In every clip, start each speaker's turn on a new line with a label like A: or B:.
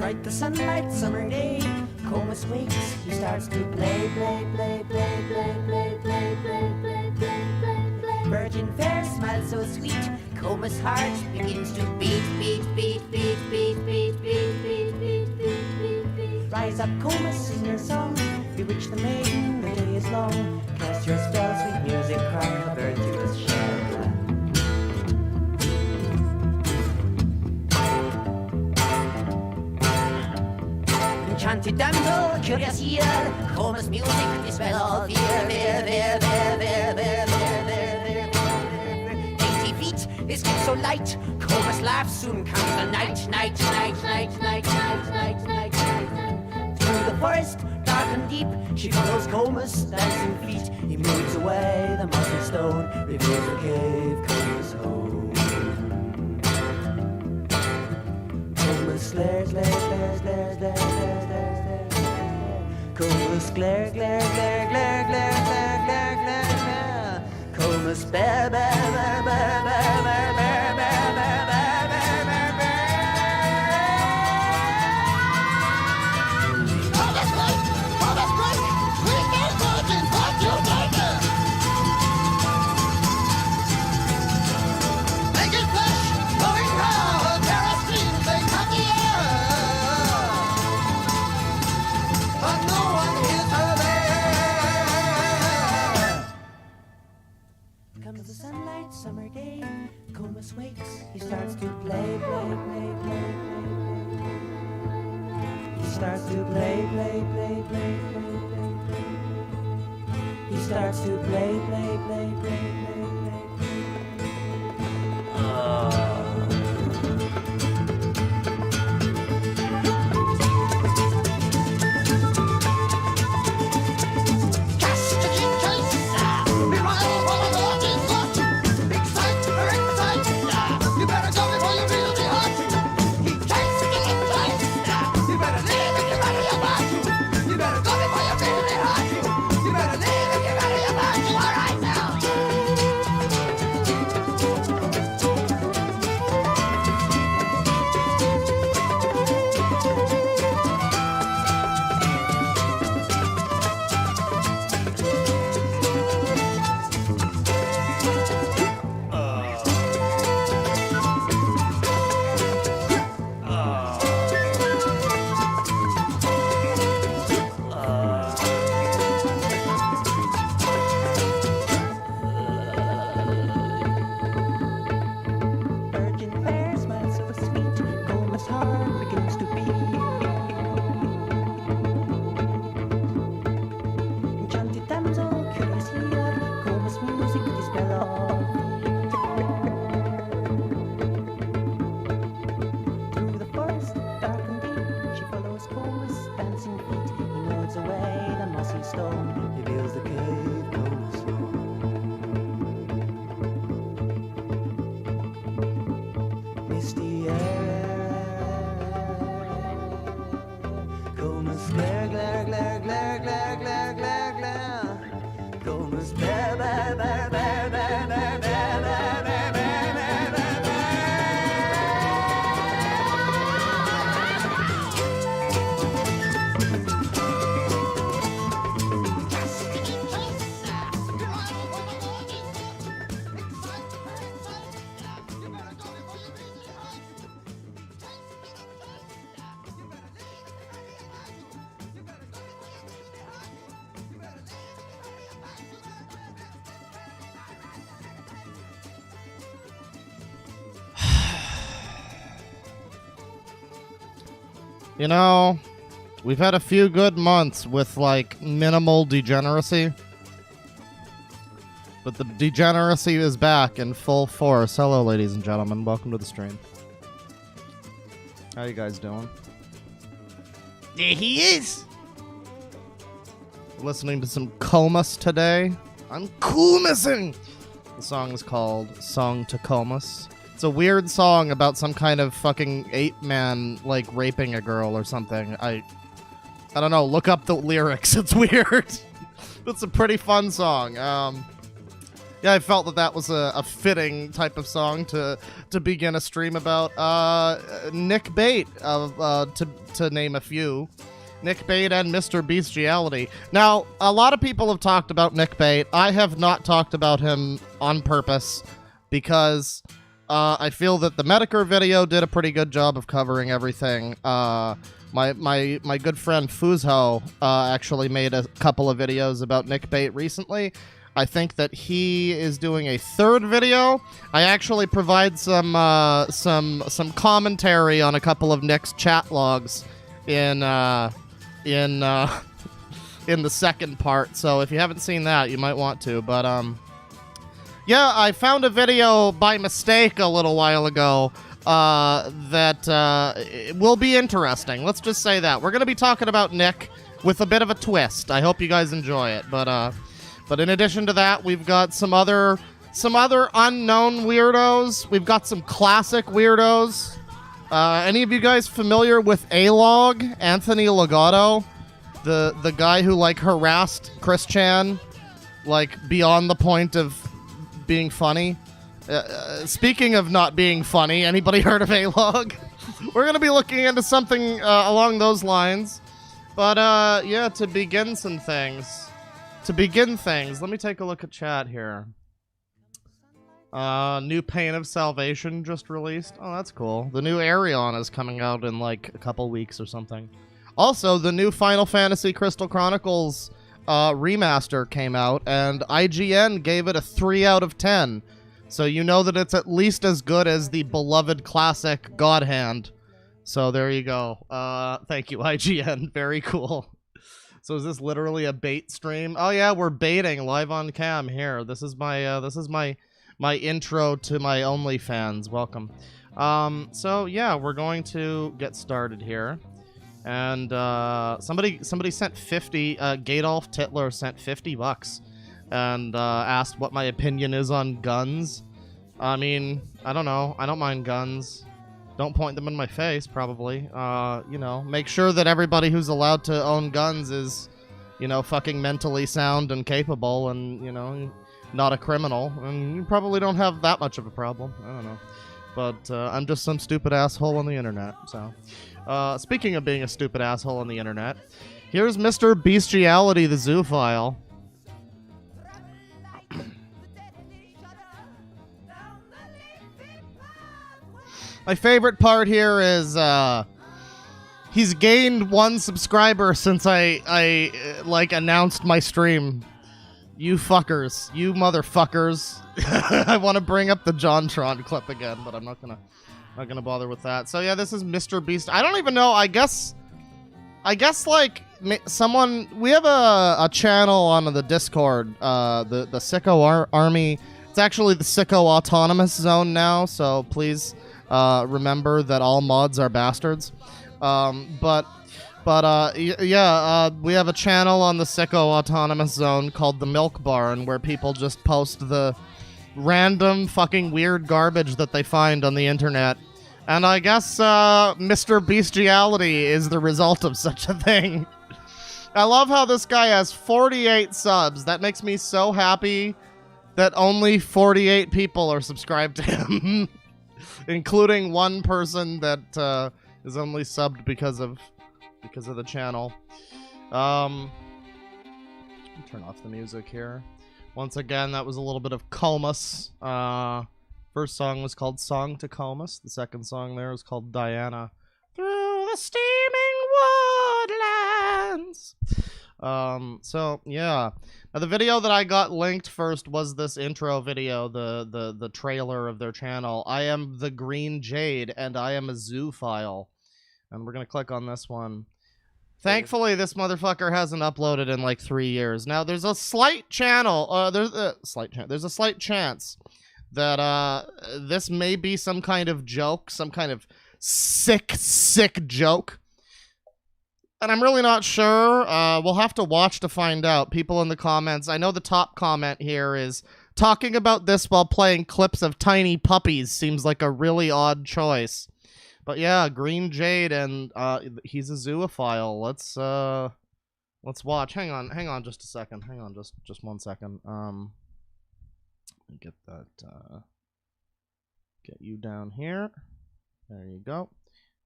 A: Bright the sunlight, summer day, Comus wakes, he starts to play, play, play, play, play, play, play, play, play, play, play, play. Virgin fair smiles so sweet, Comus' heart begins to beat, beat, beat, beat, beat, beat, beat, beat, beat, beat, beat, beat. Rise up, Comus, sing your song, bewitch the maiden, the day is long. Cast your spell, sweet music, cry a virtuous shell. Enchanted damsel, curious ear, Comus music, dispel all fear. There. 80 feet, his step so light, Comus laughs, soon comes the night. Through the forest, dark and deep, she follows Comus' dancing feet. He moves away, the mossy stone reveals the cave, Comus' home. Comus glares. Comus glare. Comus bear. Comes the sunlight, summer day, Comus wakes, he starts to play. He starts to play. He starts to play.
B: You know, we've had a few good months with, like, minimal degeneracy. But the degeneracy is back in full force. Hello, ladies and gentlemen. Welcome to the stream. How you guys doing?
C: There he is!
B: Listening to some Comus today. I'm Comusing! The song is called Song to Comus. It's a weird song about some kind of fucking ape man, like, raping a girl or something. I don't know. Look up the lyrics. It's weird. It's a pretty fun song. Yeah, I felt that was a fitting type of song to begin a stream about. Nick Bate, to name a few. Nick Bate and Mr. Bestiality. Now, a lot of people have talked about Nick Bate. I have not talked about him on purpose because I feel that the Medicare video did a pretty good job of covering everything. My good friend Fuzho actually made a couple of videos about Nick Bate recently. I think that he is doing a third video. I actually provide some commentary on a couple of Nick's chat logs in the second part. So if you haven't seen that, you might want to. But yeah, I found a video by mistake a little while ago that will be interesting. Let's just say that. We're going to be talking about Nick with a bit of a twist. I hope you guys enjoy it. But in addition to that, we've got some other unknown weirdos. We've got some classic weirdos. Any of you guys familiar with A-Log, Anthony Legato? The guy who, like, harassed Chris Chan, like, beyond the point of being funny? Speaking of not being funny, anybody heard of A-Log? We're going to be looking into something along those lines. But, yeah, to begin things, let me take a look at chat here. New Pain of Salvation just released. Oh, that's cool. The new Arion is coming out in like a couple weeks or something. Also, the new Final Fantasy Crystal Chronicles remaster came out, and IGN gave it a 3 out of 10. So you know that it's at least as good as the beloved classic God Hand. So there you go. Thank you, IGN. Very cool. So is this literally a bait stream? Oh yeah, we're baiting live on cam here. This is my intro to my OnlyFans. Welcome. So yeah, we're going to get started here. And somebody sent 50. Gadolf Titler sent $50 and asked what my opinion is on guns. I mean, I don't know. I don't mind guns. Don't point them in my face, probably. You know, make sure that everybody who's allowed to own guns is, you know, fucking mentally sound and capable and, you know, not a criminal. And you probably don't have that much of a problem. I don't know. But I'm just some stupid asshole on the internet. So, speaking of being a stupid asshole on the internet, here's Mr. Bestiality, the zoophile. My favorite part here is he's gained 1 subscriber since I like announced my stream. You fuckers, you motherfuckers. I want to bring up the JonTron clip again, but I'm not gonna bother with that. So yeah, this is Mr. Beast. I don't even know. I guess like someone, we have a channel on the Discord, the Sicko Army. It's actually the Sicko Autonomous Zone now, so please remember that all mods are bastards. Yeah, we have a channel on the Sicko Autonomous Zone called the Milk Barn, where people just post the random fucking weird garbage that they find on the internet. And I guess Mr. Bestiality is the result of such a thing. I love how this guy has 48 subs. That makes me so happy that only 48 people are subscribed to him. Including 1 person that is only subbed because of the channel. Turn off the music here. Once again, that was a little bit of Comus. First song was called Song to Comus. The second song there is called Diana. Through the steaming woodlands. So yeah. Now the video that I got linked first was this intro video, the trailer of their channel. I am the Green Jade and I am a zoophile. And we're gonna click on this one. Thankfully, this motherfucker hasn't uploaded in like 3 years. Now, there's a slight there's a slight chance that this may be some kind of joke, some kind of sick joke. And I'm really not sure. We'll have to watch to find out. People in the comments, I know the top comment here is talking about this while playing clips of tiny puppies seems like a really odd choice. But yeah, Green Jade, and he's a zoophile. Let's watch. Hang on just a second. Hang on just 1 second. Get that get you down here. There you go.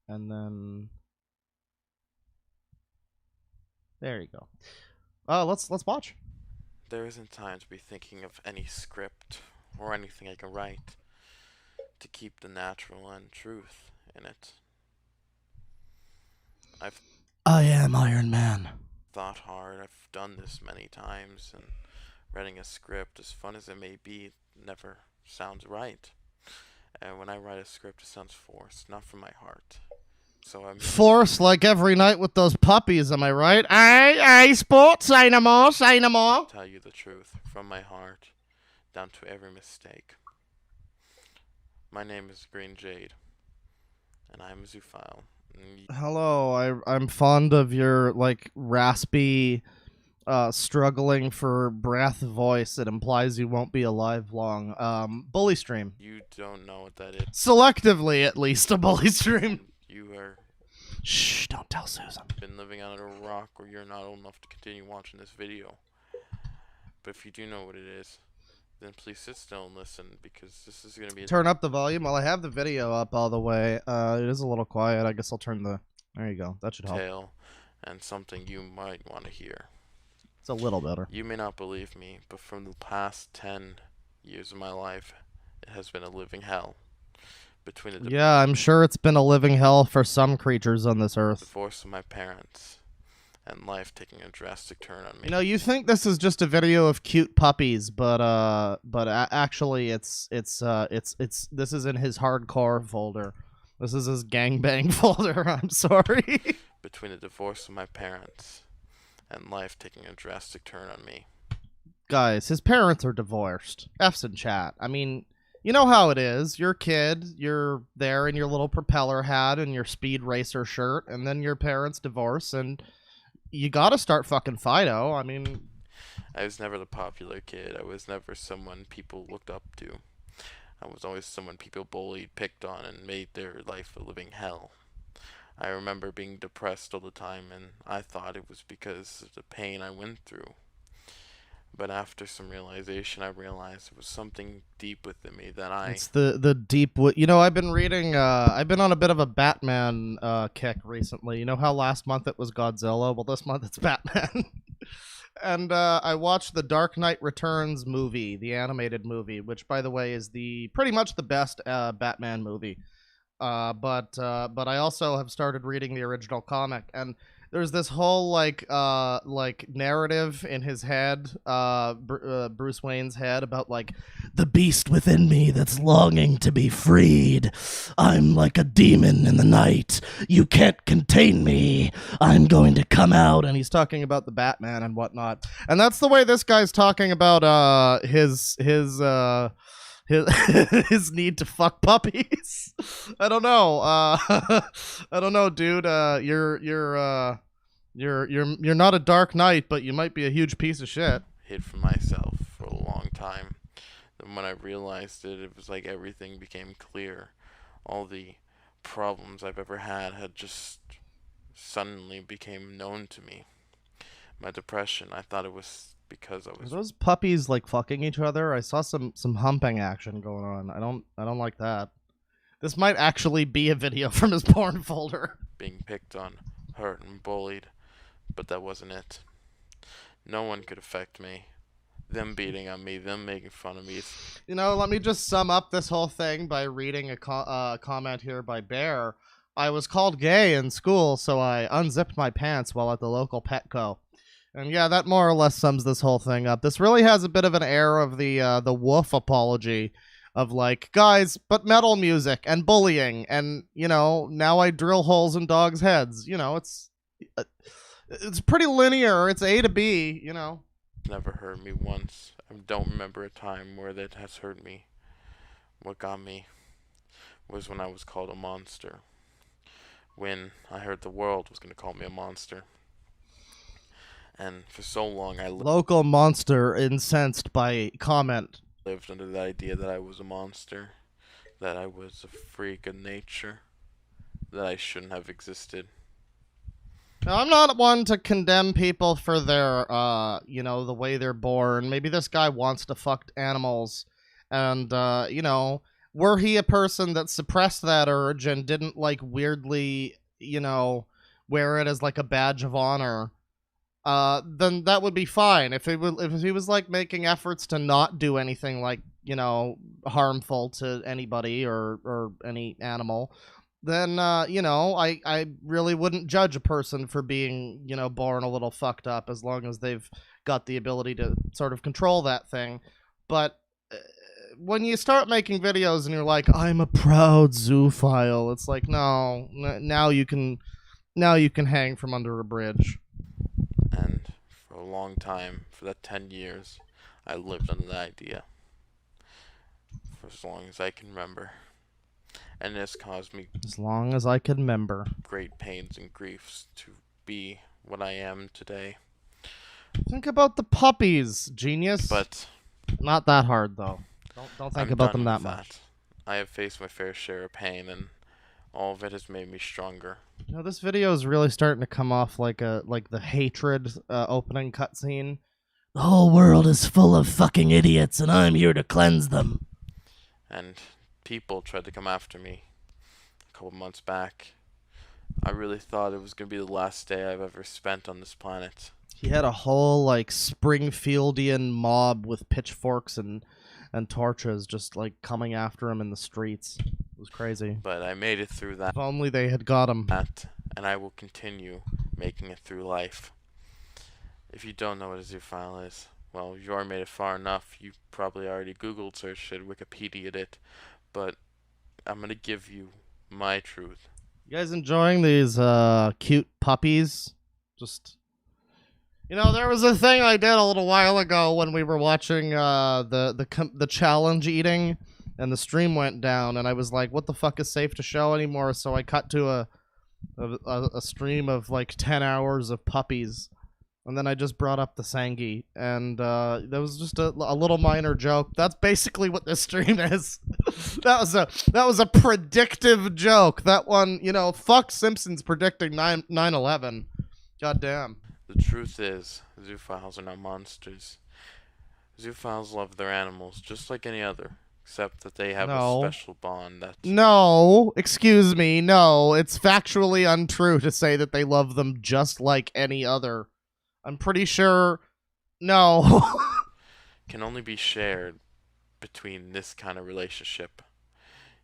B: And then there you go. Let's watch.
D: There isn't time to be thinking of any script or anything I can write to keep the natural and truth in it.
B: I am Iron Man.
D: Thought hard. I've done this many times, and writing a script, as fun as it may be, never sounds right. And when I write a script, it sounds forced, not from my heart. So I'm
B: forced like every night with those puppies, am I right? Aye, sports, say no more, say no more.
D: Tell you the truth, from my heart, down to every mistake. My name is Green Jade, and I'm a zoophile.
B: Hello, I'm fond of your, like, raspy, struggling for breath voice. It implies you won't be alive long. Bully stream.
D: You don't know what that is.
B: Selectively, at least, a bully stream.
D: You are...
B: Shh, don't tell Susan.
D: Been living under a rock, or you're not old enough to continue watching this video. But if you do know what it is, then please sit still and listen, because this is going to be a...
B: Turn up the volume. Well, I have the video up all the way. It is a little quiet. I guess I'll turn the... There you go. That should help.
D: Tale, and something you might want to hear.
B: It's a little better.
D: You may not believe me, but from the past 10 years of my life, it has been a living hell. Between the
B: yeah, I'm sure it's been a living hell for some creatures on this earth.
D: divorce of my parents, and life taking a drastic turn on me.
B: You know, you think this is just a video of cute puppies, but actually, it's this is in his hardcore folder. This is his gangbang folder. I'm sorry.
D: Between the divorce of my parents, and life taking a drastic turn on me.
B: Guys, his parents are divorced. F's in chat. I mean, you know how it is. You're a kid. You're there in your little propeller hat and your speed racer shirt, and then your parents divorce, and you gotta start fucking Fido. I mean...
D: I was never the popular kid. I was never someone people looked up to. I was always someone people bullied, picked on, and made their life a living hell. I remember being depressed all the time, and I thought it was because of the pain I went through. But after some realization, I realized it was something deep within me that I...
B: It's the deep... You know, I've been reading... I've been on a bit of a Batman kick recently. You know how last month it was Godzilla? Well, this month it's Batman. And I watched the Dark Knight Returns movie, the animated movie, which, by the way, is pretty much the best Batman movie. But I also have started reading the original comic, and there's this whole like narrative in his head, Bruce Wayne's head, about like the beast within me that's longing to be freed. I'm like a demon in the night. You can't contain me. I'm going to come out. And he's talking about the Batman and whatnot. And that's the way this guy's talking about his need to fuck puppies. I don't know. I don't know, dude. You're not a Dark Knight, but you might be a huge piece of shit.
D: hid from myself for a long time. Then when I realized it, it was like everything became clear. All the problems I've ever had just suddenly became known to me. My depression, I thought it was because I was...
B: Are those puppies like fucking each other? I saw some humping action going on. I don't like that. This might actually be a video from his porn folder.
D: Being picked on, hurt, and bullied, but that wasn't it. No one could affect me. Them beating on me, them making fun of me.
B: You know, let me just sum up this whole thing by reading a comment here by Bear. I was called gay in school, so I unzipped my pants while at the local Petco. And yeah, that more or less sums this whole thing up. This really has a bit of an air of the wolf apology of like, guys, but metal music and bullying and, you know, now I drill holes in dogs' heads. You know, it's... it's pretty linear. It's A to B, you know.
D: Never hurt me once. I don't remember a time where that has hurt me. What got me was when I was called a monster. When I heard the world was going to call me a monster. And for so long I
B: Local monster incensed by comment.
D: lived under the idea that I was a monster, that I was a freak of nature, that I shouldn't have existed.
B: Now, I'm not one to condemn people for their, you know, the way they're born. Maybe this guy wants to fuck animals, and, you know, were he a person that suppressed that urge and didn't, like, weirdly, you know, wear it as, like, a badge of honor, then that would be fine. If he was, like, making efforts to not do anything, like, you know, harmful to anybody or any animal, then, you know, I really wouldn't judge a person for being, you know, born a little fucked up as long as they've got the ability to sort of control that thing. But when you start making videos and you're like, I'm a proud zoophile, it's like, no, now you can hang from under a bridge.
D: And for a long time, for that 10 years, I lived under that idea. For as long as I can remember. And this caused me
B: As long as I can remember.
D: great pains and griefs to be what I am today.
B: Think about the puppies, genius.
D: But
B: not that hard, though. Don't think
D: I'm
B: about
D: done
B: them
D: with
B: that much.
D: I have faced my fair share of pain, and all of it has made me stronger.
B: You know, this video is really starting to come off like the hatred opening cutscene.
C: The whole world is full of fucking idiots, and I'm here to cleanse them.
D: And people tried to come after me a couple months back. I really thought it was going to be the last day I've ever spent on this planet.
B: He had a whole, like, Springfieldian mob with pitchforks and torches just, like, coming after him in the streets. It was crazy.
D: But I made it through
B: If only they had got him.
D: And I will continue making it through life. If you don't know what a zoophile is, well, you already made it far enough. You probably already Googled, searched it, Wikipedia'd it. But I'm going to give you my truth.
B: You guys enjoying these cute puppies? Just, you know, there was a thing I did a little while ago when we were watching the challenge eating, and the stream went down, and I was like, what the fuck is safe to show anymore? So I cut to a stream of like 10 hours of puppies, and then I just brought up the Sangi, and that was just a little minor joke. That's basically what this stream is. that was a predictive joke. That one, you know, fuck Simpsons predicting 9/11. God damn.
D: The truth is, zoophiles are not monsters. Zoophiles love their animals just like any other, except that they have a special bond that...
B: No, excuse me, no. It's factually untrue to say that they love them just like any other. I'm pretty sure... No.
D: can only be shared between this kind of relationship.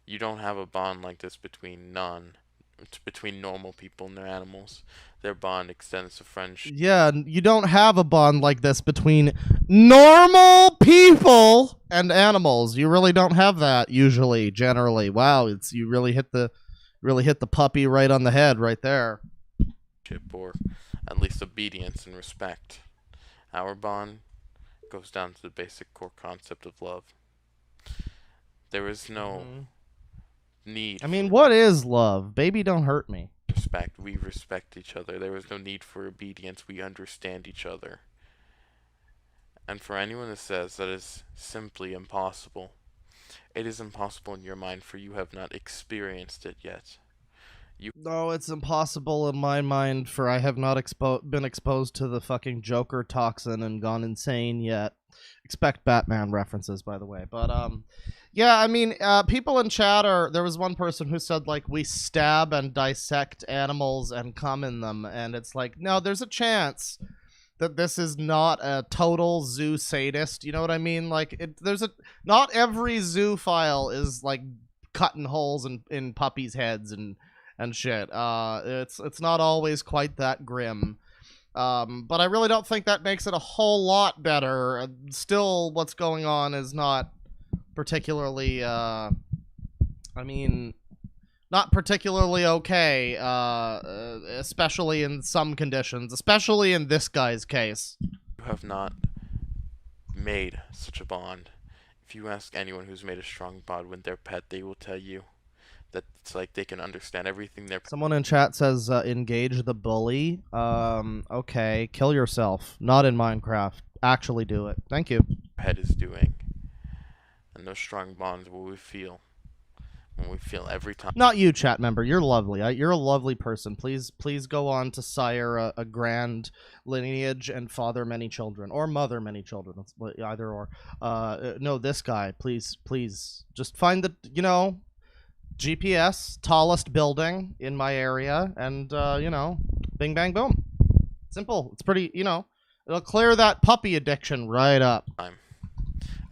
D: You don't have a bond like this between normal people and their animals. Their bond extends to friendship.
B: Yeah, you don't have a bond like this between normal people and animals. You really don't have that usually, generally. Wow, you really hit the puppy right on the head right there.
D: Or at least obedience and respect. Our bond goes down to the basic core concept of love. There is no need.
B: I mean, what is love? Baby, don't hurt me.
D: Respect. We respect each other. There is no need for obedience. We understand each other. And for anyone that says that is simply impossible, it is impossible in your mind, for you have not experienced it yet.
B: No, it's impossible in my mind, for I have not been exposed to the fucking Joker toxin and gone insane yet. Expect Batman references, by the way. But, yeah, I mean, people in chat there was one person who said, like, we stab and dissect animals and come in them, and it's like, no, there's a chance that this is not a total zoo sadist, you know what I mean? Like, not every zoophile is, like, cutting holes in puppies' heads and shit. It's not always quite that grim. But I really don't think that makes it a whole lot better. Still, what's going on is not particularly, I mean, not particularly okay, especially in some conditions, especially in this guy's case.
D: You have not made such a bond. If you ask anyone who's made a strong bond with their pet, they will tell you that it's like they can understand everything their
B: Someone in chat says, engage the bully. Okay, kill yourself. Not in Minecraft. Actually do it. Thank you.
D: pet is doing. And those strong bonds will we feel when we feel every time.
B: Not you, chat member. You're lovely. You're a lovely person. Please go on to sire a grand lineage and father many children. Or mother many children. Either or. No, this guy. Please. Just find the, GPS, tallest building in my area, and, bing, bang, boom. Simple. It's pretty, it'll clear that puppy addiction right up.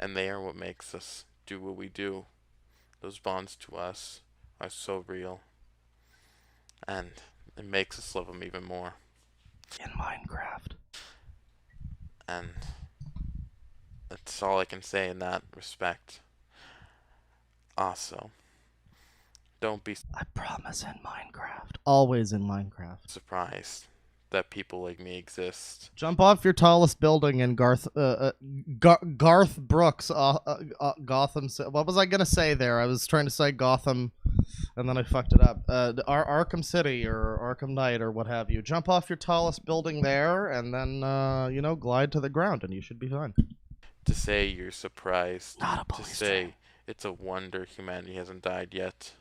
D: And they are what makes us do what we do. Those bonds to us are so real. And it makes us love them even more.
B: In Minecraft.
D: And that's all I can say in that respect. Also, don't be
B: I promise in Minecraft. Always in Minecraft.
D: surprised that people like me exist.
B: Jump off your tallest building in Garth Brooks, Gotham. What was I gonna say there? I was trying to say Gotham, and then I fucked it up. Arkham City or Arkham Knight or what have you. Jump off your tallest building there, and then glide to the ground, and you should be fine.
D: To say you're surprised.
B: Not a
D: To
B: police
D: say
B: train.
D: it's a wonder humanity hasn't died yet.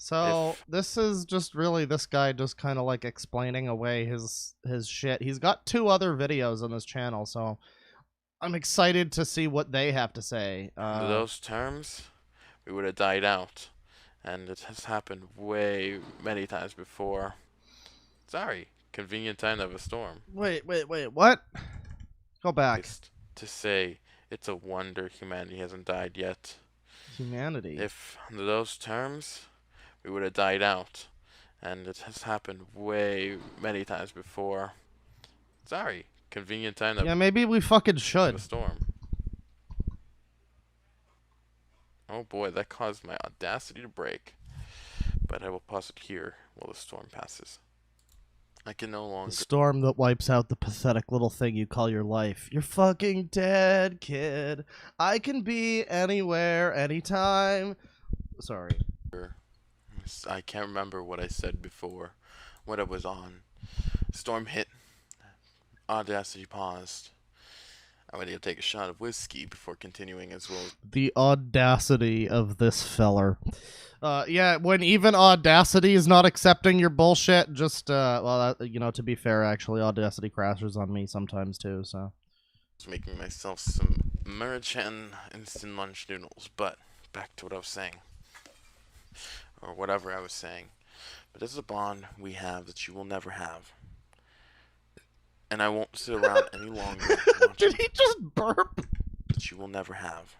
B: So this is just really this guy just kind of like explaining away his shit. He's got 2 other videos on this channel, so I'm excited to see what they have to say.
D: Under those terms, we would have died out. And it has happened way many times before. Sorry, convenient time to have a storm.
B: Wait, what? Go back.
D: To say it's a wonder humanity hasn't died yet.
B: Humanity.
D: If under those terms, we would have died out. And it has happened way many times before. Sorry, convenient time to
B: Yeah, maybe we fucking
D: have
B: should.
D: a storm. Oh boy, that caused my audacity to break. But I will pause it here while the storm passes. I can no
B: The
D: longer
B: storm that wipes out the pathetic little thing you call your life. You're fucking dead, kid. I can be anywhere, anytime. Sorry.
D: I can't remember what I said before, what I was on. Storm hit. Audacity paused. I went to take a shot of whiskey before continuing as well.
B: The audacity of this feller. Yeah, when even Audacity is not accepting your bullshit, just, to be fair, actually, Audacity crashes on me sometimes, too, so.
D: Making myself some American instant lunch noodles, but back to what I was saying. Or whatever I was saying. But this is a bond we have that you will never have. And I won't sit around any longer watching
B: Did he just burp?
D: that you will never have.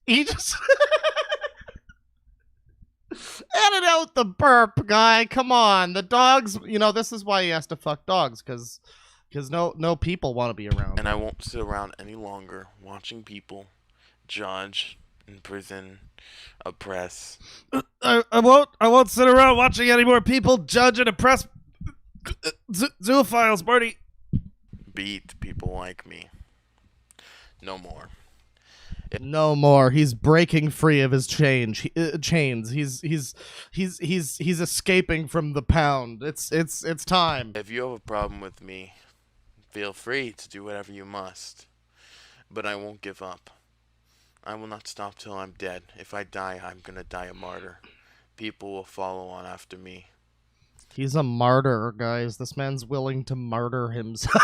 B: He just... Edit out the burp, guy. Come on. The dogs, this is why he has to fuck dogs, because no people want to be around.
D: And I won't sit around any longer watching people judge, imprison, oppress.
B: I won't sit around watching any more people judge and oppress zoophiles, Marty.
D: Beat people like me. No more.
B: No more. He's breaking free of his chains. He's escaping from the pound. It's time.
D: If you have a problem with me, feel free to do whatever you must. But I won't give up. I will not stop till I'm dead. If I die, I'm gonna die a martyr. People will follow on after me.
B: He's a martyr, guys. This man's willing to martyr himself.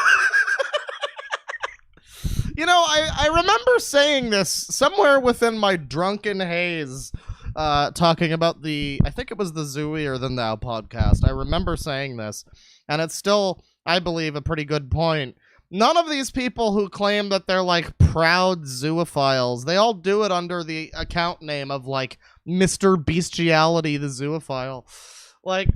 B: I remember saying this somewhere within my drunken haze, talking about I think it was the Zooey Than Thou podcast. I remember saying this, and it's still, I believe, a pretty good point. None of these people who claim that they're, like, proud zoophiles, they all do it under the account name of, like, Mr. Bestiality the Zoophile. Like,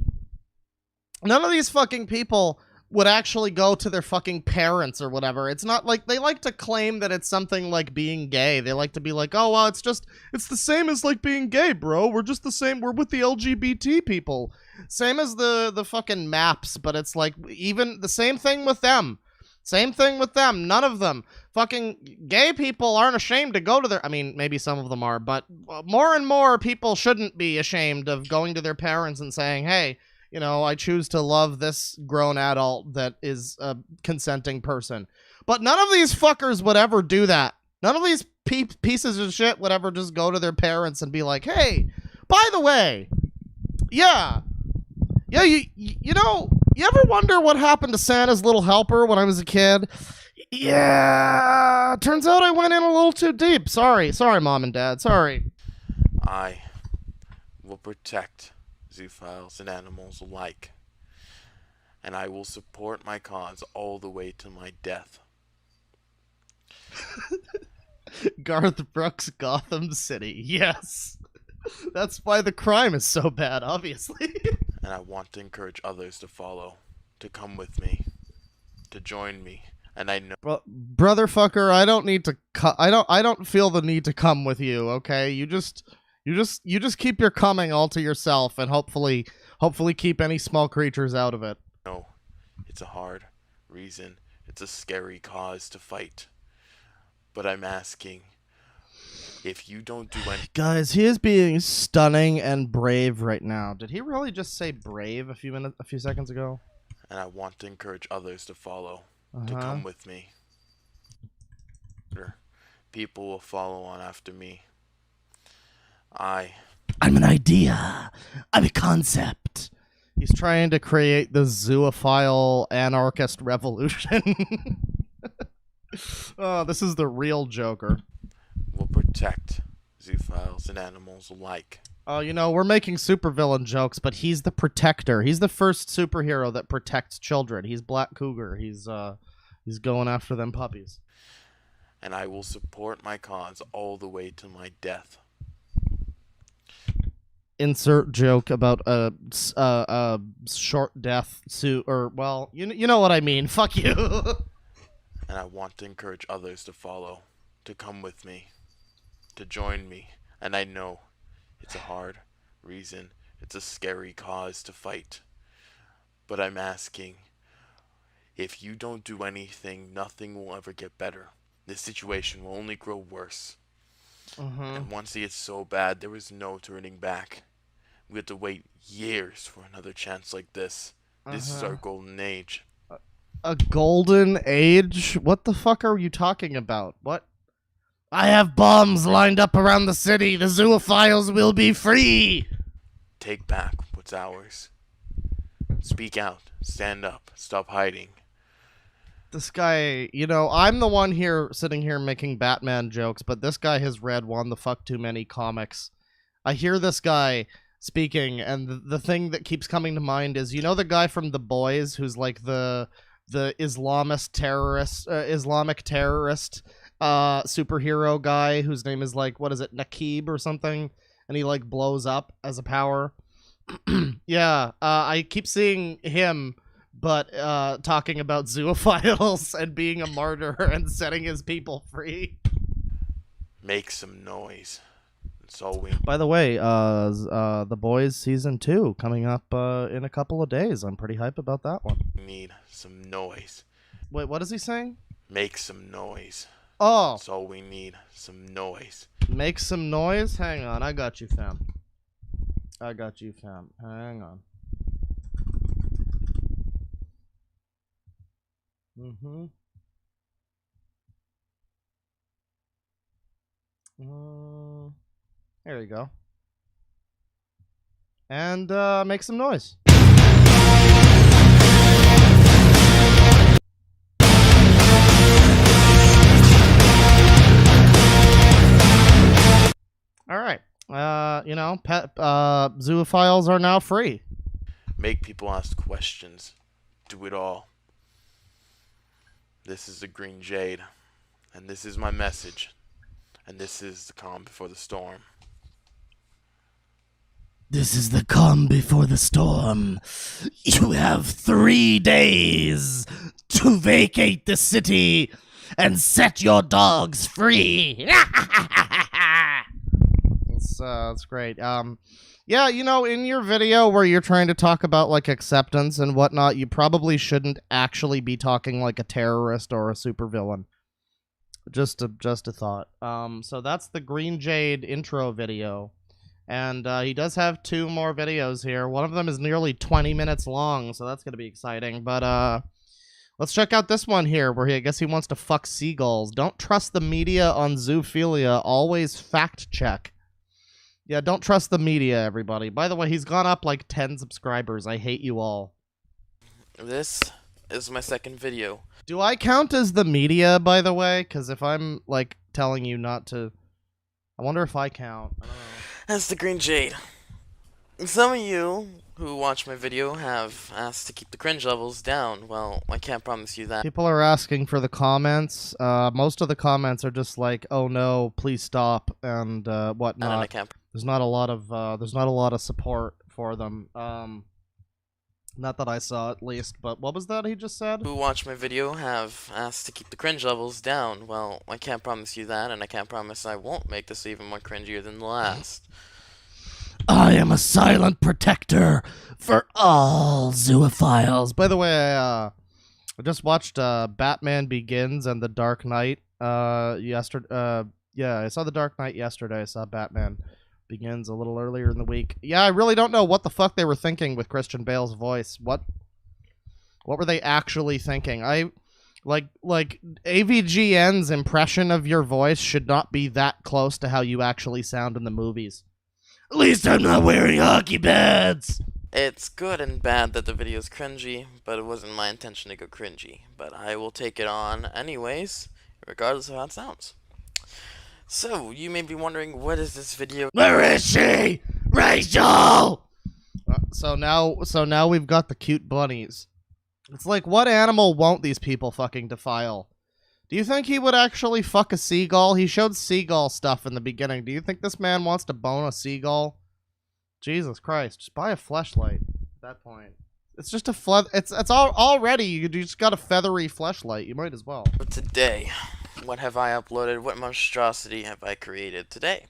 B: none of these fucking people would actually go to their fucking parents or whatever. It's not like they like to claim that it's something like being gay. They like to be like, oh, well, it's the same as like being gay, bro. We're just the same. We're with the LGBT people. Same as the fucking maps, but it's like even the same thing with them. Same thing with them. None of them. Fucking gay people aren't ashamed to go to their... I mean, maybe some of them are, but more and more people shouldn't be ashamed of going to their parents and saying, hey, you know, I choose to love this grown adult that is a consenting person. But none of these fuckers would ever do that. None of these pieces of shit would ever just go to their parents and be like, hey, by the way, yeah, you know, you ever wonder what happened to Santa's little helper when I was a kid? Yeah, turns out I went in a little too deep. Sorry, Mom and Dad, sorry.
D: I will protect zoophiles and animals alike, and I will support my cause all the way to my death.
B: Garth Brooks, Gotham City. Yes. That's why the crime is so bad, obviously.
D: And I want to encourage others to follow, to come with me, to join me. And I know,
B: brother fucker, I don't need to. I don't feel the need to come with you. Okay, you just keep your coming all to yourself, and hopefully keep any small creatures out of it.
D: no, it's a hard reason. It's a scary cause to fight. But I'm asking, if you don't do anything...
B: Guys, he is being stunning and brave right now. Did he really just say brave a few seconds ago?
D: And I want to encourage others to follow, to come with me. People will follow on after me. I'm
C: an idea. I'm a concept.
B: He's trying to create the zoophile anarchist revolution. Oh, this is the real Joker.
D: will protect zoophiles and animals alike.
B: Oh, you know, we're making supervillain jokes, but he's the protector. He's the first superhero that protects children. He's Black Cougar. He's going after them puppies.
D: And I will support my cause all the way to my death.
B: Insert joke about a short death suit, or, well, you know what I mean. Fuck you.
D: And I want to encourage others to follow, to come with me, to join me. And I know it's a hard reason, it's a scary cause to fight. But I'm asking, if you don't do anything, nothing will ever get better. This situation will only grow worse. And once it gets so bad, there is no turning back. We have to wait years for another chance like this. This is our golden age.
B: A golden age? What the fuck are you talking about? What?
C: I have bombs lined up around the city. The zoophiles will be free.
D: Take back what's ours. Speak out. Stand up. Stop hiding.
B: This guy, you know, I'm the one here sitting here making Batman jokes, but this guy has read one the fuck too many comics. I hear this guy speaking, and the thing that keeps coming to mind is, you know, the guy from The Boys who's like the Islamic terrorist superhero guy whose name is like, what is it, Nakib or something, and he like blows up as a power. Yeah, I keep seeing him, but talking about zoophiles and being a martyr and setting his people free.
D: Make some noise. That's all we
B: By the way, The Boys Season 2 coming up in a couple of days. I'm pretty hype about that one.
D: need. Some noise.
B: Wait, what is he saying?
D: Make some noise.
B: Oh,
D: That's all we need. Some noise.
B: make some noise? Hang on, I got you, fam. Hang on. There you go. And make some noise. All right. You know, zoophiles are now free.
D: Make people ask questions. Do it all. This is the Green Jade. And this is my message. And this is the calm before the storm.
C: This is the calm before the storm. You have 3 days to vacate the city and set your dogs free.
B: That's great. Yeah, you know, in your video where you're trying to talk about, like, acceptance and whatnot, you probably shouldn't actually be talking like a terrorist or a supervillain. Just a thought. So that's the Green Jade intro video. And he does have 2 more videos here. One of them is nearly 20 minutes long, so that's going to be exciting. But let's check out this one here, where I guess he wants to fuck seagulls. Don't trust the media on zoophilia. Always fact check. Yeah, don't trust the media, everybody. By the way, he's gone up like 10 subscribers. I hate you all.
D: This is my second video.
B: Do I count as the media, by the way? Because if I'm, like, telling you not to... I wonder if I count. I don't know.
D: That's the Green Jade. Some of you who watch my video have asked to keep the cringe levels down. Well, I can't promise you that.
B: People are asking for the comments. Most of the comments are just like, "Oh no, please stop," and whatnot.
D: And I can't.
B: There's not a lot of support for them. Not that I saw, at least. But what was that he just said?
D: Who watch my video have asked to keep the cringe levels down. Well, I can't promise you that, and I can't promise I won't make this even more cringier than the last.
C: I am a silent protector for all zoophiles.
B: By the way, I just watched Batman Begins and The Dark Knight yesterday. Yeah, I saw The Dark Knight yesterday. I saw Batman Begins a little earlier in the week. Yeah, I really don't know what the fuck they were thinking with Christian Bale's voice. What were they actually thinking? Like AVGN's impression of your voice should not be that close to how you actually sound in the movies.
C: At least I'm not wearing hockey pads.
D: It's good and bad that the video's cringy, but it wasn't my intention to go cringy. But I will take it on anyways, regardless of how it sounds. So, you may be wondering, what is this video?
C: Where is she? Rachel!
B: So now we've got the cute bunnies. It's like, what animal won't these people fucking defile? Do you think he would actually fuck a seagull? He showed seagull stuff in the beginning. Do you think this man wants to bone a seagull? Jesus Christ, just buy a fleshlight at that point. It's just a it's already, you just got a feathery fleshlight. You might as well.
D: But today, what have I uploaded? What monstrosity have I created today?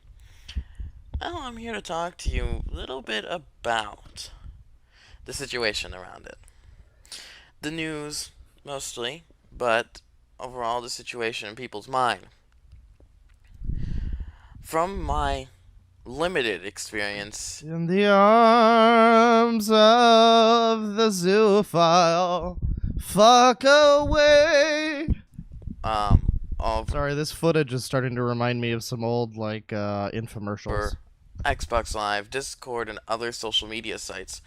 D: Well, I'm here to talk to you a little bit about the situation around it. The news, mostly, but overall the situation in people's mind. From my limited experience
B: in the arms of the zoophile, fuck away. Sorry, this footage is starting to remind me of some old, like, infomercials.
D: For Xbox Live, Discord, and other social media sites,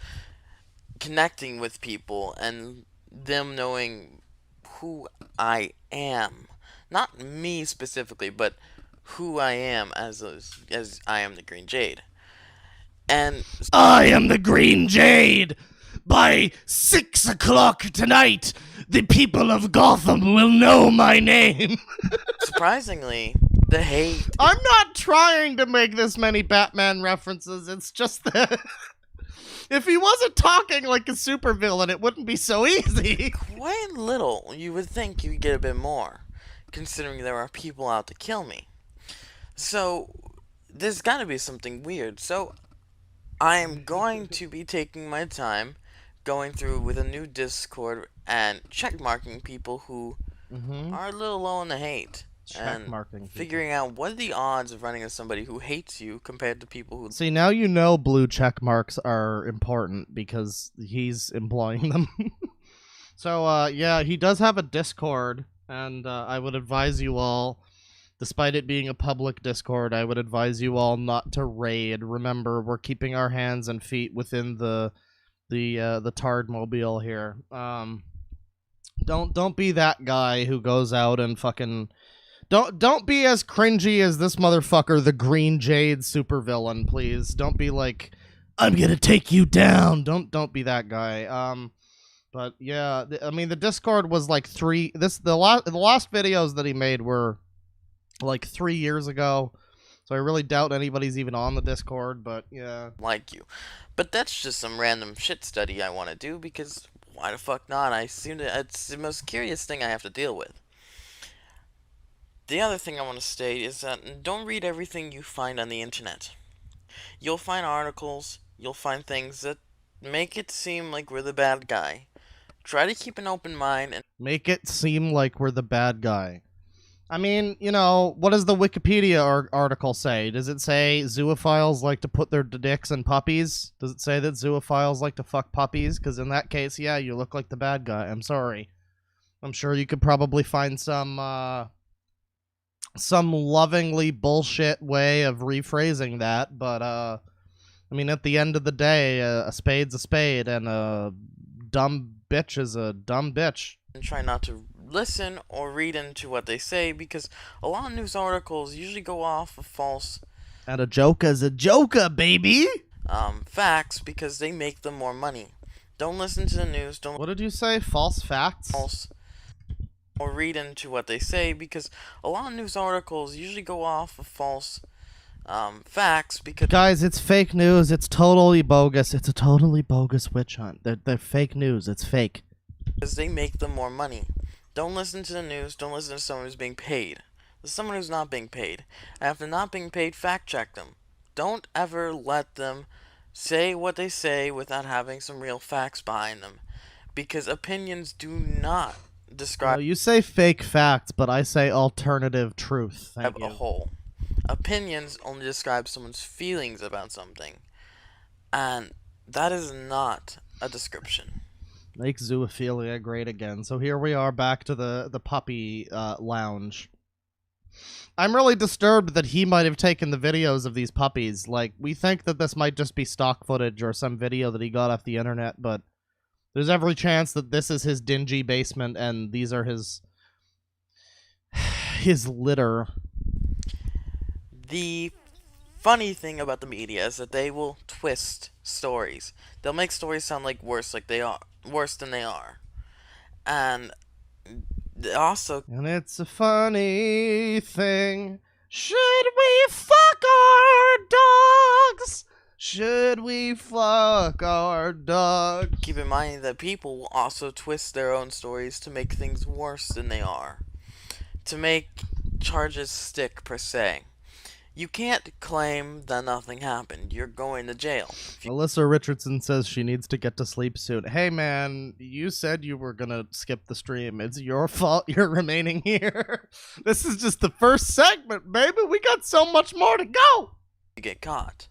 D: connecting with people and them knowing who I am. Not me specifically, but who I am as I am the Green Jade. And
C: I am the Green Jade. By 6 o'clock tonight, the people of Gotham will know my name.
D: surprisingly, the hate...
B: I'm not trying to make this many Batman references, it's just that... If he wasn't talking like a supervillain, it wouldn't be so easy.
D: Quite little. You would think you'd get a bit more, considering there are people out to kill me. So, there's gotta be something weird. So, I am going to be taking my time going through with a new Discord and checkmarking people who are a little low on the hate. And figuring out what are the odds of running into somebody who hates you compared to people who...
B: See, now you know blue check marks are important because he's employing them. So, yeah, he does have a Discord, and I would advise you all, despite it being a public Discord, I would advise you all not to raid. Remember, we're keeping our hands and feet within the Tard Mobile here. Don't be that guy who goes out and fucking... Don't be as cringy as this motherfucker, the Green Jade supervillain, please. Don't be like, I'm gonna take you down. Don't be that guy. But yeah, I mean, the Discord was like the last videos that he made were like 3 years ago. So I really doubt anybody's even on the Discord, but yeah.
D: like you. But that's just some random shit study I want to do, because why the fuck not? It's the most curious thing I have to deal with. The other thing I want to state is that don't read everything you find on the internet. You'll find articles, you'll find things that make it seem like we're the bad guy. Try to keep an open mind and
B: Make it seem like we're the bad guy. I mean, you know, what does the Wikipedia article say? Does it say zoophiles like to put their dicks in puppies? Does it say that zoophiles like to fuck puppies? Because in that case, yeah, you look like the bad guy. I'm sorry. I'm sure you could probably find some lovingly bullshit way of rephrasing that, but, I mean, at the end of the day, a spade's a spade, and a dumb bitch is a dumb bitch.
D: try not to listen or read into what they say, because a lot of news articles usually go off of false
B: And a joker's a joker, baby!
D: facts, because they make them more money. Don't listen to the news, don't
B: What did you say? False facts?
D: false or read into what they say, because a lot of news articles usually go off of false facts, because
B: Guys, it's fake news. It's totally bogus. It's a totally bogus witch hunt. They're fake news. It's fake.
D: they make them more money. Don't listen to the news, don't listen to someone who's being paid. There's someone who's not being paid. And if they're not being paid, fact check them. Don't ever let them say what they say without having some real facts behind them, because opinions do not describe
B: Well, you say fake facts, but I say alternative truth. Thank
D: a
B: you.
D: whole. Opinions only describe someone's feelings about something, and that is not a description.
B: Make zoophilia great again. So here we are back to the puppy lounge. I'm really disturbed that he might have taken the videos of these puppies. Like, we think that this might just be stock footage or some video that he got off the internet, but there's every chance that this is his dingy basement and these are his litter.
D: The funny thing about the media is that they will twist stories. They'll make stories sound like worse than they are. And also,
B: And it's a funny thing. Should we fuck our dogs? Should we fuck our dogs?
D: keep in mind that people will also twist their own stories to make things worse than they are, to make charges stick, per se. You can't claim that nothing happened. You're going to jail.
B: Melissa Richardson says she needs to get to sleep soon. Hey man, you said you were gonna skip the stream. It's your fault you're remaining here. This is just the first segment, baby. We got so much more to go.
D: You get caught.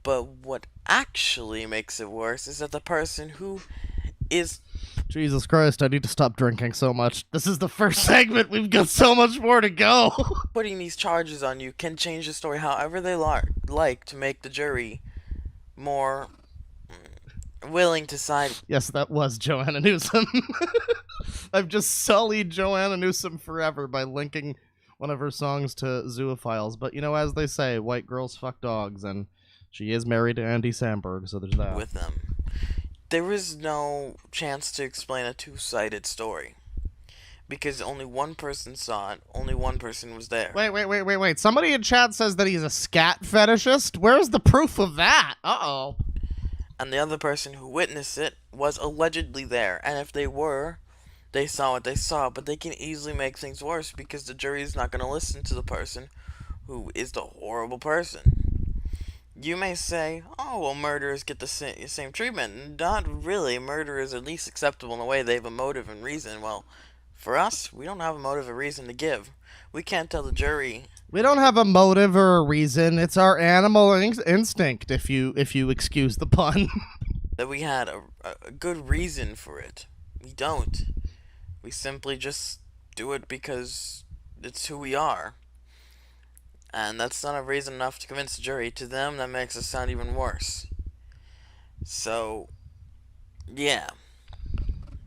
D: But what actually makes it worse is that the person who is
B: Jesus Christ, I need to stop drinking so much. This is the first segment. We've got so much more to go.
D: putting these charges on you can change the story however they like to make the jury more willing to side.
B: Yes, that was Joanna Newsom. I've just sullied Joanna Newsom forever by linking one of her songs to zoophiles. But, you know, as they say, white girls fuck dogs, and she is married to Andy Samberg, so there's that.
D: With them. There is no chance to explain a two-sided story, because only one person saw it, only one person was there.
B: Wait. Somebody in chat says that he's a scat fetishist? Where's the proof of that? Uh-oh.
D: And the other person who witnessed it was allegedly there, and if they were, they saw what they saw, but they can easily make things worse, because the jury is not going to listen to the person who is the horrible person. You may say, oh, well, murderers get the same treatment. Not really. Murder is at least acceptable in a way they have a motive and reason. Well, for us, we don't have a motive or reason to give. We can't tell the jury.
B: We don't have a motive or a reason. It's our animal instinct, if you excuse the pun.
D: That we had a good reason for it. We don't. We simply just do it because it's who we are. And that's not a reason enough to convince the jury. To them, that makes us sound even worse. So, yeah.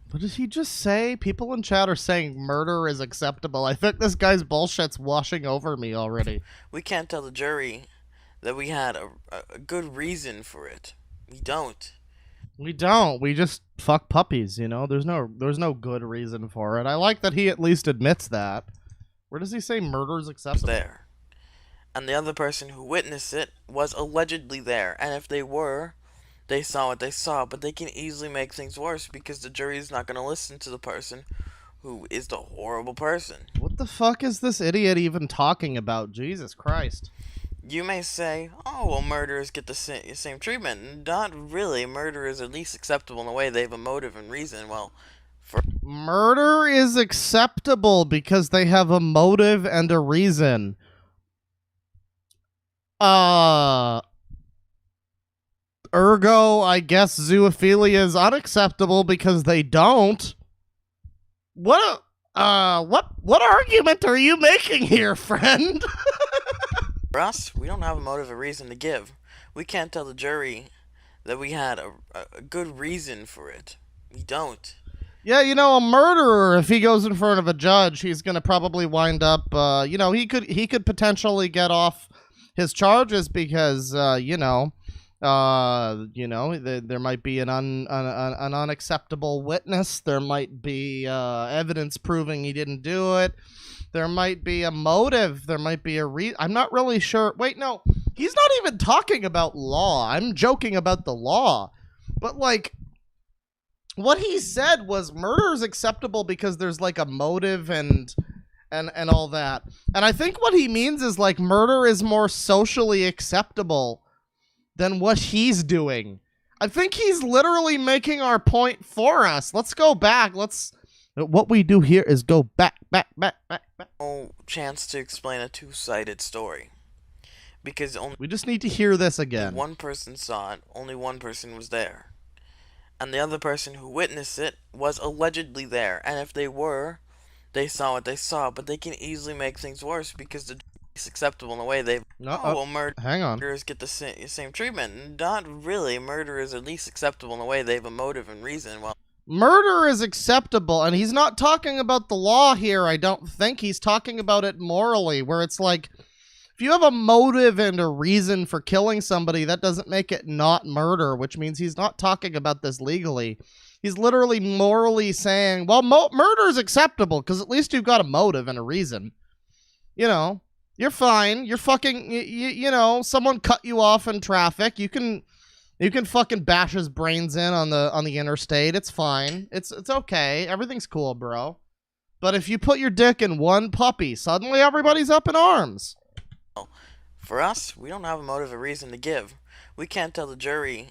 B: What did he just say? People in chat are saying murder is acceptable. I think this guy's bullshit's washing over me already.
D: We can't tell the jury that we had a good reason for it. We don't.
B: We don't. We just fuck puppies, you know? There's no good reason for it. I like that he at least admits that. Where does he say murder is acceptable?
D: There. and the other person who witnessed it was allegedly there. And if they were, they saw what they saw, but they can easily make things worse because the jury is not going to listen to the person who is the horrible person.
B: What the fuck is this idiot even talking about? Jesus Christ.
D: You may say, oh, well, murderers get the same treatment. Not really. Murder is at least acceptable in a way they have a motive and reason. Well,
B: murder is acceptable because they have a motive and a reason. Ergo, I guess zoophilia is unacceptable because they don't. What argument are you making here, friend?
D: for us, we don't have a motive or reason to give. We can't tell the jury that we had a good reason for it. We don't.
B: Yeah, you know, a murderer, if he goes in front of a judge, he's going to probably wind up, you know, he could potentially get off his charges because, there might be an unacceptable witness. There might be evidence proving he didn't do it. There might be a motive. There might be a I'm not really sure. Wait, no. He's not even talking about law. I'm joking about the law. But, like, what he said was murder is acceptable because there's, like, a motive and all that. And I think what he means is, like, murder is more socially acceptable than what he's doing. I think he's literally making our point for us. Let's go back. What we do here is go back.
D: No chance to explain a two-sided story. Because
B: we just need to hear this again.
D: One person saw it, only one person was there. And the other person who witnessed it was allegedly there. And if they were, they saw what they saw, but they can easily make things worse because the it's acceptable in a way they murderers get the same treatment. Not really. Murder is at least acceptable in a way they have a motive and reason. Well,
B: murder is acceptable, and he's not talking about the law here, I don't think. He's talking about it morally, where it's like, if you have a motive and a reason for killing somebody, that doesn't make it not murder, which means he's not talking about this legally. He's literally morally saying, well, murder is acceptable, because at least you've got a motive and a reason. You know, you're fine. You're fucking, you know, someone cut you off in traffic. You can fucking bash his brains in on the interstate. It's fine. It's okay. Everything's cool, bro. But if you put your dick in one puppy, suddenly everybody's up in arms.
D: For us, we don't have a motive or reason to give. We can't tell the jury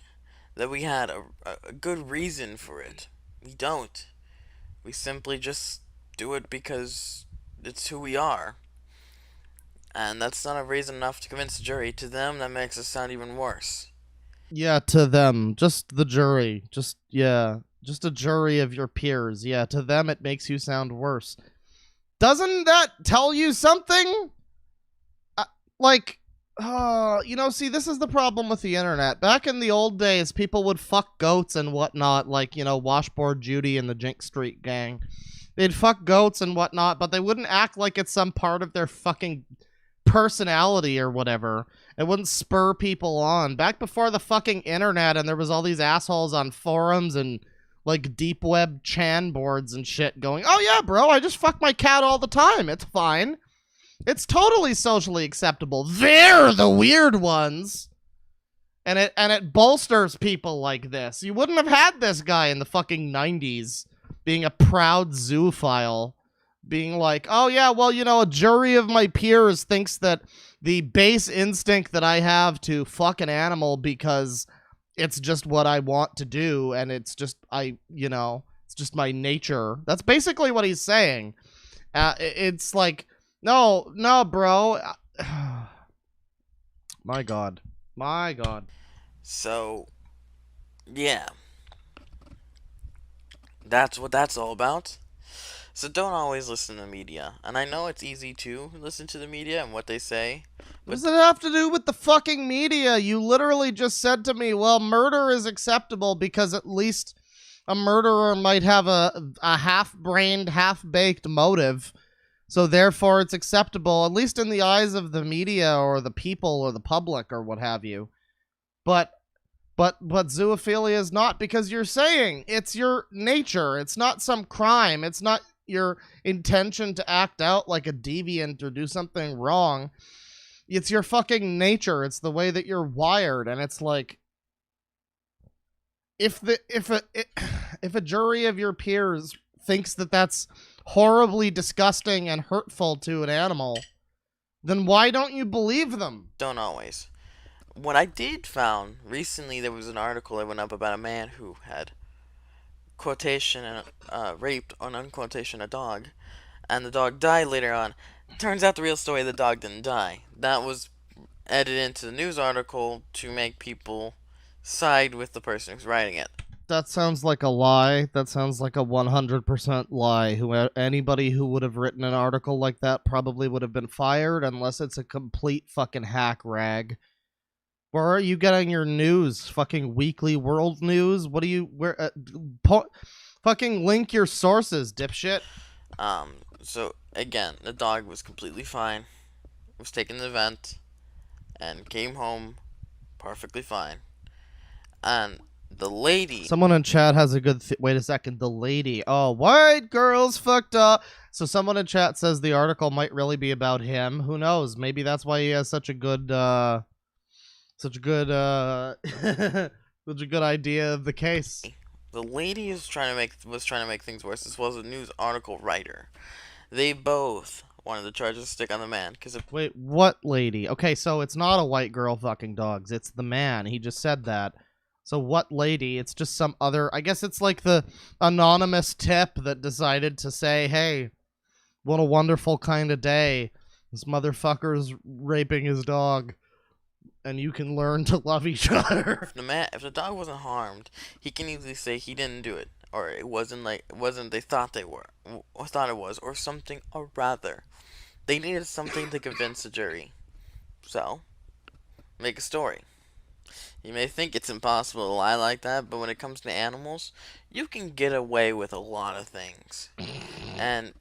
D: that we had a good reason for it. We don't. We simply just do it because it's who we are. And that's not a reason enough to convince the jury. To them, that makes us sound even worse.
B: Yeah, to them. Just the jury. Just a jury of your peers. Yeah, to them it makes you sound worse. Doesn't that tell you something? See, this is the problem with the internet. Back in the old days, people would fuck goats and whatnot, like, you know, Washboard Judy and the Jink Street gang. They'd fuck goats and whatnot, but they wouldn't act like it's some part of their fucking personality or whatever. It wouldn't spur people on. Back before the fucking internet and there was all these assholes on forums and like deep web chan boards and shit going, oh yeah, bro, I just fuck my cat all the time. It's fine. It's totally socially acceptable. They're the weird ones. And it bolsters people like this. You wouldn't have had this guy in the fucking 90s being a proud zoophile. Being like, oh yeah, well, you know, a jury of my peers thinks that the base instinct that I have to fuck an animal because it's just what I want to do, and it's just, it's just my nature. That's basically what he's saying. It's like, no, bro. My God.
D: So, yeah. That's what that's all about. So don't always listen to the media. And I know it's easy to listen to the media and what they say.
B: What does it have to do with the fucking media? You literally just said to me, well, murder is acceptable because at least a murderer might have a half-brained, half-baked motive. So therefore it's acceptable, at least in the eyes of the media or the people or the public or what have you. But zoophilia is not, because you're saying it's your nature. It's not some crime. It's not your intention to act out like a deviant or do something wrong. It's your fucking nature. It's the way that you're wired, and it's like if a jury of your peers thinks that that's horribly disgusting and hurtful to an animal, then why don't you believe them?
D: Don't always. What I did found recently, there was an article that went up about a man who had quotation raped on unquotation a dog, and the dog died later on. Turns out the real story, the dog didn't die. That was edited into the news article to make people side with the person who's writing it.
B: That sounds like a lie. That sounds like a 100% lie. Anybody who would have written an article like that probably would have been fired unless it's a complete fucking hack rag. Where are you getting your news? Fucking Weekly World News? What do you... fucking link your sources, dipshit.
D: So, again, the dog was completely fine. Was taken to the vet. And came home perfectly fine. And the lady...
B: Someone in chat has a good... Wait a second. The lady. Oh, white girls fucked up. So someone in chat says the article might really be about him. Who knows? Maybe that's why he has such a good... such a good idea of the case.
D: The lady was trying to make things worse. This was a news article writer. They both wanted the charges to stick on the man
B: Wait, what lady? Okay, so it's not a white girl fucking dogs. It's the man. He just said that. So what lady? It's just some other... I guess it's like the anonymous tip that decided to say, hey, what a wonderful kind of day. This motherfucker's raping his dog. And you can learn to love each other.
D: If the dog wasn't harmed, he can easily say he didn't do it, or it wasn't they thought they were, or thought it was, or something, or rather, they needed something to convince the jury. So, make a story. You may think it's impossible to lie like that, but when it comes to animals, you can get away with a lot of things. And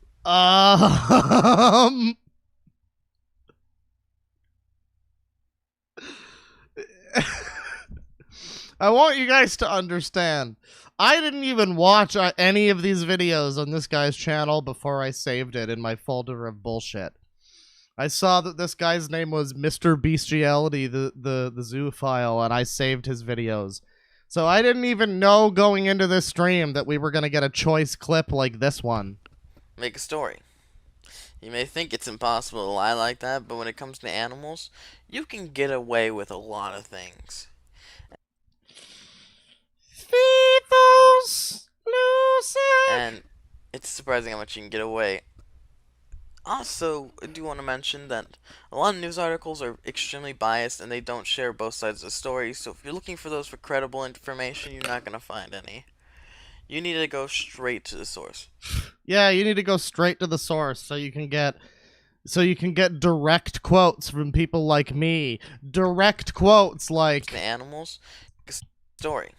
B: I want you guys to understand. I didn't even watch any of these videos on this guy's channel before I saved it in my folder of bullshit. I saw that this guy's name was Mr. Bestiality, the zoophile, and I saved his videos. So I didn't even know going into this stream that we were going to get a choice clip like this one.
D: Make a story. You may think it's impossible to lie like that, but when it comes to animals, you can get away with a lot of things. And it's surprising how much you can get away. Also, I do want to mention that a lot of news articles are extremely biased and they don't share both sides of the story, so if you're looking for those for credible information, you're not going to find any. You need to go straight to the source.
B: Yeah, you need to go straight to the source so you can get direct quotes from people like me. Direct quotes like
D: the animals story.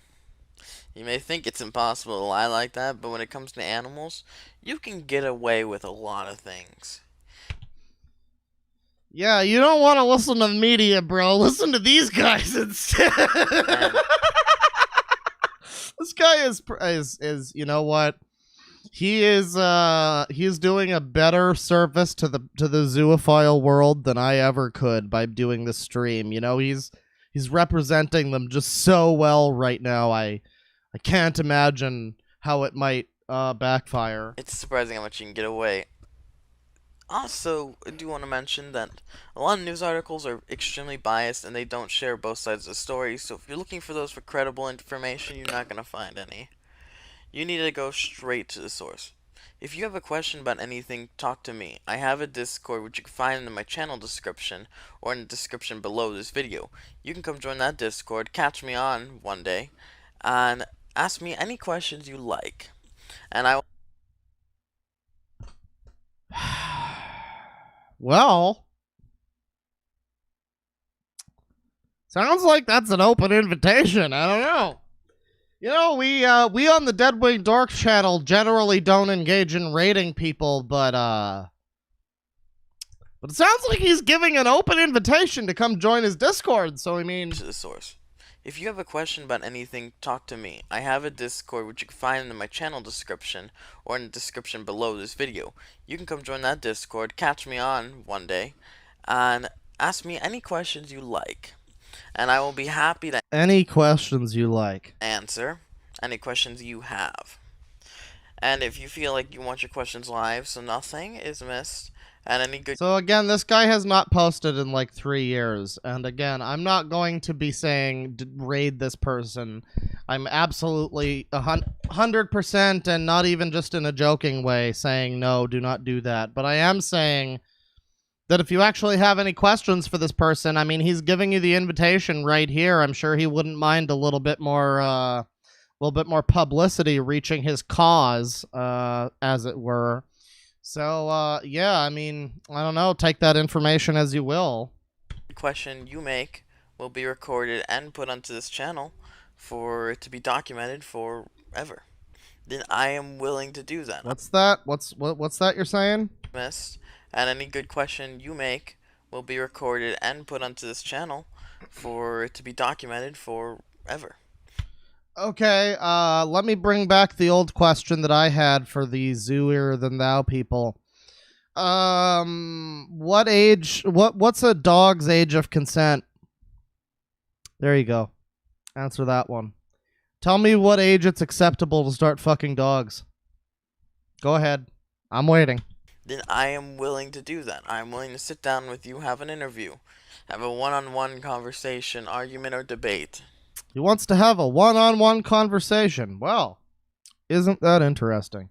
D: You may think it's impossible to lie like that, but when it comes to animals, you can get away with a lot of things.
B: Yeah, you don't want to listen to media, bro. Listen to these guys instead. This guy is you know what? He is doing a better service to the zoophile world than I ever could by doing this stream. You know, he's representing them just so well right now. I can't imagine how it might backfire.
D: It's surprising how much you can get away. Also, I do want to mention that a lot of news articles are extremely biased and they don't share both sides of the story, so if you're looking for those for credible information, you're not going to find any. You need to go straight to the source. If you have a question about anything, talk to me. I have a Discord which you can find in my channel description or in the description below this video. You can come join that Discord, catch me on one day, and ask me any questions you like. And I will...
B: Well, sounds like that's an open invitation. I don't know. You know, we on the DeadwingDork channel generally don't engage in raiding people, but it sounds like he's giving an open invitation to come join his Discord. So I mean,
D: to the source. If you have a question about anything, talk to me. I have a Discord which you can find in my channel description or in the description below this video. You can come join that Discord, catch me on one day, and Ask me any questions you like, and I will be happy to
B: Any questions you like.
D: answer any questions you have. And if you feel like you want your questions live so nothing is missed, and any good
B: So again, this guy has not posted in like 3 years. And again, I'm not going to be saying raid this person. I'm absolutely 100% and not even just in a joking way saying no, do not do that. But I am saying that if you actually have any questions for this person, I mean, he's giving you the invitation right here. I'm sure he wouldn't mind a little bit more publicity reaching his cause, as it were. So, yeah, I mean, I don't know. Take that information as you will.
D: question you make will be recorded and put onto this channel for it to be documented forever. Then I am willing to do that.
B: What's that? What's that you're saying?
D: Missed, and any good question you make will be recorded and put onto this channel for it to be documented forever.
B: Okay, let me bring back the old question that I had for the zooier than thou people. What age, what's a dog's age of consent? There you go. Answer that one. Tell me what age it's acceptable to start fucking dogs. Go ahead. I'm waiting.
D: Then I am willing to do that. I am willing to sit down with you, have an interview, have a one-on-one conversation, argument, or debate.
B: He wants to have a one-on-one conversation. Well, isn't that interesting?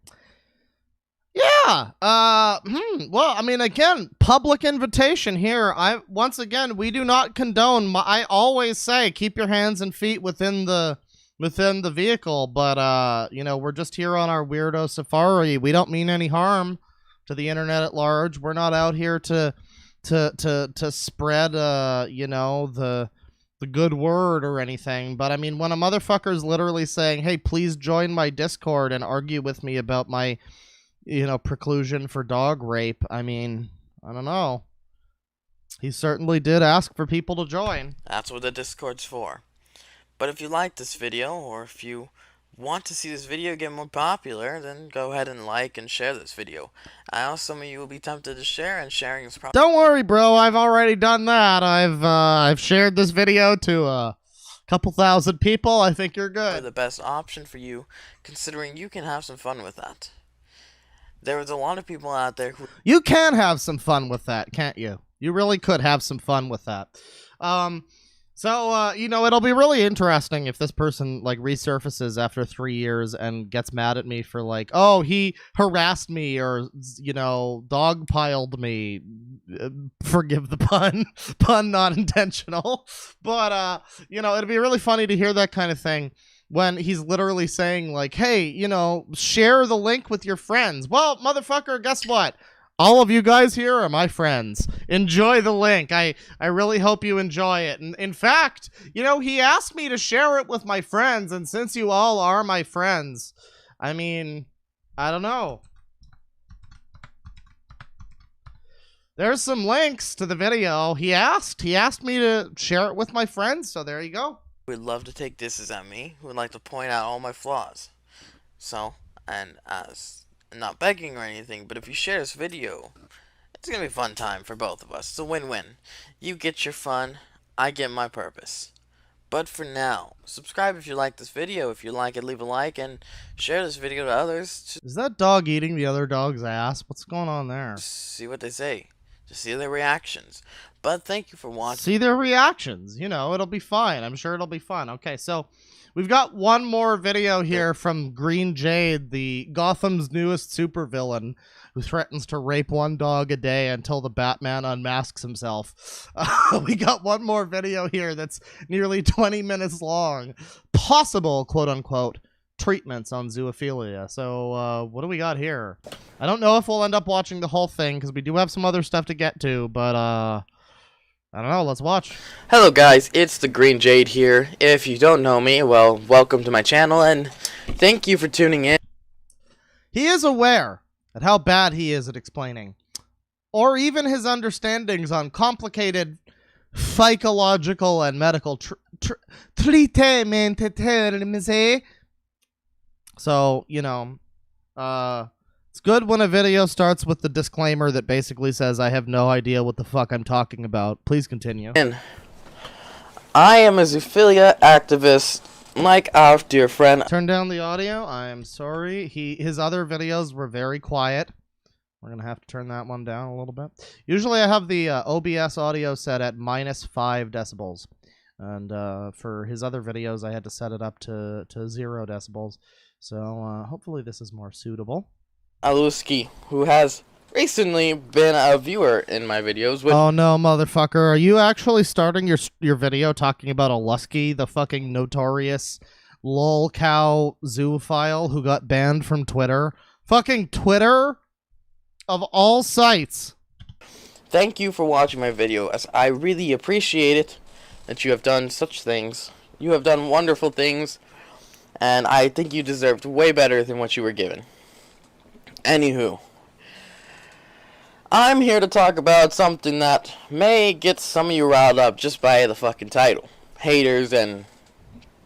B: Yeah. Well, I mean, again, public invitation here. Once again, we do not condone. I always say keep your hands and feet within the vehicle, but you know, we're just here on our weirdo safari. We don't mean any harm to the internet at large. We're not out here to spread you know, the good word or anything. But I mean, when a motherfucker's literally saying, hey, please join my Discord and argue with me about my, you know, preclusion for dog rape, I mean, I don't know. He certainly did ask for people to join.
D: That's what the Discord's for. But if you like this video, or if you want to see this video get more popular, then go ahead and like and share this video. I know some of you will be tempted to share, and sharing is probably...
B: Don't worry, bro. I've already done that. I've shared this video to a couple thousand people. I think you're good.
D: the best option for you, considering you can have some fun with that. There is a lot of people out there who...
B: You can have some fun with that, can't you? You really could have some fun with that. So, you know, it'll be really interesting if this person, like, resurfaces after 3 years and gets mad at me for, like, oh, he harassed me or, you know, dogpiled me. Forgive the pun. Pun not intentional. But, you know, it'd be really funny to hear that kind of thing when he's literally saying, like, hey, you know, share the link with your friends. Well, motherfucker, guess what? All of you guys here are my friends. Enjoy the link. I really hope you enjoy it. And in fact, you know, he asked me to share it with my friends, and since you all are my friends, I mean, I don't know. There's some links to the video. He asked me to share it with my friends, so there you go.
D: would love to take disses at me, who would like to point out all my flaws. So, and as... I'm not begging or anything, but if you share this video, it's gonna be a fun time for both of us. It's a win-win. You get your fun, I get my purpose. But for now, subscribe if you like this video. If you like it, leave a like and share this video to others.
B: Is that dog eating the other dog's ass? What's going on there?
D: See what they say. Just see their reactions. But thank you for watching.
B: See their reactions. You know, it'll be fine. I'm sure it'll be fun. Okay, so we've got one more video here from Green Jade, the Gotham's newest supervillain, who threatens to rape one dog a day until the Batman unmasks himself. We got one more video here that's nearly 20 minutes long. Possible, quote-unquote, treatments on zoophilia. So, what do we got here? I don't know if we'll end up watching the whole thing, because we do have some other stuff to get to, but, I don't know, let's watch.
D: Hello guys, it's the Green Jade here. If you don't know me, well, welcome to my channel, and thank you for tuning in.
B: He is aware at how bad he is at explaining, or even his understandings on complicated psychological and medical treatment terms. So, you know, it's It's good when a video starts with the disclaimer that basically says, I have no idea what the fuck I'm talking about. Please continue.
E: I am a zoophilia activist, like our dear friend.
B: Turn down the audio. I'm sorry. His other videos were very quiet. We're going to have to turn that one down a little bit. Usually I have the OBS audio set at -5 decibels. And for his other videos, I had to set it up to 0 decibels. So hopefully this is more suitable.
E: Aluski, who has recently been a viewer in my videos.
B: Oh no, motherfucker. Are you actually starting your video talking about Alusky, the fucking notorious lolcow zoophile who got banned from Twitter? Fucking Twitter? Of all sites.
E: Thank you for watching my video, as I really appreciate it that you have done such things. You have done wonderful things, and I think you deserved way better than what you were given. Anywho, I'm here to talk about something that may get some of you riled up just by the fucking title. Haters and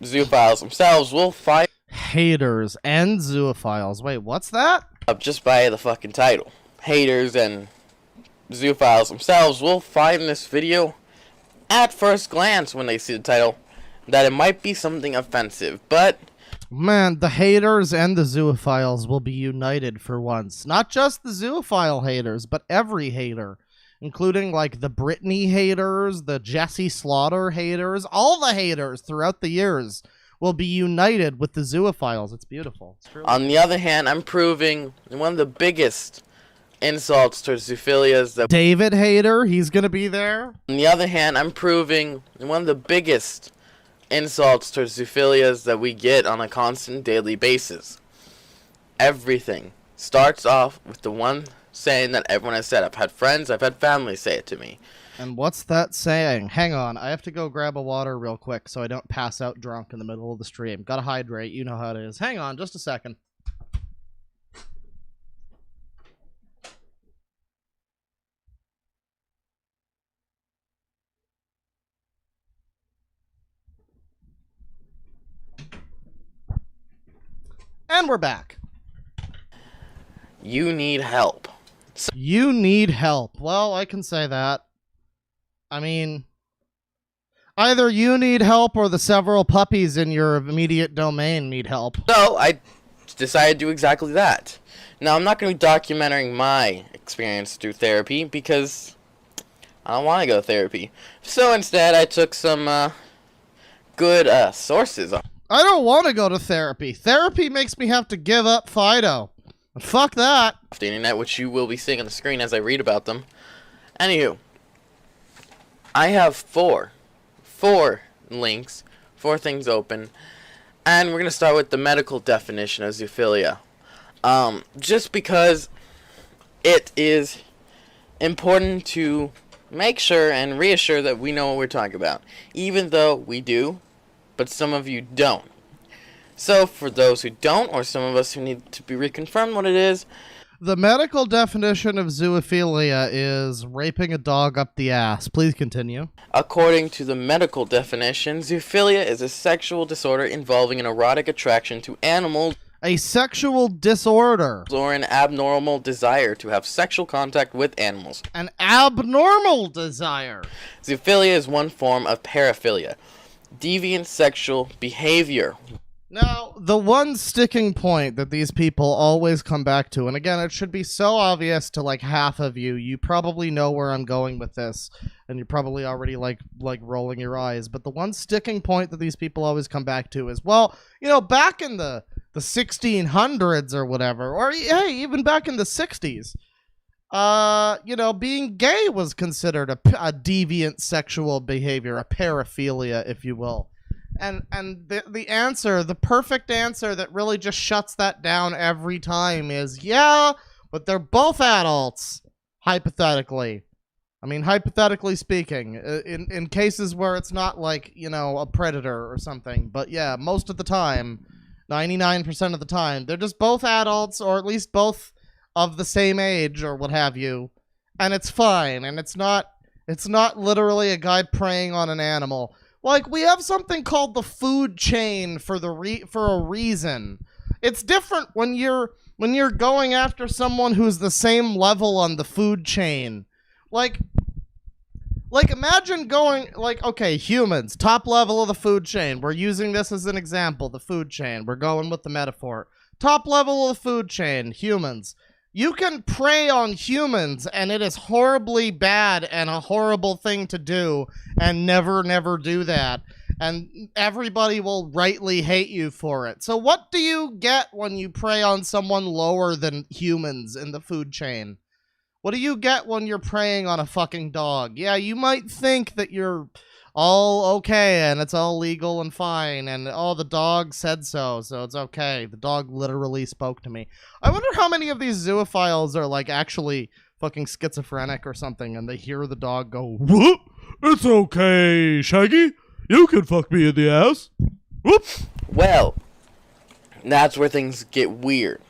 E: zoophiles themselves will fight
B: Haters and zoophiles. Wait, what's that?
E: up just by the fucking title. Haters and zoophiles themselves will find this video at first glance when they see the title that it might be something offensive, but
B: Man, the haters and the zoophiles will be united for once. Not just the zoophile haters, but every hater. Including, like, the Britney haters, the Jesse Slaughter haters, all the haters throughout the years will be united with the zoophiles. It's beautiful. It's truly
E: on the other hand, I'm proving one of the biggest insults towards zoophilias that
B: David hater, he's gonna be there.
E: on the other hand, I'm proving one of the biggest insults towards zoophilias that we get on a constant daily basis. Everything starts off with the one saying that everyone has said. I've had friends, I've had family say it to me.
B: And what's that saying? Hang on, I have to go grab a water real quick so I don't pass out drunk in the middle of the stream. Gotta hydrate, you know how it is. Hang on, just a second. And we're back.
E: You need help.
B: You need help. Well, I can say that. I mean, either you need help or the several puppies in your immediate domain need help.
E: So, I decided to do exactly that. Now, I'm not going to be documenting my experience through therapy because I don't want to go to therapy. So, instead, I took some good sources.
B: I don't want to go to therapy. Therapy makes me have to give up Fido. Fuck that.
E: Off the internet, which you will be seeing on the screen as I read about them. Anywho, I have four links, 4 things open, and we're going to start with the medical definition of zoophilia. Just because it is important to make sure and reassure that we know what we're talking about, even though we do, but some of you don't. So, for those who don't, or some of us who need to be reconfirmed what it is,
B: The medical definition of zoophilia is raping a dog up the ass. Please continue.
E: according to the medical definition, zoophilia is a sexual disorder involving an erotic attraction to animals
B: A sexual disorder.
E: or an abnormal desire to have sexual contact with animals.
B: An abnormal desire.
E: Zoophilia is one form of paraphilia, deviant sexual behavior.
B: Now, the one sticking point that these people always come back to, and again, it should be so obvious to like half of you, you probably know where I'm going with this, and you're probably already like rolling your eyes, but the one sticking point that these people always come back to is, well, you know, back in the 1600s or whatever, or hey, even back in the 60s, you know, being gay was considered a deviant sexual behavior, a paraphilia, if you will. And the answer, the perfect answer that really just shuts that down every time is, yeah, but they're both adults, hypothetically. I mean, hypothetically speaking, in cases where it's not like, you know, a predator or something. But yeah, most of the time, 99% of the time, they're just both adults, or at least both of the same age or what have you. And it's fine. And it's not literally a guy preying on an animal. Like, we have something called the food chain for a reason. It's different when you're going after someone who's the same level on the food chain. Like imagine going, like, okay, humans, top level of the food chain. We're using this as an example, the food chain. We're going with the metaphor. Top level of the food chain, humans. You can prey on humans, and it is horribly bad and a horrible thing to do, and never do that. And everybody will rightly hate you for it. So what do you get when you prey on someone lower than humans in the food chain? What do you get when you're preying on a fucking dog? Yeah, you might think that you're all okay and it's all legal and fine and the dog said so it's okay. The dog literally spoke to me. I wonder how many of these zoophiles are like actually fucking schizophrenic or something and they hear the dog go, "Whoop, it's okay, Shaggy. You can fuck me in the ass." Whoop.
E: Well, that's where things get weird.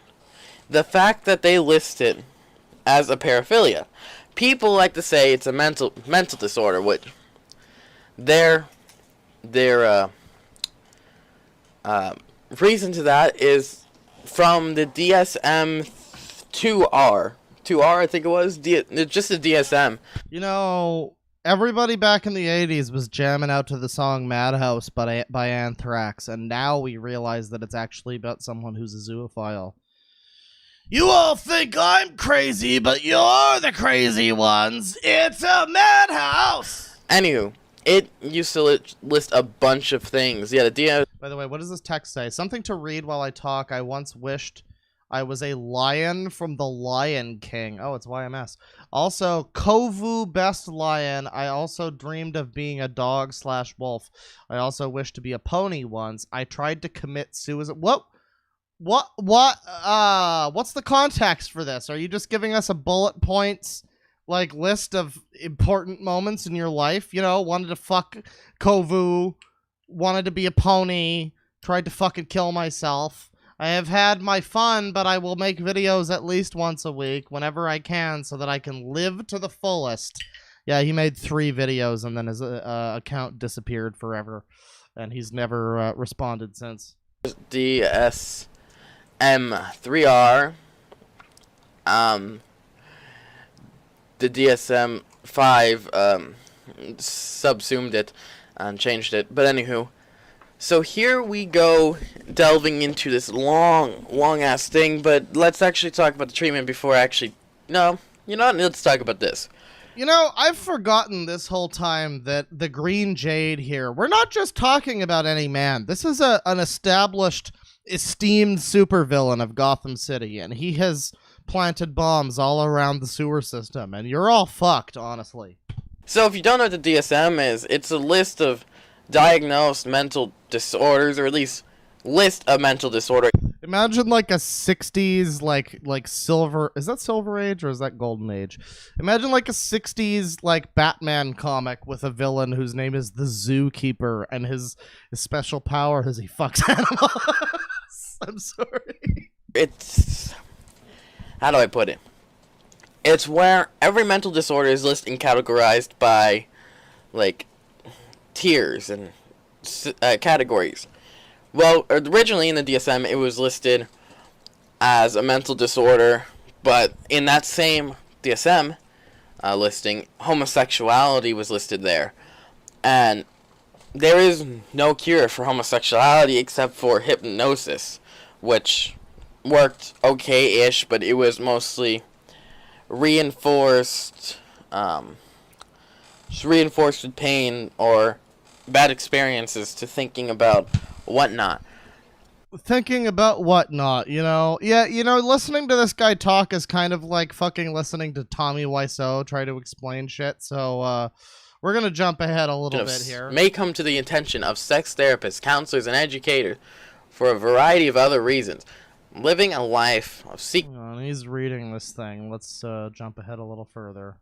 E: The fact that they list it as a paraphilia. People like to say it's a mental disorder, which their reason to that is from the DSM-2R. 2R, I think it was. Just the DSM.
B: You know, everybody back in the 80s was jamming out to the song Madhouse by Anthrax, and now we realize that it's actually about someone who's a zoophile.
C: You all think I'm crazy, but you're the crazy ones. It's a madhouse.
E: Anywho, it used to list a bunch of things. Yeah, the
B: By the way, what does this text say? Something to read while I talk. I once wished I was a lion from the Lion King. Oh, it's YMS. Also, Kovu Best Lion. I also dreamed of being a dog/wolf. I also wished to be a pony once. I tried to commit suicide. What's the context for this? Are you just giving us a bullet points, like, list of important moments in your life? You know, wanted to fuck Kovu, wanted to be a pony, tried to fucking kill myself. I have had my fun, but I will make videos at least once a week, whenever I can, so that I can live to the fullest. Yeah, he made 3 videos, and then his account disappeared forever, and he's never responded since.
E: DSM-3R, the DSM-5 subsumed it and changed it. But anywho, so here we go delving into this long ass thing. But let's actually talk about the treatment before no, you know what? Let's talk about this.
B: You know, I've forgotten this whole time that the Green Jade here, we're not just talking about any man. This is an established, esteemed supervillain of Gotham City, and he has planted bombs all around the sewer system, and you're all fucked, honestly.
E: So if you don't know what the DSM is, it's a list of diagnosed mental disorders, or at least list of mental disorder.
B: Imagine like a 60s like silver, is that Silver Age or is that Golden Age? Imagine like a 60s like Batman comic with a villain whose name is the Zookeeper, and his special power is he fucks animals. I'm sorry.
E: It's, how do I put it? It's where every mental disorder is listed and categorized by like tiers and categories. Well, originally in the DSM, it was listed as a mental disorder, but in that same DSM listing, homosexuality was listed there. And there is no cure for homosexuality except for hypnosis, which worked okay-ish, but it was mostly reinforced with pain or bad experiences to thinking about whatnot.
B: Thinking about whatnot, you know? Yeah, you know, listening to this guy talk is kind of like fucking listening to Tommy Wiseau try to explain shit, so, we're gonna jump ahead a little bit here.
E: May come to the attention of sex therapists, counselors, and educators for a variety of other reasons. Living a life of
B: he's reading this thing. Let's, jump ahead a little further.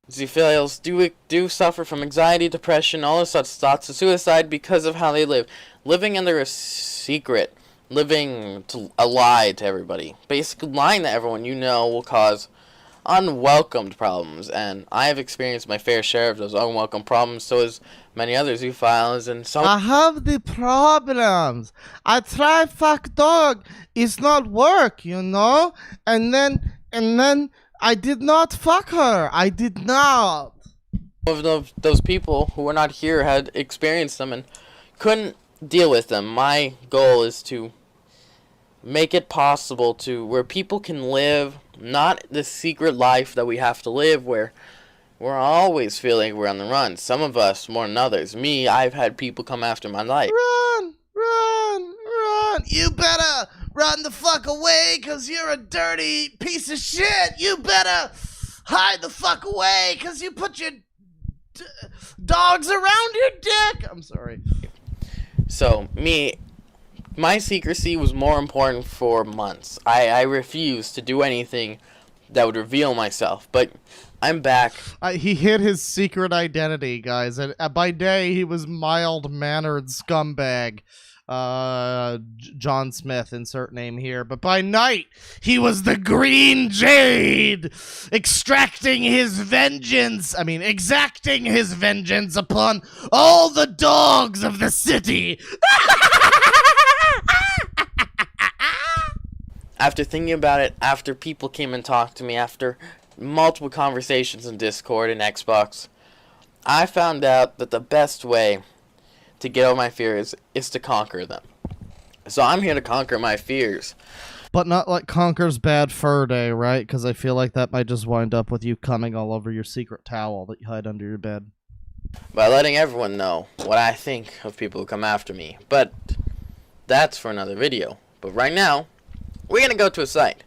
E: Zoophiles do suffer from anxiety, depression, all of such thoughts of suicide because of how they live. Living under a secret. Living a lie to everybody. Basically lying to everyone you know will cause unwelcomed problems, and I have experienced my fair share of those unwelcome problems, so as many others who files, and so
B: I have the problems. I try fuck dog. It's not work, you know? And then I did not fuck her. I did not.
E: of those people who were not here had experienced them and couldn't deal with them. My goal is to make it possible to where people can live not the secret life that we have to live, where we're always feeling we're on the run. Some of us more than others. Me, I've had people come after my life.
B: Run! You better run the fuck away, cause you're a dirty piece of shit. You better hide the fuck away, cause you put your dogs around your dick. I'm sorry.
E: So, my secrecy was more important for months. I refused to do anything that would reveal myself, but I'm back.
B: He hid his secret identity, guys. And by day, he was mild-mannered scumbag. John Smith, insert name here. But by night, he was the Green Jade, exacting his vengeance upon all the dogs of the city.
E: After thinking about it, after people came and talked to me, after multiple conversations in Discord and Xbox, I found out that the best way to get over my fears is to conquer them. So I'm here to conquer my fears.
B: But not like Conker's Bad Fur Day, right? Because I feel like that might just wind up with you coming all over your secret towel that you hide under your bed.
E: By letting everyone know what I think of people who come after me. But that's for another video. But right now, we're going to go to a site.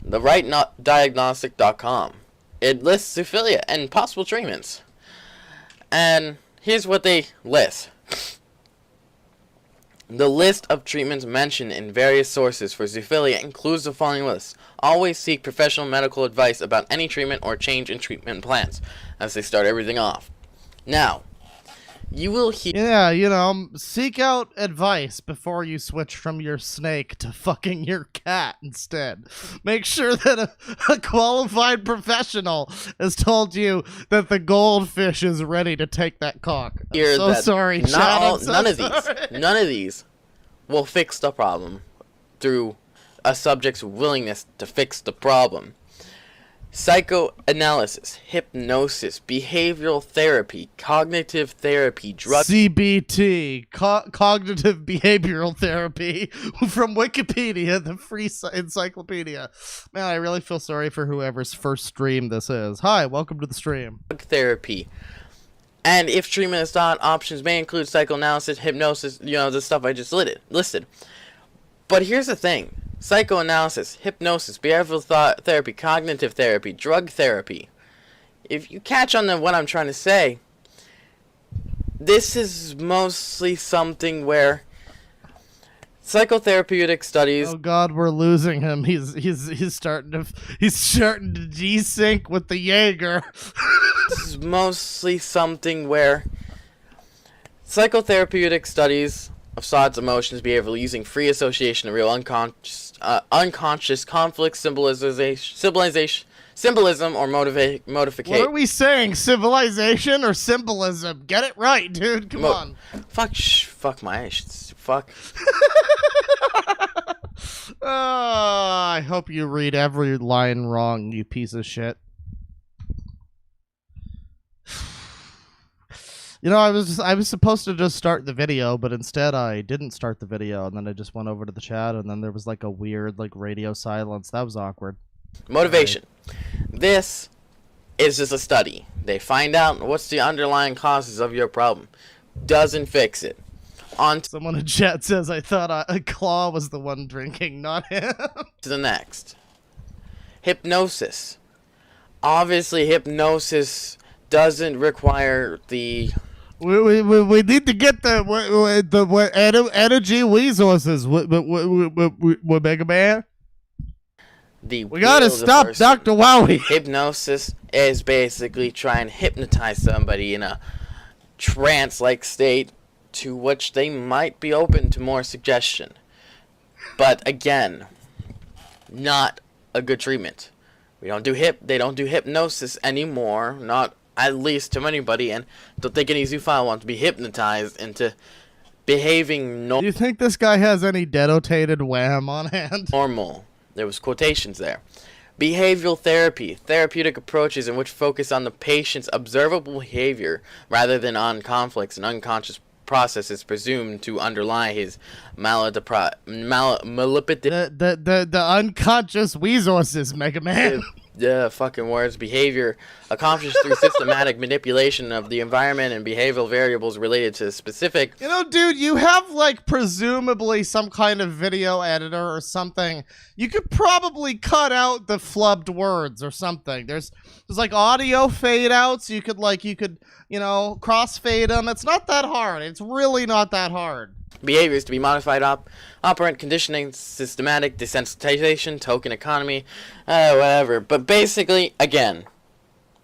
E: TheRightDiagnostic.com. It lists zoophilia and possible treatments. And here's what they list. The list of treatments mentioned in various sources for zoophilia includes the following list. Always seek professional medical advice about any treatment or change in treatment plans as they start everything off. Now, you will hear...
B: Yeah, seek out advice before you switch from your snake to fucking your cat instead. Make sure that a qualified professional has told you that the goldfish is ready to take that cock. I'm so sorry, Chad.
E: None of these will fix the problem through a subject's willingness to fix the problem. Psychoanalysis, hypnosis, behavioral therapy, cognitive therapy, drug...
B: CBT, cognitive behavioral therapy, from Wikipedia, the free encyclopedia. Man, I really feel sorry for whoever's first stream this is. Hi, welcome to the stream.
E: Therapy. And if treatment is not, options may include psychoanalysis, hypnosis, the stuff I just listed. But here's the thing. Psychoanalysis, hypnosis, behavioral therapy, cognitive therapy, drug therapy. If you catch on to what I'm trying to say, this is mostly something where psychotherapeutic studies...
B: Oh God, we're losing him. He's starting to desync with the Jaeger.
E: This is mostly something where psychotherapeutic studies of thoughts, emotions, behavior using free association of real unconscious conflict, symbolism, or modification.
B: What are we saying? Civilization or symbolism? Get it right, dude. Come on.
E: Fuck my fuck.
B: I hope you read every line wrong, you piece of shit. I was supposed to just start the video, but instead I didn't start the video, and then I just went over to the chat, and then there was like a weird radio silence. That was awkward.
E: Motivation. This is just a study. They find out what's the underlying causes of your problem. Doesn't fix it.
B: Someone in chat says, I thought Claw was the one drinking, not him.
E: To the next. Hypnosis. Obviously, hypnosis doesn't require the...
B: We need to get the energy resources with Mega Man. We gotta stop Dr. Wowie.
E: Hypnosis is basically trying to hypnotize somebody in a trance-like state to which they might be open to more suggestion. But again, not a good treatment. They don't do hypnosis anymore, not at least to anybody, and don't think any zoophile wants to be hypnotized into behaving
B: Do you think this guy has any denotated wham on hand?
E: normal. There was quotations there. Behavioral therapy, therapeutic approaches in which focus on the patient's observable behavior rather than on conflicts and unconscious processes presumed to underlie his malipity.
B: The unconscious resources, Mega Man.
E: Fucking words. Behavior accomplished through systematic manipulation of the environment and behavioral variables related to specific.
B: You know, dude, you have, like, presumably some kind of video editor or something. You could probably cut out the flubbed words or something. There's like, audio fade-outs. You could, you know, crossfade them. It's not that hard. It's really not that hard.
E: Behaviors to be modified, operant conditioning, systematic desensitization, token economy, whatever. But basically, again,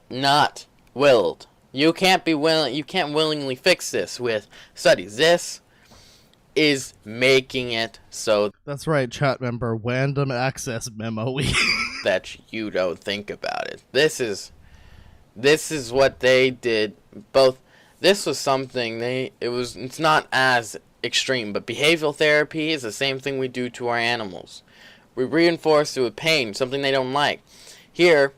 E: not willed. You can't willingly fix this with studies. This is making it so
B: That's right, chat member. Random access memo.
E: that you don't think about it. This is what they did. Both. This was something it's not as extreme, but behavioral therapy is the same thing we do to our animals. We reinforce it with pain, something they don't like. Here,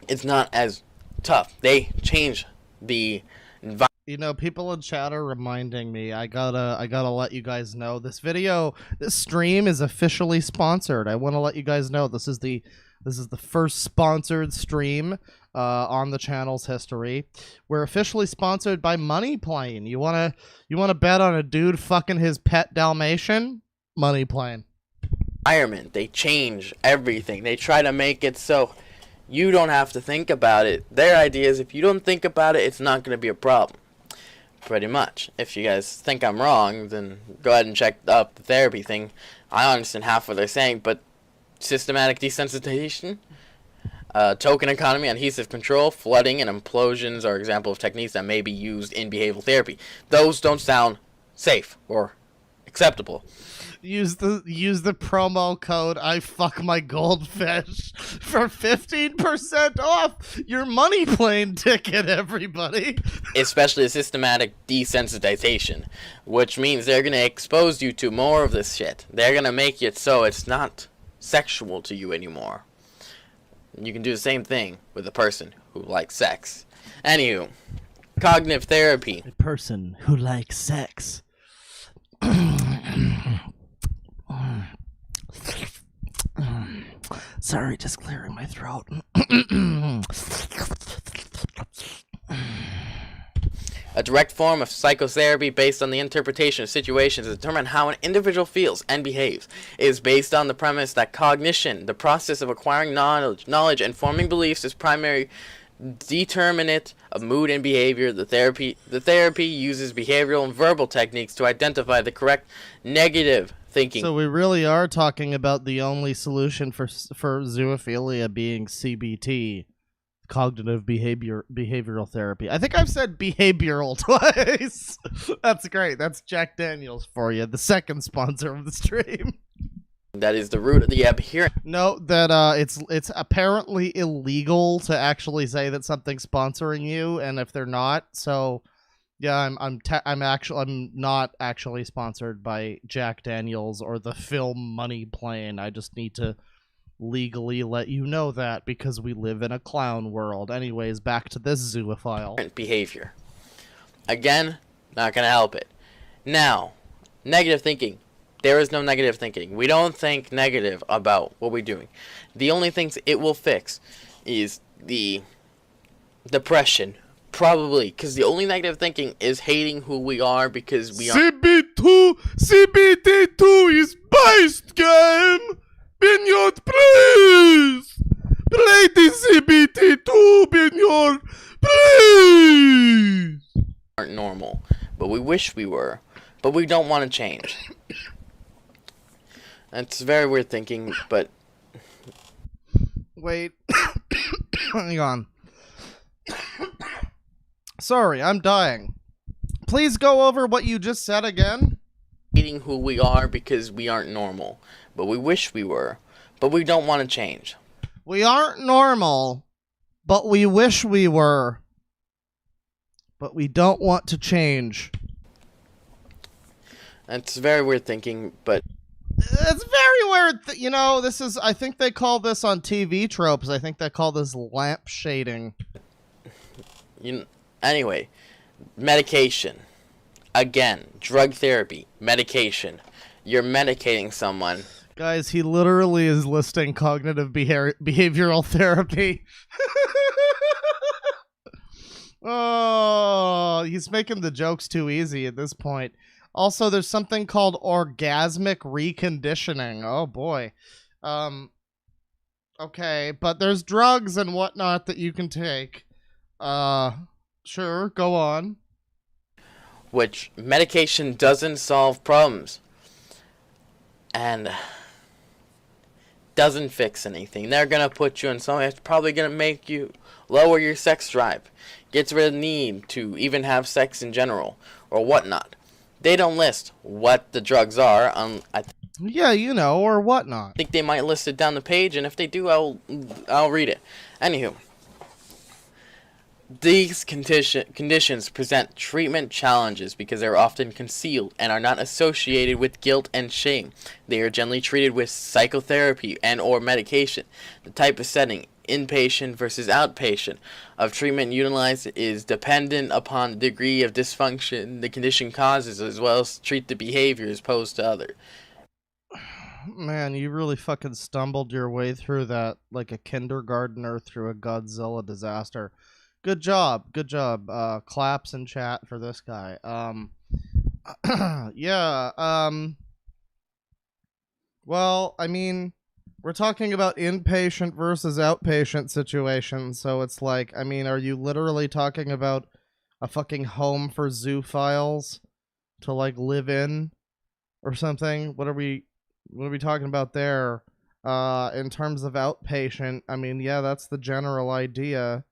E: it's not as tough. They change the environment.
B: You know, people in chat are reminding me. I gotta let you guys know this stream is officially sponsored. I want to let you guys know this is the first sponsored stream on the channel's history. We're officially sponsored by Money Plane. You wanna bet on a dude fucking his pet Dalmatian? Money Plane.
E: Environment. They change everything. They try to make it so you don't have to think about it. Their idea is if you don't think about it, it's not going to be a problem. Pretty much. If you guys think I'm wrong, then go ahead and check up the therapy thing. I understand half what they're saying, but systematic desensitization, token economy, adhesive control, flooding, and implosions are examples of techniques that may be used in behavioral therapy. Those don't sound safe or acceptable.
B: Use the promo code I fuck my goldfish for 15% off your Money Plane ticket, everybody.
E: Especially the systematic desensitization, which means they're going to expose you to more of this shit. They're going to make it so it's not sexual to you anymore. You can do the same thing with a person who likes sex. Anywho, cognitive therapy.
C: A person who likes sex. Sorry, just clearing my throat.
E: A direct form of psychotherapy based on the interpretation of situations to determine how an individual feels and behaves. It is based on the premise that cognition, the process of acquiring knowledge and forming beliefs, is primary determinant of mood and behavior. The therapy uses behavioral and verbal techniques to identify the correct negative thinking.
B: So we really are talking about the only solution for zoophilia being CBT, cognitive behavioral therapy. I think I've said behavioral twice. That's great. That's Jack Daniels for you, the second sponsor of the stream.
E: That is the root of the adherence.
B: Note that it's apparently illegal to actually say that something's sponsoring you, and if they're not, so yeah, I'm not actually sponsored by Jack Daniels or the film Money Plane. I just need to legally let you know that because we live in a clown world. Anyways, back to this zoophile.
E: Behavior. Again, not gonna help it. Now, negative thinking. There is no negative thinking. We don't think negative about what we're doing. The only things it will fix is the depression. Probably, because the only negative thinking is hating who we are because we are.
B: CBT2 is best game! Binyard, please! Play the CBT2, Binyard, please!
E: Aren't normal, but we wish we were, but we don't want to change. That's very weird thinking, but...
B: Wait. Hang on. Sorry, I'm dying. Please go over what you just said again.
E: Hating who we are because we aren't normal, but we wish we were, but we don't want to change.
B: We aren't normal, but we wish we were. But we don't want to change.
E: It's very weird thinking, but
B: It's very weird. You know, this is, I think they call this on TV tropes. I think they call this lamp shading.
E: Anyway, medication. Again, drug therapy, medication. You're medicating someone.
B: Guys, he literally is listing cognitive behavioral therapy. Oh, he's making the jokes too easy at this point. Also, there's something called orgasmic reconditioning. Oh, boy. Okay, but there's drugs and whatnot that you can take. Sure, go on.
E: Which medication doesn't solve problems. And doesn't fix anything. They're going to put you in something that's probably going to make you lower your sex drive. Gets rid of the need to even have sex in general. Or whatnot. They don't list what the drugs are.
B: Yeah, you know, or whatnot.
E: I think they might list it down the page, and if they do, I'll read it. Anywho, these conditions present treatment challenges because they are often concealed and are not associated with guilt and shame. They are generally treated with psychotherapy and or medication. The type of setting, inpatient versus outpatient, of treatment utilized is dependent upon the degree of dysfunction the condition causes, as well as treat the behaviors posed to others.
B: Man, you really fucking stumbled your way through that like a kindergartner through a Godzilla disaster. Good job. Good job. Claps in chat for this guy. Yeah. Well, I mean, we're talking about inpatient versus outpatient situations, so it's like, I mean, are you literally talking about a fucking home for zoophiles to like live in or something? What are we talking about there? In terms of outpatient, I mean, yeah, that's the general idea.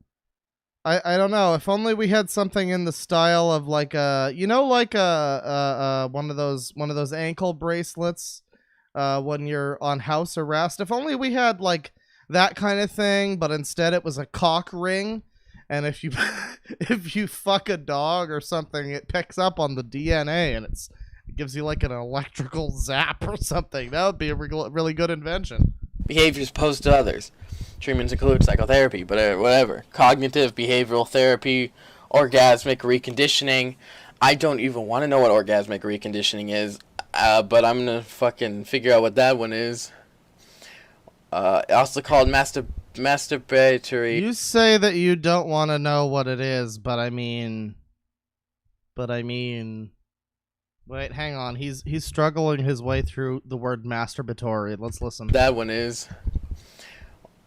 B: I don't know. If only we had something in the style of like a, you know, like one of those ankle bracelets when you're on house arrest. If only we had like that kind of thing, but instead it was a cock ring, and if you if you fuck a dog or something, it picks up on the DNA and it gives you like an electrical zap or something. That would be a really good invention.
E: Behaviors posed to others. Treatments include psychotherapy, but whatever. Cognitive behavioral therapy, orgasmic reconditioning. I don't even want to know what orgasmic reconditioning is, but I'm going to fucking figure out what that one is. Also called masturbatory.
B: You say that you don't want to know what it is, but I mean... Wait, hang on. He's struggling his way through the word masturbatory. Let's listen.
E: That one is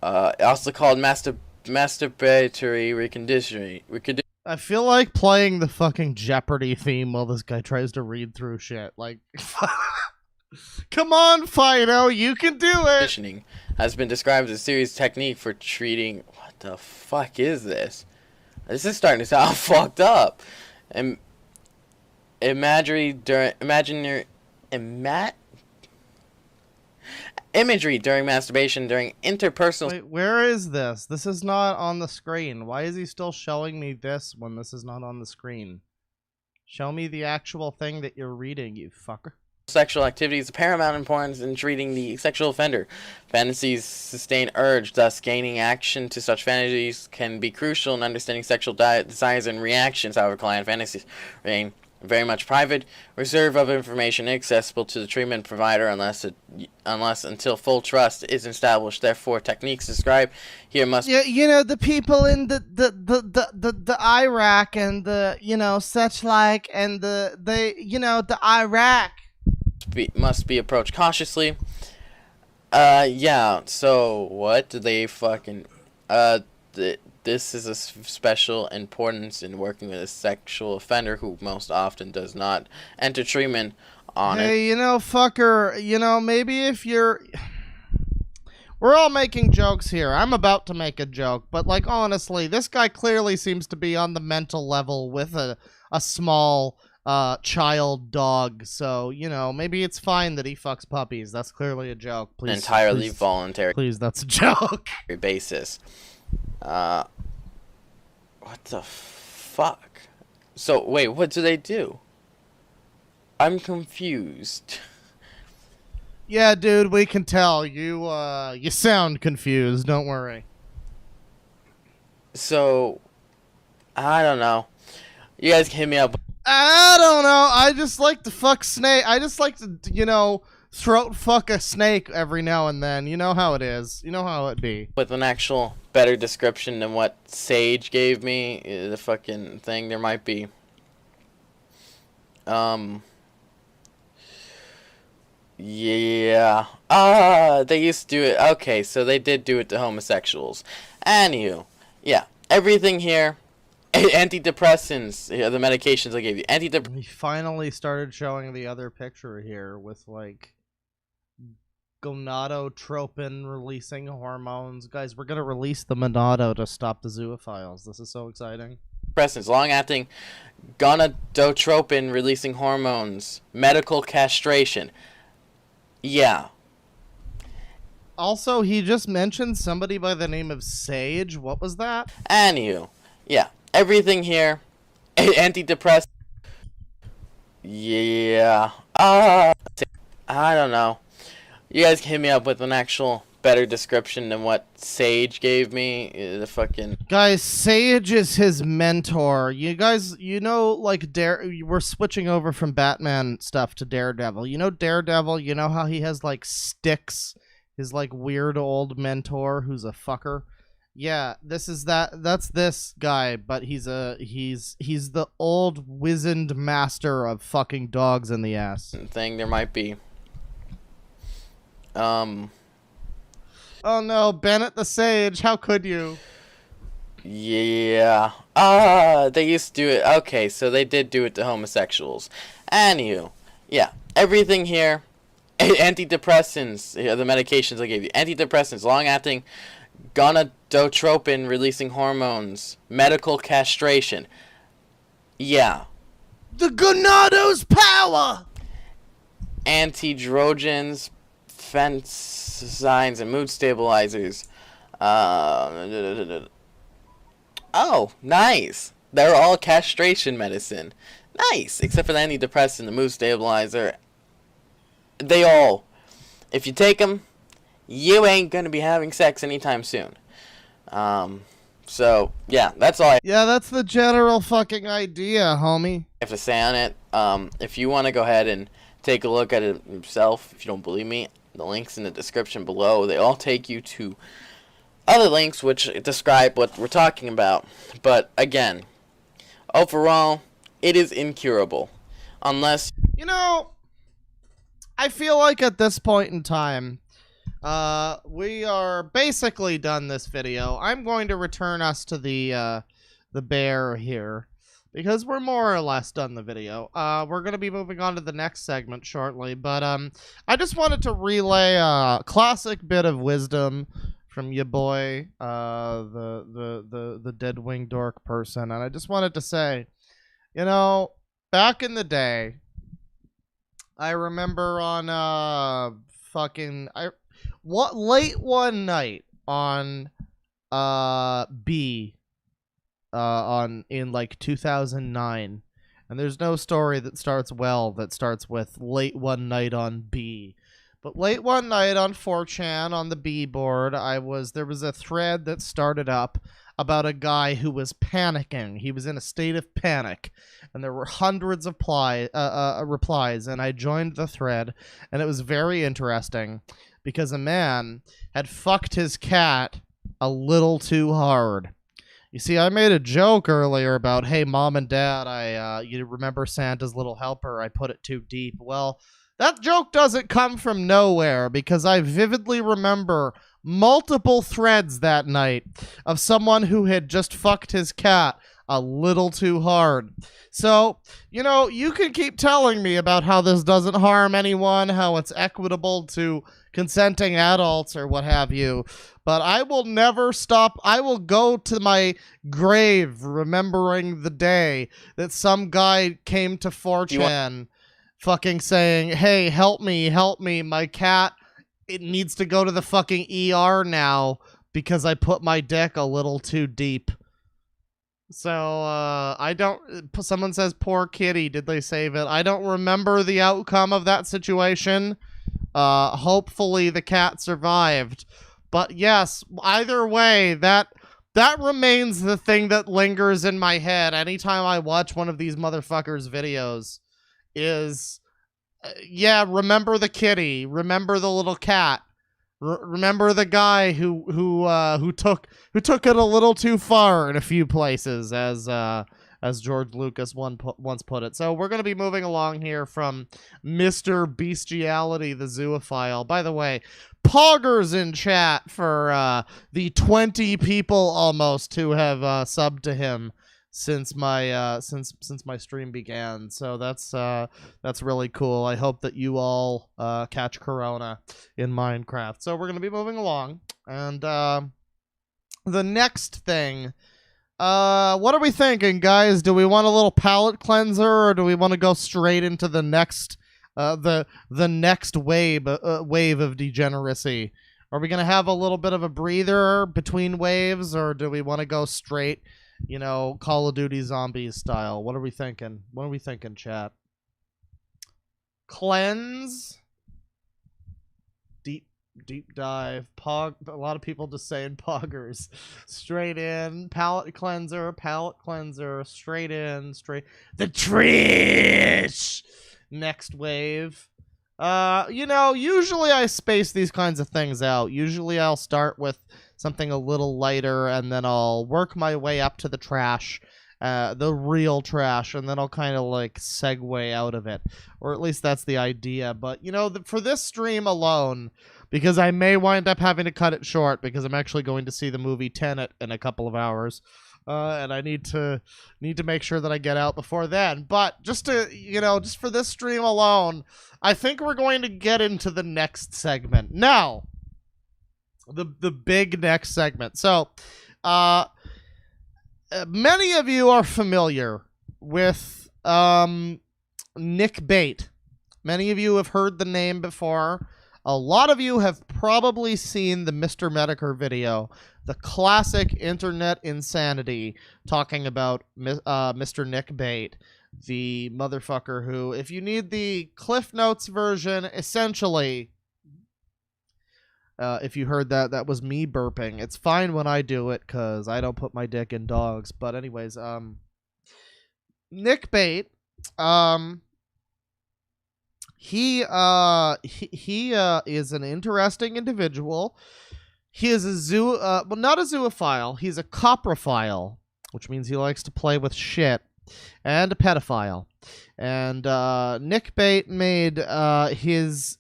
E: also called masturbatory reconditioning.
B: I feel like playing the fucking Jeopardy theme while this guy tries to read through shit. Like, come on, Fido, you can do it.
E: Conditioning has been described as a serious technique for treating. What the fuck is this? This is starting to sound fucked up. And imagery during masturbation during interpersonal.
B: Wait, where is this? This is not on the screen. Why is he still showing me this when this is not on the screen? Show me the actual thing that you're reading, you fucker.
E: Sexual activity is of paramount importance in treating the sexual offender. Fantasies sustain urge, thus gaining action to such fantasies can be crucial in understanding sexual desires and reactions. However, client fantasies remain very much private, reserve of information inaccessible to the treatment provider unless until full trust is established. Therefore, techniques described here must
B: you know, the people in the Iraq and the, you know, such like, and the Iraq
E: must be approached cautiously. Yeah, so what do they fucking this is a special importance in working with a sexual offender who most often does not enter treatment on it.
B: Hey, you know, fucker, you know, maybe if you're... We're all making jokes here. I'm about to make a joke, but, like, honestly, this guy clearly seems to be on the mental level with a small child dog. So, you know, maybe it's fine that he fucks puppies. That's clearly a joke. Please,
E: An entirely
B: please,
E: voluntary
B: please, that's a joke.
E: basis. What the fuck? So, wait, what do they do? I'm confused.
B: Yeah, dude, we can tell. You sound confused. Don't worry.
E: So, I don't know. You guys can hit me up.
B: I don't know. I just like to fuck snake. I just like to, you know, throat fuck a snake every now and then. You know how it is. You know how it be.
E: With an actual better description than what Sage gave me, the fucking thing, there might be. Yeah. They used to do it. Okay, so they did do it to homosexuals. Anywho, yeah, everything here. Antidepressants, yeah, the medications I gave you.
B: We finally started showing the other picture here with, like, gonadotropin releasing hormones. Guys, we're gonna release the monado to stop the zoophiles. This is so exciting.
E: Antidepressants, long-acting gonadotropin releasing hormones, medical castration. Yeah.
B: Also, he just mentioned somebody by the name of Sage. What was that?
E: Anywho, yeah, everything here. Antidepressants. Yeah. I don't know. You guys can hit me up with an actual better description than what Sage gave me. The fucking
B: Guys, Sage is his mentor. You guys, you know, like, we're switching over from Batman stuff to Daredevil. You know Daredevil, you know how he has, like, Sticks, his, like, weird old mentor who's a fucker? Yeah, that's this guy, but he's the old wizened master of fucking dogs in the ass.
E: thing, there might be.
B: Oh no, Bennett the Sage, how could you?
E: Yeah. They used to do it. Okay, so they did do it to homosexuals. Anywho, yeah, everything here. Antidepressants, yeah, the medications I gave you. Antidepressants, long-acting gonadotropin releasing hormones, medical castration. Yeah.
C: The gonado's power!
E: Antidrogens, fensines, and mood stabilizers. Oh, nice. They're all castration medicine. Nice. Except for the antidepressant, the mood stabilizer. They all. If you take them, you ain't going to be having sex anytime soon. So, yeah, that's all I
B: Yeah, that's the general fucking idea, homie.
E: have to say on it. If you want to go ahead and take a look at it yourself, if you don't believe me, the links in the description below, they all take you to other links which describe what we're talking about. But again, overall, it is incurable. Unless,
B: You know, I feel like at this point in time, we are basically done this video. I'm going to return us to the bear here, because we're more or less done the video. We're going to be moving on to the next segment shortly, but I just wanted to relay a classic bit of wisdom from your boy, the DeadwingDork person, and I just wanted to say, you know, back in the day, I remember on late one night on B in like 2009, and there's no story that starts with late one night on B, but late one night on 4chan on the B board, there was a thread that started up about a guy who was panicking. He was in a state of panic, and there were hundreds of replies, and I joined the thread, and it was very interesting because a man had fucked his cat a little too hard. You see, I made a joke earlier about, hey, mom and dad, you remember Santa's Little Helper? I put it too deep. Well, that joke doesn't come from nowhere, because I vividly remember multiple threads that night of someone who had just fucked his cat a little too hard. So, you know, you can keep telling me about how this doesn't harm anyone, how it's equitable to consenting adults or what have you, but I will never stop. I will go to my grave remembering the day that some guy came to 4chan fucking saying, hey, help me, my cat, it needs to go to the fucking ER now because I put my dick a little too deep. So, I don't... Someone says, poor kitty, did they save it? I don't remember the outcome of that situation. Hopefully the cat survived. But yes, either way, that remains the thing that lingers in my head anytime I watch one of these motherfuckers' videos is... yeah, remember the kitty. Remember the little cat. Remember the guy who took it a little too far in a few places, as George Lucas once put it. So we're gonna be moving along here from Mr. Bestiality, the zoophile. By the way, poggers in chat for the 20 people almost who have subbed to him since my since my stream began. So that's really cool. I hope that you all catch Corona in Minecraft. So we're gonna be moving along, and the next thing, what are we thinking, guys? Do we want a little palate cleanser, or do we want to go straight into the next the next wave of degeneracy? Are we gonna have a little bit of a breather between waves, or do we want to go straight, you know, Call of Duty Zombies style? What are we thinking? What are we thinking, chat? Cleanse? Deep dive. Pog. A lot of people just saying poggers. Straight in. Palette cleanser. Straight in. The trash! Next wave. You know, usually I space these kinds of things out. Usually I'll start with something a little lighter, and then I'll work my way up to the trash, the real trash, and then I'll kind of like segue out of it, or at least that's the idea. But you know, for this stream alone, because I may wind up having to cut it short because I'm actually going to see the movie Tenet in a couple of hours, and I need to make sure that I get out before then. But just to, you know, just for this stream alone, I think we're going to get into the next segment now. The big next segment. So, many of you are familiar with Nick Bate. Many of you have heard the name before. A lot of you have probably seen the Mr. Medicare video, the classic internet insanity, talking about Mr. Nick Bate, the motherfucker who, if you need the Cliff Notes version, essentially... if you heard that, that was me burping. It's fine when I do it, because I don't put my dick in dogs. But anyways, Nick Bate, he is an interesting individual. He is a well, not a zoophile. He's a coprophile, which means he likes to play with shit, and a pedophile. And Nick Bate made his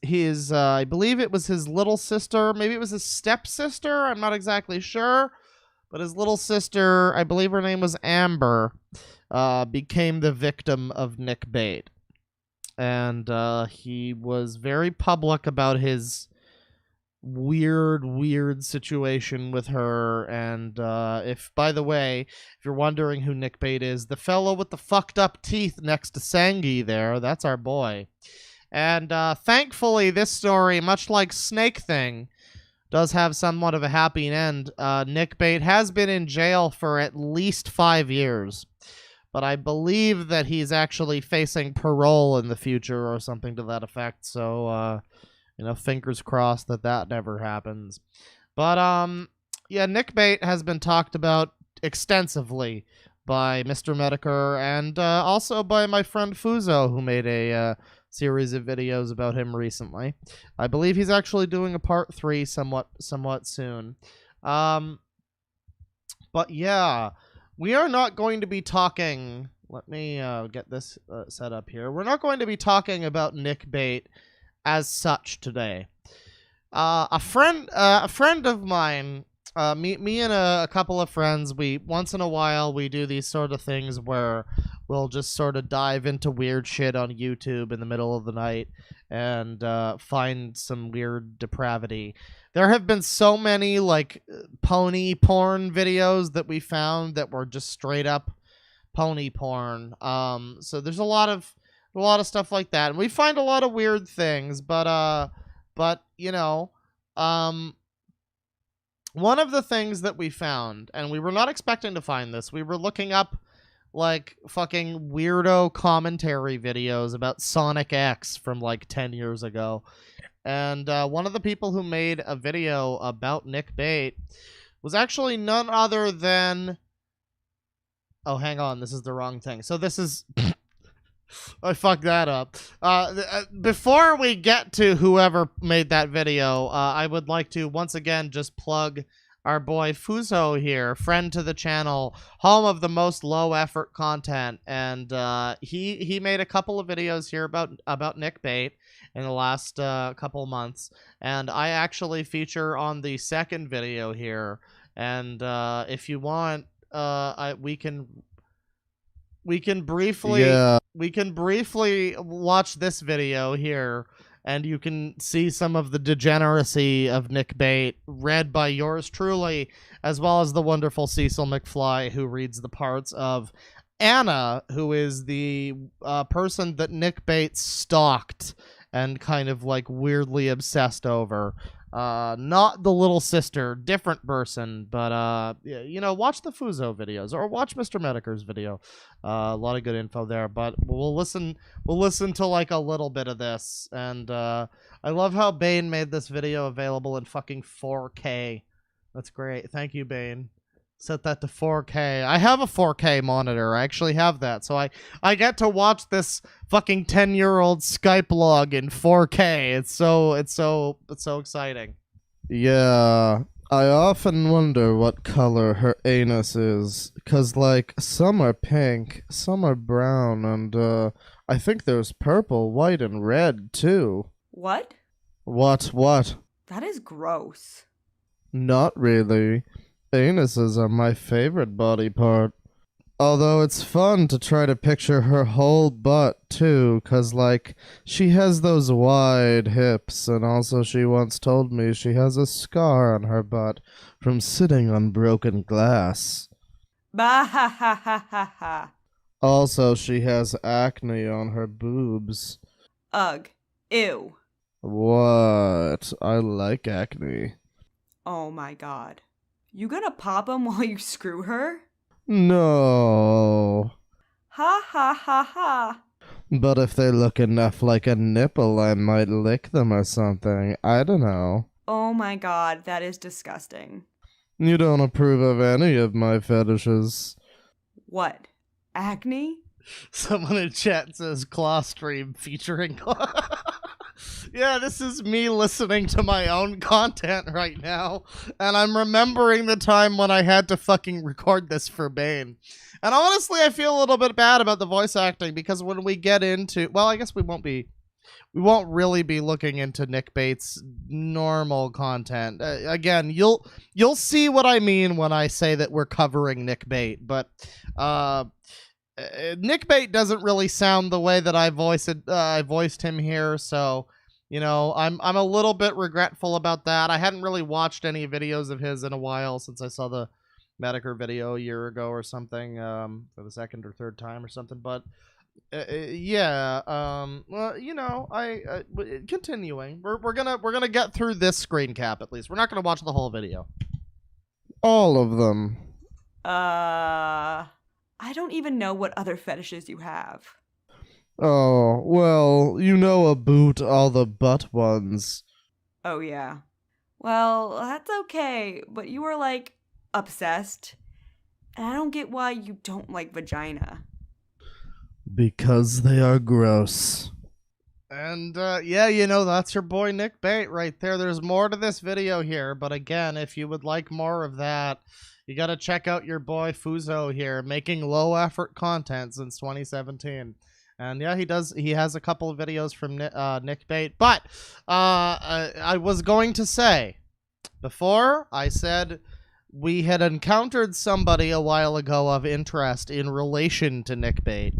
B: I believe it was his little sister, maybe it was his stepsister, I'm not exactly sure, but his little sister, I believe her name was Amber, became the victim of Nick Bate. And he was very public about his weird situation with her. And if, by the way, if you're wondering who Nick Bate is, the fellow with the fucked up teeth next to Sangi there, that's our boy. And thankfully, this story, much like Snake Thing, does have somewhat of a happy end. Nick Bate has been in jail for at least 5 years, but I believe that he's actually facing parole in the future or something to that effect. So, you know, fingers crossed that that never happens. But, yeah, Nick Bate has been talked about extensively by Mr. Medicare and also by my friend Fuzo, who made a series of videos about him recently. I believe he's actually doing a part 3 somewhat soon. But, yeah, we are not going to be talking... Let me get this set up here. We're not going to be talking about Nick Bate as such today. A friend of mine me and a couple of friends, we once in a while we do these sort of things where we'll just sort of dive into weird shit on YouTube in the middle of the night and find some weird depravity. There have been so many like pony porn videos that we found that were just straight up pony porn. So there's a lot of stuff like that, and we find a lot of weird things. But you know, one of the things that we found, and we were not expecting to find this, we were looking up like fucking weirdo commentary videos about Sonic X from like 10 years ago. And one of the people who made a video about Nick Bate was actually none other than... Oh, hang on. This is the wrong thing. So this is... I fucked that up. Before we get to whoever made that video, I would like to once again just plug our boy Fuzo here, friend to the channel, home of the most low-effort content. And he made a couple of videos here about Nick Bate in the last couple months, and I actually feature on the second video here. And if you want, we can briefly watch this video here, and you can see some of the degeneracy of Nick Bate, read by yours truly, as well as the wonderful Cecil McFly, who reads the parts of Anna, who is the person that Nick Bate stalked and kind of like weirdly obsessed over. Not the little sister, different person, but you know, watch the Fuzo videos or watch Mr. Mediker's video. A lot of good info there, but we'll listen to like a little bit of this. And I love how Bane made this video available in fucking 4K. That's great. Thank you, Bane. Set that to 4K. I have a 4K monitor. I actually have that. So I get to watch this fucking 10-year-old Skype log in 4K. It's so exciting.
C: Yeah, I often wonder what color her anus is, 'cause like some are pink, some are brown, and I think there's purple, white, and red too.
F: What?
C: What?
F: That is gross.
C: Not really. Anuses are my favorite body part. Although it's fun to try to picture her whole butt, too, 'cause, like, she has those wide hips, and also she once told me she has a scar on her butt from sitting on broken glass.
F: Bah ha ha ha ha ha.
C: Also, she has acne on her boobs.
F: Ugh. Ew.
C: What? I like acne.
F: Oh my god. You gonna pop him while you screw her?
C: No.
F: Ha ha ha ha.
C: But if they look enough like a nipple, I might lick them or something. I don't know.
F: Oh my god, that is disgusting.
C: You don't approve of any of my fetishes.
F: What? Acne?
B: Someone in chat says Claw stream featuring Claw. Yeah, this is me listening to my own content right now, and I'm remembering the time when I had to fucking record this for Bane. And honestly, I feel a little bit bad about the voice acting, because when we get into... Well, I guess we won't really be looking into Nick Bate's normal content. Again, you'll see what I mean when I say that we're covering Nick Bate, but... Nick Bate doesn't really sound the way that I voiced him here, so you know, I'm a little bit regretful about that. I hadn't really watched any videos of his in a while since I saw the Mediker video a year ago or something, for the second or third time or something. But yeah, well, you know, continuing. We're gonna get through this screen cap at least. We're not gonna watch the whole video.
C: All of them.
F: I don't even know what other fetishes you have.
C: Oh, well, you know about all the butt ones.
F: Oh, yeah. Well, that's okay, but you are, like, obsessed. And I don't get why you don't like vagina.
C: Because they are gross.
B: And, yeah, you know, that's your boy Nick Bate right there. There's more to this video here, but again, if you would like more of that, you gotta check out your boy Fuzo here, making low-effort content since 2017. And yeah, he has a couple of videos from Nick Bate. But I was going to say, before I said we had encountered somebody a while ago of interest in relation to Nick Bate.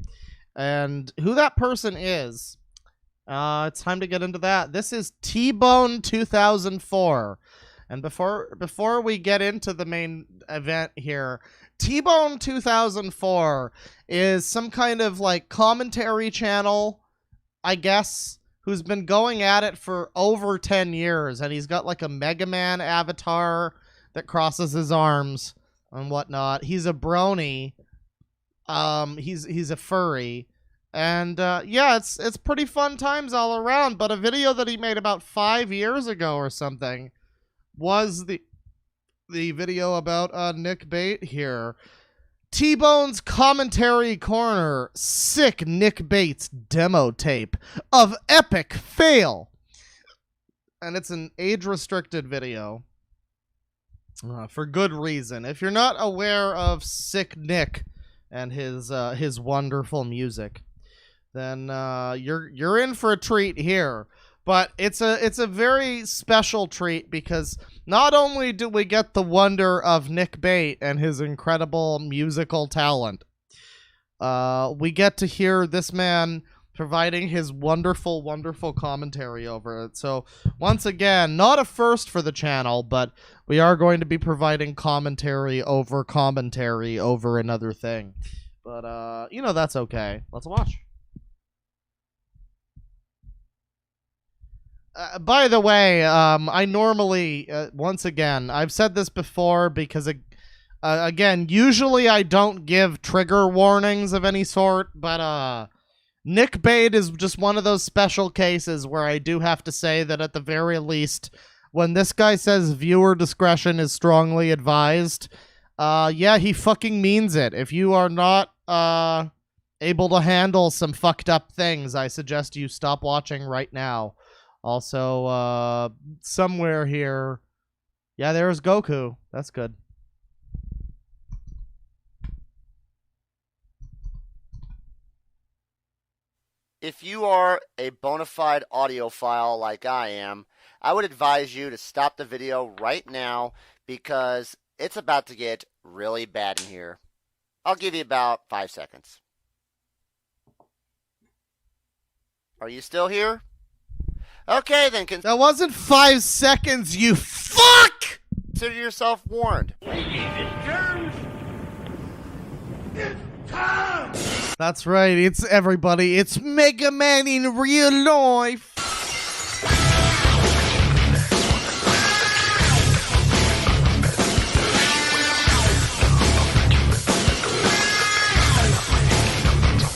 B: And who that person is, it's time to get into that. This is T-Bone 2004. And before we get into the main event here, T-Bone 2004 is some kind of like commentary channel, I guess, who's been going at it for over 10 years. And he's got like a Mega Man avatar that crosses his arms and whatnot. He's a brony. He's a furry. And yeah, it's pretty fun times all around. But a video that he made about 5 years ago or something was the video about Nick Bate here. T-Bone's Commentary Corner, sick Nick Bates demo tape of epic fail. And it's an age-restricted video. For good reason. If you're not aware of Sick Nick and his wonderful music, then you're in for a treat here. But it's a very special treat because not only do we get the wonder of Nick Bate and his incredible musical talent, we get to hear this man providing his wonderful, wonderful commentary over it. So once again, not a first for the channel, but we are going to be providing commentary over another thing. But that's okay. Let's watch. By the way, I normally, once again, I've said this before because, again, usually I don't give trigger warnings of any sort, but Nick Bate is just one of those special cases where I do have to say that at the very least, when this guy says viewer discretion is strongly advised, yeah, he fucking means it. If you are not able to handle some fucked up things, I suggest you stop watching right now. Also, somewhere here, yeah, there's Goku. That's good.
G: If you are a bona fide audiophile like I am, I would advise you to stop the video right now because it's about to get really bad in here. I'll give you about 5 seconds. Are you still here? Okay, then
B: That wasn't 5 seconds, you fuck!
G: consider yourself warned.
B: That's right, it's everybody. It's Mega Man in real life.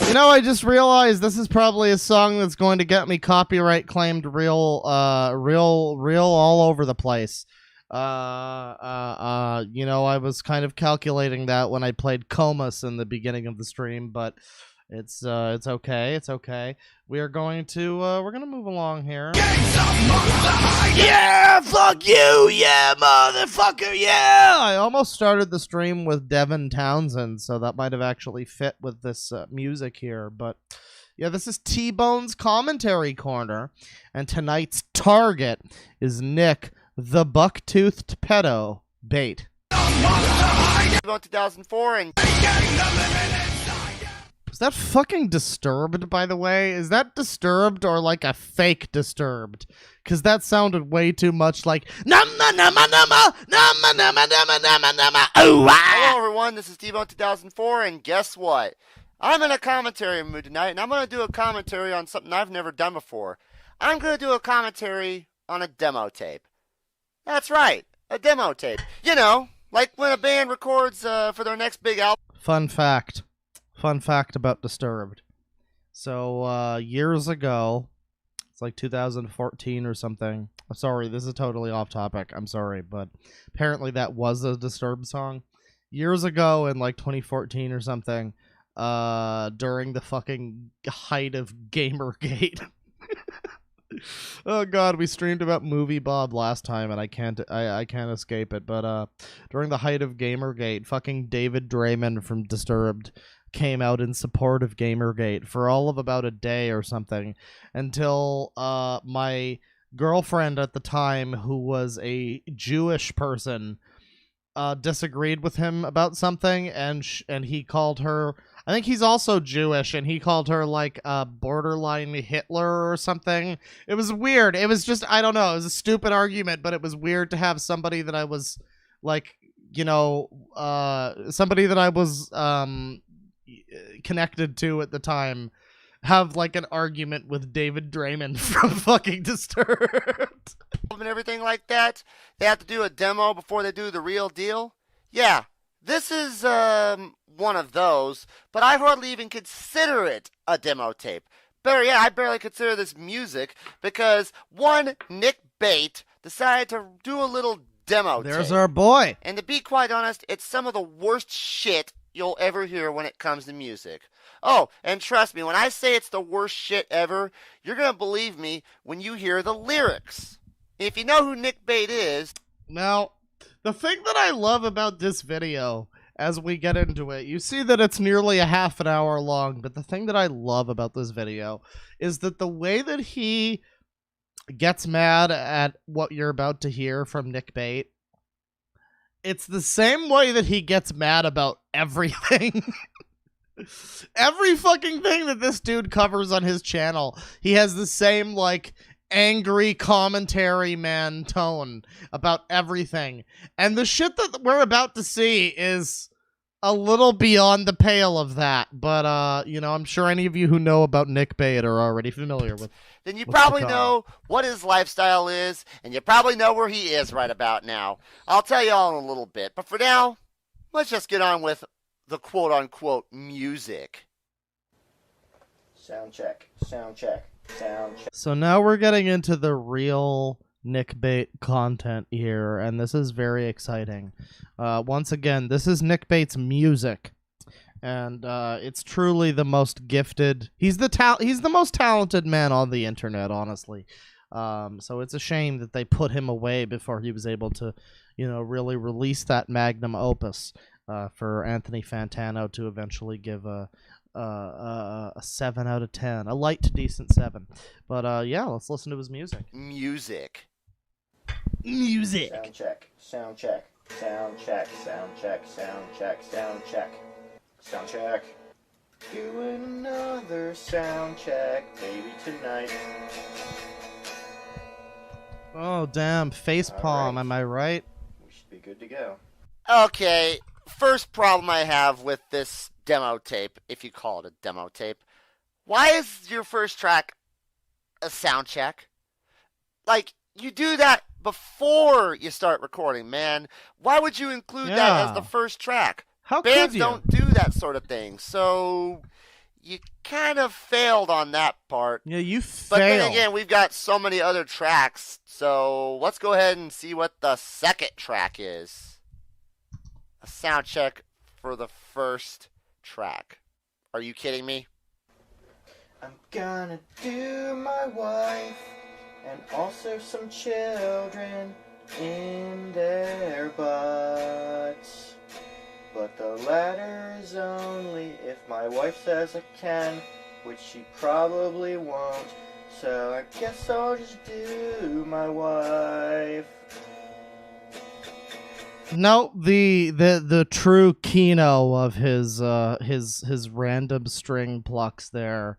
B: You know, I just realized this is probably a song that's going to get me copyright claimed real all over the place. I was kind of calculating that when I played Comas in the beginning of the stream, but it's okay. It's okay. We're gonna move along here. Yeah, fuck you, yeah, motherfucker, yeah. I almost started the stream with Devin Townsend, so that might have actually fit with this music here, but yeah, this is T-Bone's Commentary Corner, and tonight's target is Nick the Buck-Toothed Pedo Bate.
G: 2004 and
B: Is that fucking Disturbed, by the way? Is that Disturbed or like a fake Disturbed? Because that sounded way too much like nama nama nama nama nama nama nama nama. Oh,
G: hello everyone, this is T-Bone 2004 and guess what? I'm in a commentary mood tonight and I'm going to do a commentary on something I've never done before. I'm going to do a commentary on a demo tape. That's right, a demo tape. You know, like when a band records for their next big album.
B: Fun fact about Disturbed. So, years ago, it's like 2014 or something. I'm sorry, this is totally off topic. I'm sorry, but apparently that was a Disturbed song. Years ago in like 2014 or something, during the fucking height of Gamergate. Oh god, we streamed about Movie Bob last time and I can't escape it, but during the height of Gamergate, fucking David Draymond from Disturbed came out in support of Gamergate for all of about a day or something until my girlfriend at the time, who was a Jewish person, disagreed with him about something, and he called her. I think he's also Jewish, and he called her like borderline Hitler or something. It was weird. It was just, I don't know. It was a stupid argument, but it was weird to have somebody that I was like, somebody that I was connected to at the time have like an argument with David Draymond from fucking Disturbed.
G: And everything like that. They have to do a demo before they do the real deal. Yeah, this is one of those, but I hardly even consider it a demo tape. I barely consider this music because one Nick Bate decided to do a little demo tape.
B: There's our boy.
G: And to be quite honest, it's some of the worst shit you'll ever hear when it comes to music. Oh, and trust me, when I say it's the worst shit ever, you're going to believe me when you hear the lyrics. If you know who Nick Bate is...
B: Now, the thing that I love about this video, as we get into it, you see that it's nearly a half an hour long, but the thing that I love about this video is that the way that he gets mad at what you're about to hear from Nick Bate, it's the same way that he gets mad about everything. Every fucking thing that this dude covers on his channel, he has the same, like, angry commentary man tone about everything. And the shit that we're about to see is a little beyond the pale of that. But, I'm sure any of you who know about Nick Bate are already familiar with.
G: Then you probably know what his lifestyle is, and you probably know where he is right about now. I'll tell you all in a little bit. But for now, let's just get on with the quote-unquote music. Sound check, sound check, sound check.
B: So now we're getting into the real Nick Bate content here, and this is very exciting. Once again, this is Nick Bate's music, and it's truly the most gifted. He's the most talented man on the internet, honestly. So it's a shame that they put him away before he was able to, really release that magnum opus. For Anthony Fantano to eventually give a 7 out of 10, a light to decent 7. But yeah, let's listen to his music.
G: Music.
B: Music.
G: Sound check, sound check, sound check, sound check, sound check, sound check, sound check. Doing another sound check, baby, tonight.
B: Oh damn, facepalm,
G: Right.
B: am I right?
G: We should be good to go. Okay. First problem I have with this demo tape, if you call it a demo tape, why is your first track a sound check? Like, you do that before you start recording, man. Why would you include that as the first track?
B: How
G: Bands
B: could you?
G: don't do that sort of thing, so you kind of failed on that part.
B: Yeah, you
G: But
B: failed.
G: then again, we've got so many other tracks, so let's go ahead and see what the second track is. A sound check for the first track. Are you kidding me? I'm gonna do my wife and also some children in their butts. But the latter is only if my wife says I can, which she probably won't. So I guess I'll just do my wife.
B: No, the true keynote of his random string plucks there.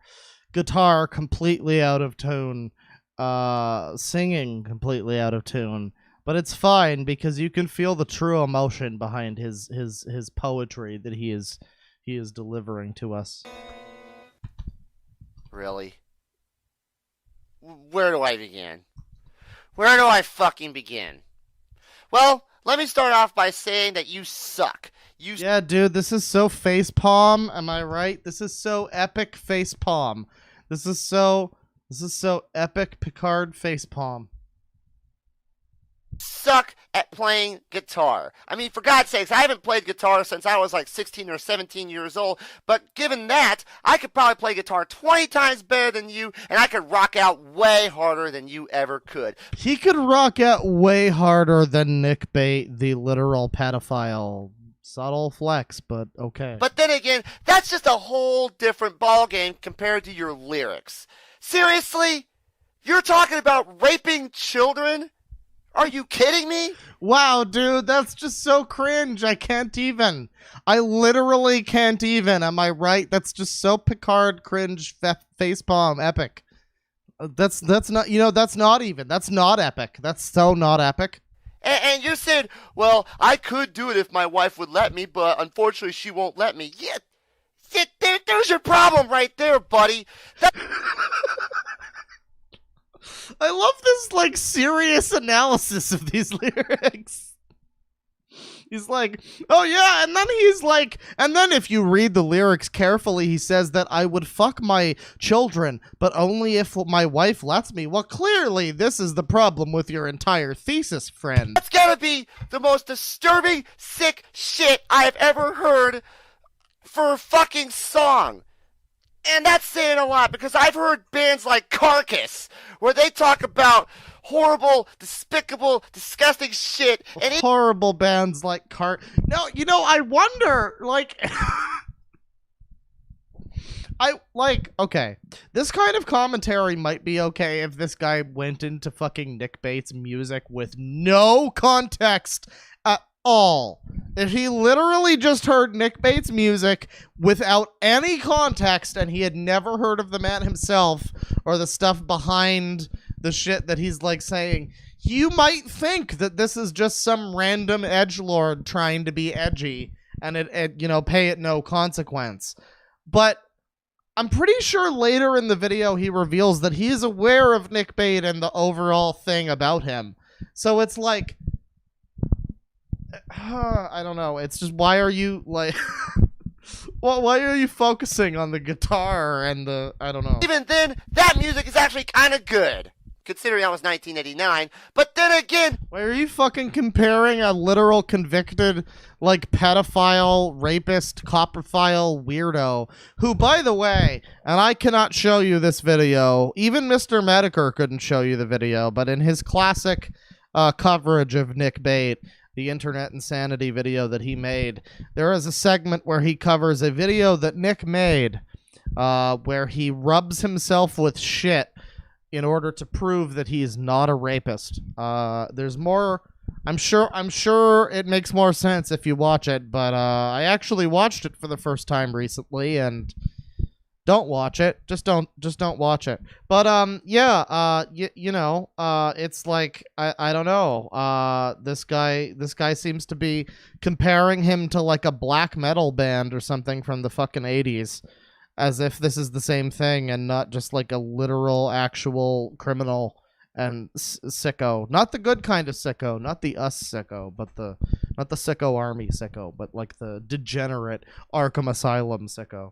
B: Guitar completely out of tune, singing completely out of tune. But it's fine because you can feel the true emotion behind his poetry that he is delivering to us.
G: Really? Where do I begin? Where do I fucking begin? Well, let me start off by saying that you suck.
B: Yeah, dude, this is so facepalm. Am I right? This is so epic facepalm. This is so epic Picard facepalm.
G: Suck at playing guitar. I mean, for God's sakes, I haven't played guitar since I was like 16 or 17 years old, but given that, I could probably play guitar 20 times better than you, and I could rock out way harder than you ever could.
B: He could rock out way harder than Nick Bate, the literal pedophile. Subtle flex, but okay.
G: But then again, that's just a whole different ballgame compared to your lyrics. Seriously? You're talking about raping children? Are you kidding me?
B: Wow, dude, that's just so cringe. I can't even. I literally can't even. Am I right? That's just so Picard cringe facepalm epic. That's not, that's not even. That's not epic. That's so not epic.
G: And you said, well, I could do it if my wife would let me, but unfortunately she won't let me. Yeah, there's your problem right there, buddy.
B: I love this, like, serious analysis of these lyrics. He's like, oh yeah, and then he's like, and then if you read the lyrics carefully, he says that I would fuck my children, but only if my wife lets me. Well, clearly, this is the problem with your entire thesis, friend.
G: That's gotta be the most disturbing, sick shit I have ever heard for a fucking song. And that's saying a lot, because I've heard bands like Carcass, where they talk about horrible, despicable, disgusting shit. And
B: horrible bands like No, I wonder, like... okay, this kind of commentary might be okay if this guy went into fucking Nick Bate's music with no context at all. If he literally just heard Nick Bate's music without any context and he had never heard of the man himself or the stuff behind the shit that he's like saying, you might think that this is just some random edgelord trying to be edgy and it pay it no consequence. But I'm pretty sure later in the video he reveals that he is aware of Nick Bate and the overall thing about him. So it's like, I don't know. It's just, why are you like, well, why are you focusing on the guitar and the, I don't know.
G: even then, that music is actually kind of good, considering that was 1989. But then again,
B: Why are you fucking comparing a literal convicted, like, pedophile, rapist, coprophile weirdo, who, by the way, and I cannot show you this video, even Mr. Mediker couldn't show you the video, but in his classic coverage of Nick Bate, the Internet Insanity video that he made, there is a segment where he covers a video that Nick made, where he rubs himself with shit in order to prove that he is not a rapist. There's more. I'm sure it makes more sense if you watch it, but I actually watched it for the first time recently, and don't watch it. Just don't watch it. But it's like I don't know. This guy seems to be comparing him to like a black metal band or something from the fucking 80s. As if this is the same thing and not just like a literal, actual criminal and sicko. Not the good kind of sicko, not the us sicko, but not the sicko army sicko, but like the degenerate Arkham Asylum sicko.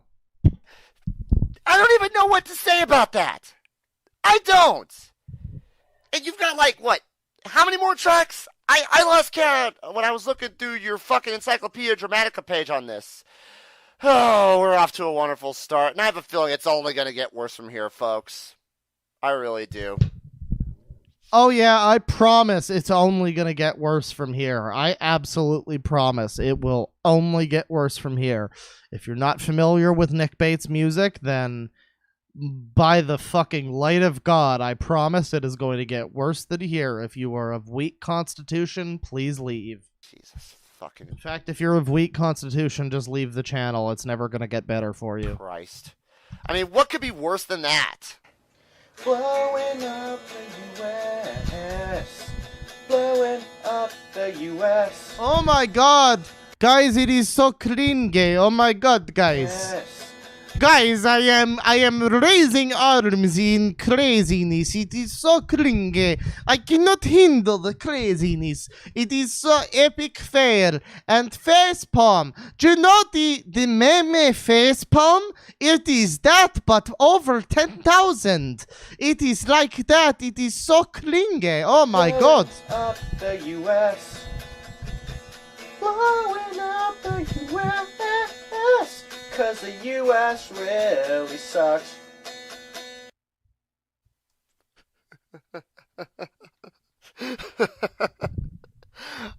G: I don't even know what to say about that. I don't. And you've got like, what? How many more tracks? I lost count when I was looking through your fucking Encyclopedia Dramatica page on this. Oh, we're off to a wonderful start, and I have a feeling it's only going to get worse from here, folks. I really do.
B: Oh yeah, I promise it's only going to get worse from here. I absolutely promise it will only get worse from here. If you're not familiar with Nick Bate's music, then by the fucking light of God, I promise it is going to get worse than here. If you are of weak constitution, please leave.
G: Jesus fucking
B: In fact, if you're of weak constitution, just leave the channel. It's never going to get better for you.
G: Christ. I mean, what could be worse than that?
H: Blowing up the U.S. Blowing up the U.S.
B: Oh my god! Guys, it is so cringy. Oh my god, guys.
H: Yes.
B: Guys, I am raising arms in craziness. It is so cringy. I cannot handle the craziness. It is so epic fail. And facepalm. Do you know the meme facepalm? It is that, but over 10,000. It is like that. It is so cringy. Oh my god.
H: Up the U.S. Blowing up the U.S. Cause the U.S. really sucks.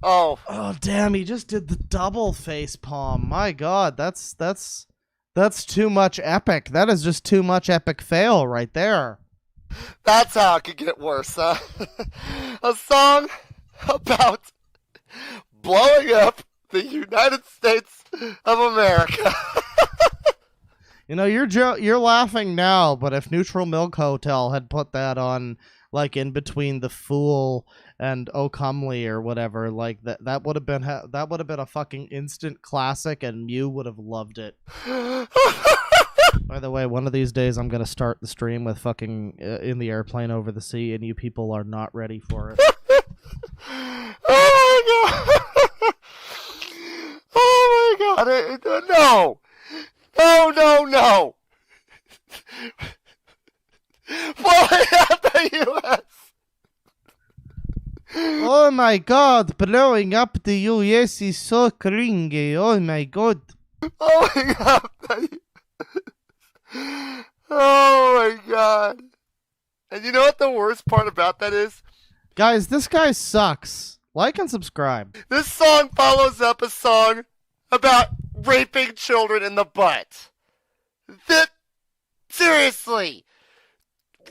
G: Oh.
B: Oh damn, he just did the double face palm. My god, that's too much epic. That is just too much epic fail right there.
G: That's how it could get worse, huh? A song about blowing up the United States of America.
B: You know, you're laughing now, but if Neutral Milk Hotel had put that on, like, in between The Fool and O Comely or whatever, like, that would have been a fucking instant classic, and Mew would have loved it. By the way, one of these days I'm gonna start the stream with fucking In the Airplane Over the Sea, and you people are not ready for it.
G: Oh my god! Oh my god! No! No, no, no! Blowing up the U.S.
B: Oh my god, blowing up the US is so cringy. Oh my god.
G: Blowing up the Oh my god. And you know what the worst part about that is?
B: Guys, this guy sucks. Like and subscribe.
G: This song follows up a song about raping children in the butt. Seriously.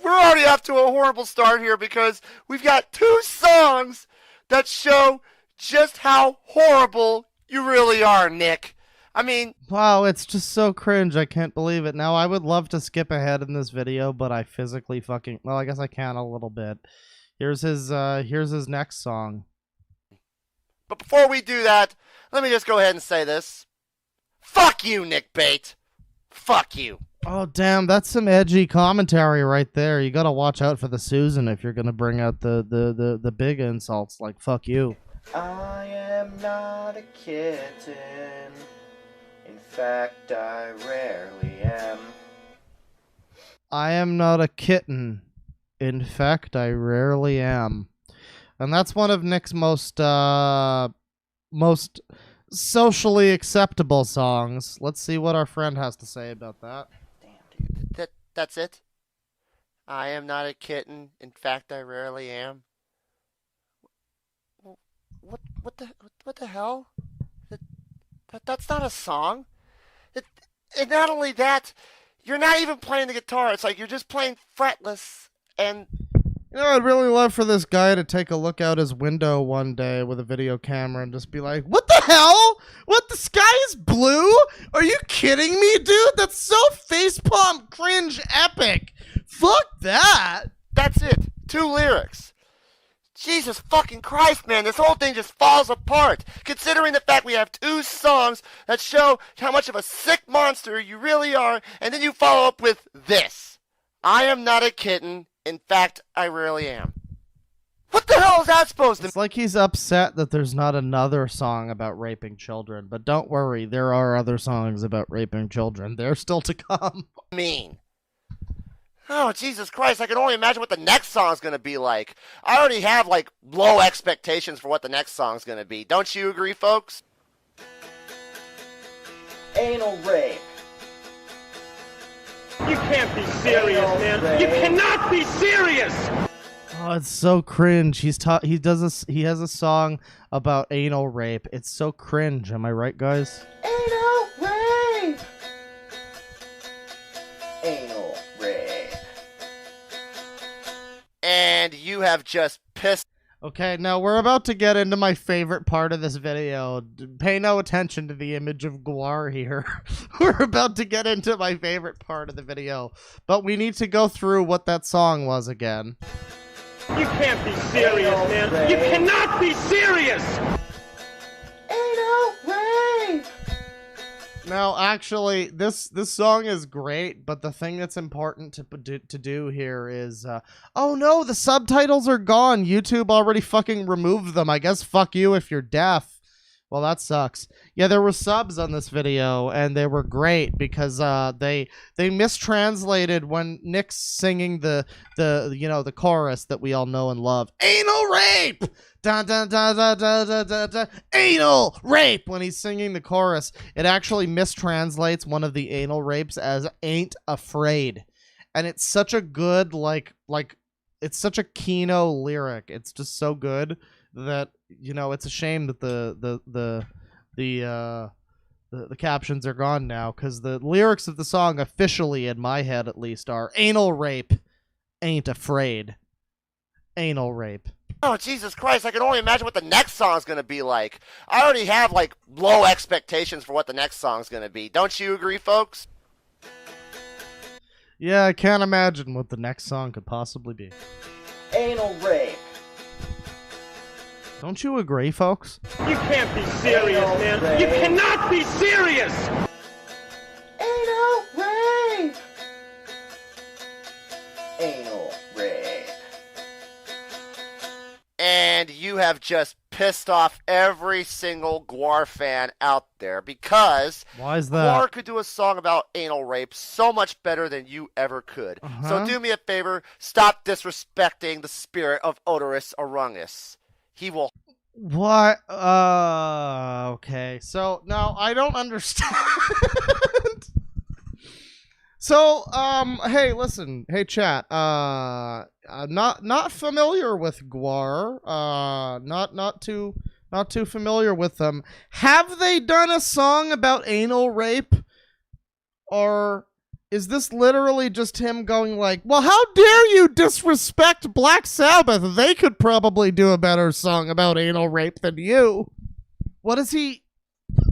G: We're already off to a horrible start here because we've got two songs that show just how horrible you really are, Nick. I mean...
B: Wow, it's just so cringe. I can't believe it. Now, I would love to skip ahead in this video, but I physically fucking... Well, I guess I can a little bit. Here's his next song.
G: But before we do that, let me just go ahead and say this. Fuck you, Nick Bate. Fuck you.
B: Oh, damn, that's some edgy commentary right there. You gotta watch out for the Susan if you're gonna bring out the big insults like fuck you.
H: I am not a kitten. In fact, I rarely am.
B: I am not a kitten. In fact, I rarely am. And that's one of Nick's most socially acceptable songs. Let's see what our friend has to say about that.
G: That's it? I am not a kitten. In fact, I rarely am. What the hell? That's not a song. And not only that, you're not even playing the guitar. It's like you're just playing fretless. And
B: you know, I'd really love for this guy to take a look out his window one day with a video camera and just be like, what the hell? What, the sky is blue? Are you kidding me, dude? That's so facepalm cringe epic. Fuck that.
G: That's it. 2 lyrics. Jesus fucking Christ, man. This whole thing just falls apart. Considering the fact we have 2 songs that show how much of a sick monster you really are, and then you follow up with this. I am not a kitten. In fact, I rarely am. What the hell is that supposed to mean?
B: It's like he's upset that there's not another song about raping children, but don't worry, there are other songs about raping children. They're still to come.
G: Oh, Jesus Christ, I can only imagine what the next song's gonna be like. I already have, like, low expectations for what the next song's gonna be. Don't you agree, folks?
H: Anal rape.
I: You can't be serious, man. You cannot be serious.
B: Oh, it's so cringe. He has a song about anal rape. It's so cringe. Am I right, guys?
H: Anal rape. Anal rape.
G: And you have just pissed.
B: Okay, now we're about to get into my favorite part of this video. Pay no attention to the image of Guar here. We're about to get into my favorite part of the video. But we need to go through what that song was again.
I: You can't be serious, man. You cannot be serious.
H: Anal rape.
B: Now, actually, this song is great, but the thing that's important to do here is, oh no, the subtitles are gone. YouTube already fucking removed them. I guess fuck you if you're deaf. Well, that sucks. Yeah, there were subs on this video, and they were great because they mistranslated when Nick's singing the chorus that we all know and love. Anal rape! Dun, dun, dun, dun, dun, dun, dun, dun. Anal rape! When he's singing the chorus, it actually mistranslates one of the anal rapes as ain't afraid. And it's such a good, it's such a Kino lyric. It's just so good that, you know, it's a shame that the captions are gone now, because the lyrics of the song officially, in my head at least, are anal rape ain't afraid. Anal rape.
G: Oh, Jesus Christ, I can only imagine what the next song's gonna be like. I already have, like, low expectations for what the next song's gonna be. Don't you agree, folks?
B: Yeah, I can't imagine what the next song could possibly be.
H: Anal rape.
B: Don't you agree, folks?
I: You can't be serious, man. You cannot be serious!
H: Anal rape. Anal rape.
G: And you have just pissed off every single Gwar fan out there because
B: Why is that?
G: Gwar could do a song about anal rape so much better than you ever could. So do me a favor, stop disrespecting the spirit of Odorous Orungus. He will...
B: What? Okay. So, now, I don't understand. So, hey, listen. Hey, chat. Not familiar with Gwar. Not too familiar with them. Have they done a song about anal rape? Or is this literally just him going like, well, how dare you disrespect Black Sabbath? They could probably do a better song about anal rape than you. What is he...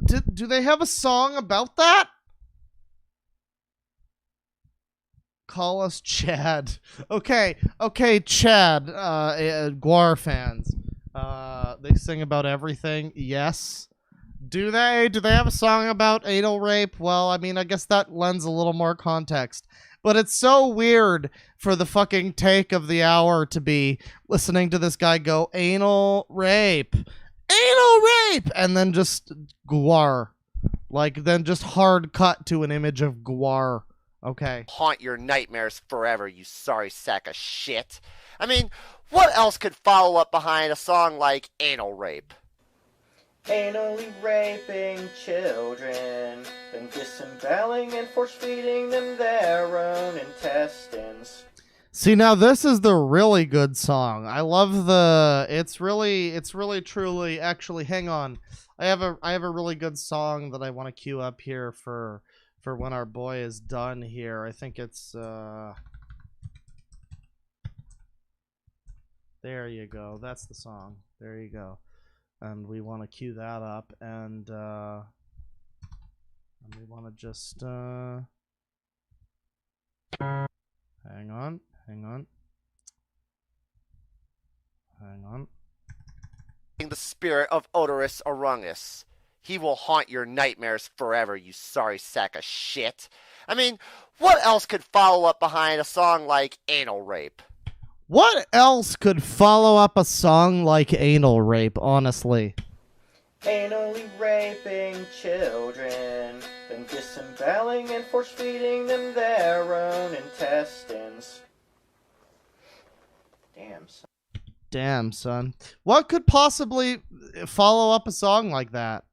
B: Do they have a song about that? Call us Chad. Okay, Chad, Gwar fans. They sing about everything. Yes. Do they? Do they have a song about anal rape? Well, I mean, I guess that lends a little more context. But it's so weird for the fucking take of the hour to be listening to this guy go, anal rape. Anal rape! And then just Gwar. Like, then just hard cut to an image of Gwar. Okay.
G: haunt your nightmares forever, you sorry sack of shit. I mean, what else could follow up behind a song like Anal Rape?
H: Anally raping children, then disemboweling and force-feeding them their own intestines.
B: See, now this is the really good song. I love the... It's really truly... Actually, hang on. I have a really good song that I want to queue up here for when our boy is done here. I think it's... There you go. That's the song. There you go. And we want to queue that up, and we want to just... Hang on.
G: The spirit of Odorous Orungus. He will haunt your nightmares forever, you sorry sack of shit. I mean, what else could follow up behind a song like Anal Rape?
B: What else could follow up a song like Anal Rape, honestly?
H: Anally raping children, then disemboweling and force-feeding them their own intestines. Damn,
B: son. What could possibly follow up a song like that?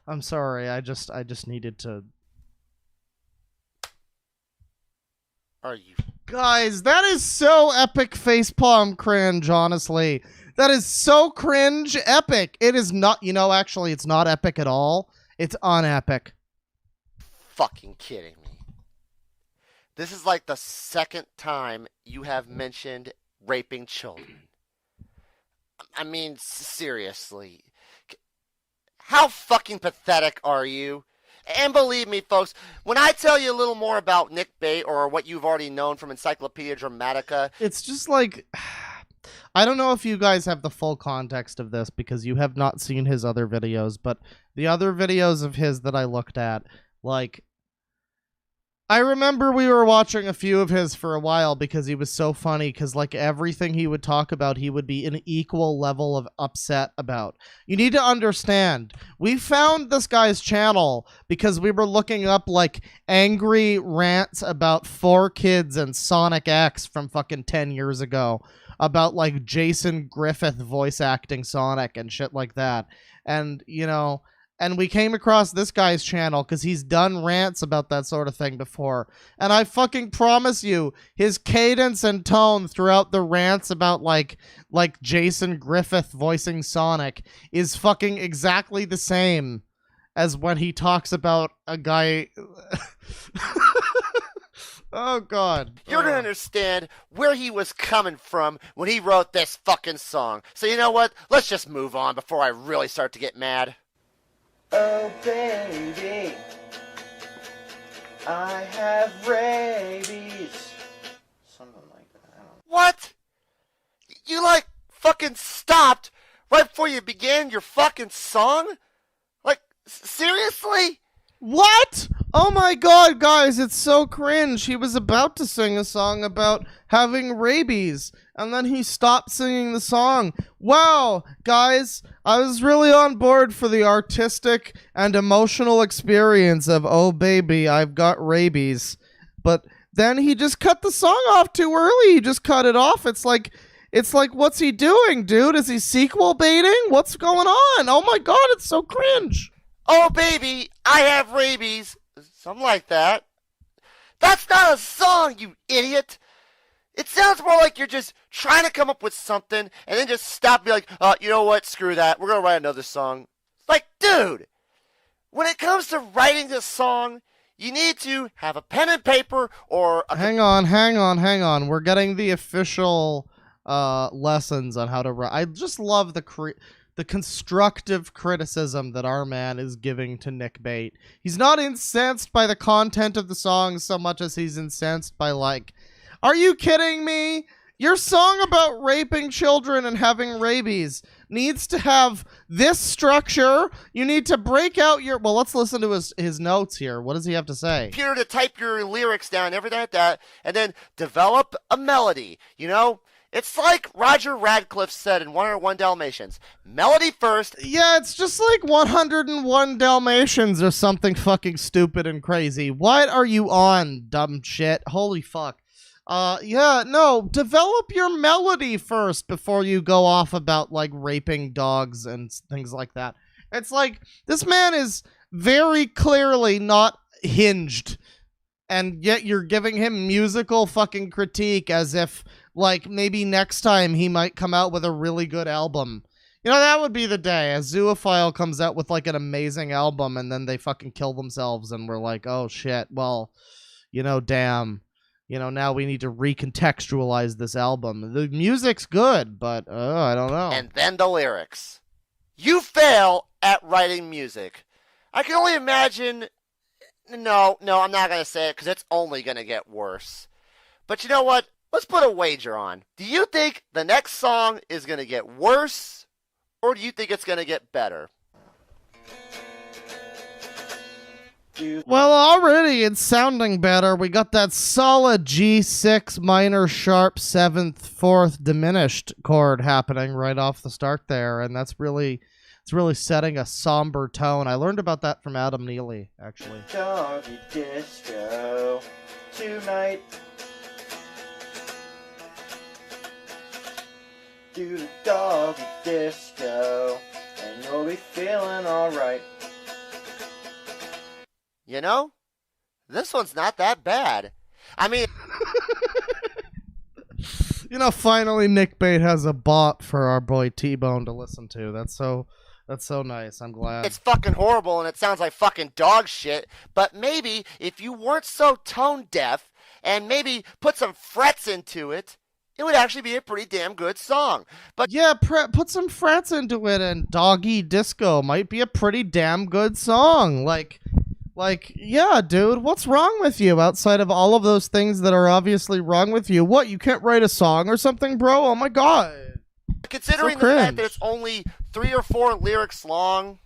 B: I'm sorry, I just needed to...
G: Are you...
B: Guys, that is so epic facepalm cringe, honestly. That is so cringe epic. It is not, actually, it's not epic at all. It's unepic.
G: Fucking kidding me. This is like the second time you have mentioned raping children. I mean, seriously. How fucking pathetic are you? And believe me, folks, when I tell you a little more about Nick Bate or what you've already known from Encyclopedia Dramatica...
B: It's just like... I don't know if you guys have the full context of this because you have not seen his other videos, but the other videos of his that I looked at, like... I remember we were watching a few of his for a while because he was so funny because, like, everything he would talk about, he would be an equal level of upset about. You need to understand, we found this guy's channel because we were looking up, like, angry rants about 4Kids and Sonic X from fucking 10 years ago about, like, Jason Griffith voice acting Sonic and shit like that. And, and we came across this guy's channel because he's done rants about that sort of thing before. And I fucking promise you, his cadence and tone throughout the rants about, like Jason Griffith voicing Sonic is fucking exactly the same as when he talks about a guy... Oh, God.
G: You're gonna understand where he was coming from when he wrote this fucking song. So you know what? Let's just move on before I really start to get mad.
H: Oh baby, I have rabies. Something like that. I don't know.
G: What? You like fucking stopped right before you began your fucking song? Like, seriously?
B: What? Oh my God, guys, it's so cringe. He was about to sing a song about having rabies, and then he stopped singing the song. Wow, guys, I was really on board for the artistic and emotional experience of, oh baby, I've got rabies. But then he just cut the song off too early. He just cut it off. It's like, what's he doing, dude? Is he sequel baiting? What's going on? Oh my God, it's so cringe.
G: Oh baby, I have rabies. Something like that. That's not a song, you idiot. It sounds more like you're just trying to come up with something and then just stop and be like, you know what, screw that. We're going to write another song. Like, dude, when it comes to writing this song, you need to have a pen and paper or a...
B: Hang on. We're getting the official lessons on how to write. I just love the constructive criticism that our man is giving to Nick Bate. He's not incensed by the content of the song so much as he's incensed by, like, are you kidding me? Your song about raping children and having rabies needs to have this structure. You need to break out your... Well, let's listen to his notes here. What does he have to say?
G: computer to type your lyrics down, everything like that, and then develop a melody, you know? It's like Roger Radcliffe said in 101 Dalmatians. Melody first.
B: Yeah, it's just like 101 Dalmatians or something fucking stupid and crazy. What are you on, dumb shit? Holy fuck. Yeah, no, develop your melody first before you go off about, like, raping dogs and things like that. It's like, this man is very clearly not hinged, and yet you're giving him musical fucking critique as if, like, maybe next time he might come out with a really good album. You know, that would be the day. A zoophile comes out with, like, an amazing album, and then they fucking kill themselves, and we're like, oh, shit, well, you know, damn. You know, now we need to recontextualize this album. The music's good, but, I don't know.
G: And then the lyrics. You fail at writing music. I can only imagine... No, I'm not going to say it because it's only going to get worse. But you know what? Let's put a wager on. Do you think the next song is going to get worse, or do you think it's going to get better?
B: Well, already it's sounding better. We got that solid G6 minor sharp 7th 4th diminished chord happening right off the start there, and it's really setting a somber tone. I learned about that from Adam Neely, actually.
H: Doggy disco tonight. Do the doggy disco, and you'll be feeling alright.
G: You know, this one's not that bad. I mean...
B: You know, finally Nick Bate has a bot for our boy T-Bone to listen to. That's so nice. I'm glad.
G: It's fucking horrible and it sounds like fucking dog shit, but maybe if you weren't so tone deaf and maybe put some frets into it, it would actually be a pretty damn good song. But
B: yeah, put some frets into it, and Doggy Disco might be a pretty damn good song. Like, yeah, dude, what's wrong with you outside of all of those things that are obviously wrong with you? What, you can't write a song or something, bro? Oh my God.
G: considering the fact that it's only 3 or 4 lyrics long,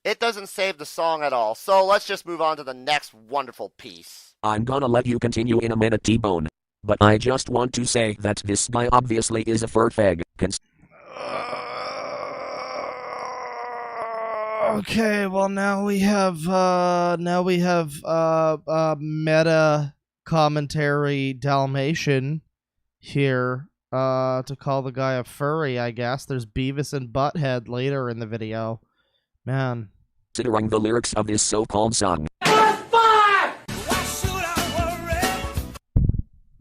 G: it doesn't save the song at all. So let's just move on to the next wonderful piece.
J: I'm gonna let you continue in a minute, T-Bone. But I just want to say that this guy obviously is a fur fag.
B: Okay, well now we have meta commentary Dalmatian here to call the guy a furry, I guess. There's Beavis and Butthead later in the video. Man.
J: Considering the lyrics of this so-called song.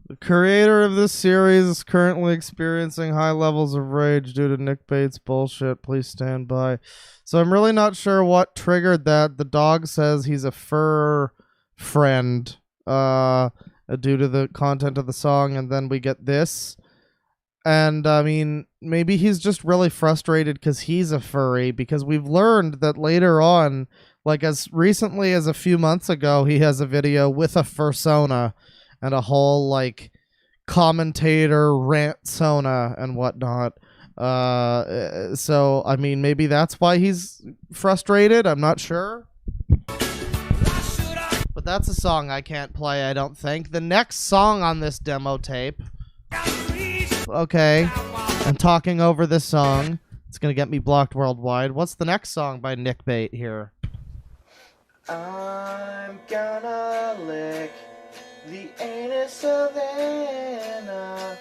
B: The creator of this series is currently experiencing high levels of rage due to Nick Bates' bullshit. Please stand by. So I'm really not sure what triggered that. The dog says he's a fur friend. And due to the content of the song, and then we get this. And I mean, maybe he's just really frustrated because he's a furry, because we've learned that later on, like as recently as a few months ago, he has a video with a fursona and a whole like commentator rant sona and whatnot. So I mean, maybe that's why he's frustrated. I'm not sure. But that's a song I can't play, I don't think. The next song on this demo tape. Okay, I'm talking over this song. It's gonna get me blocked worldwide. What's the next song by Nick Bate here?
H: I'm gonna lick the anus of Anna.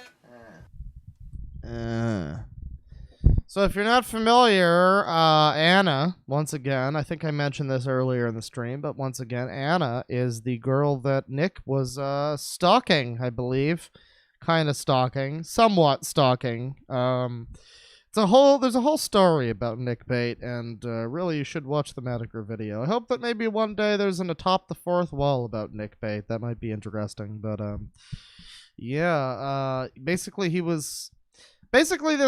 B: So if you're not familiar, Anna, once again, I think I mentioned this earlier in the stream, but once again, Anna is the girl that Nick was stalking, I believe. Kind of stalking, somewhat stalking. There's a whole story about Nick Bate, and really you should watch the Metacritic video. I hope that maybe one day there's an Atop the Fourth Wall about Nick Bate. That might be interesting, but yeah, basically this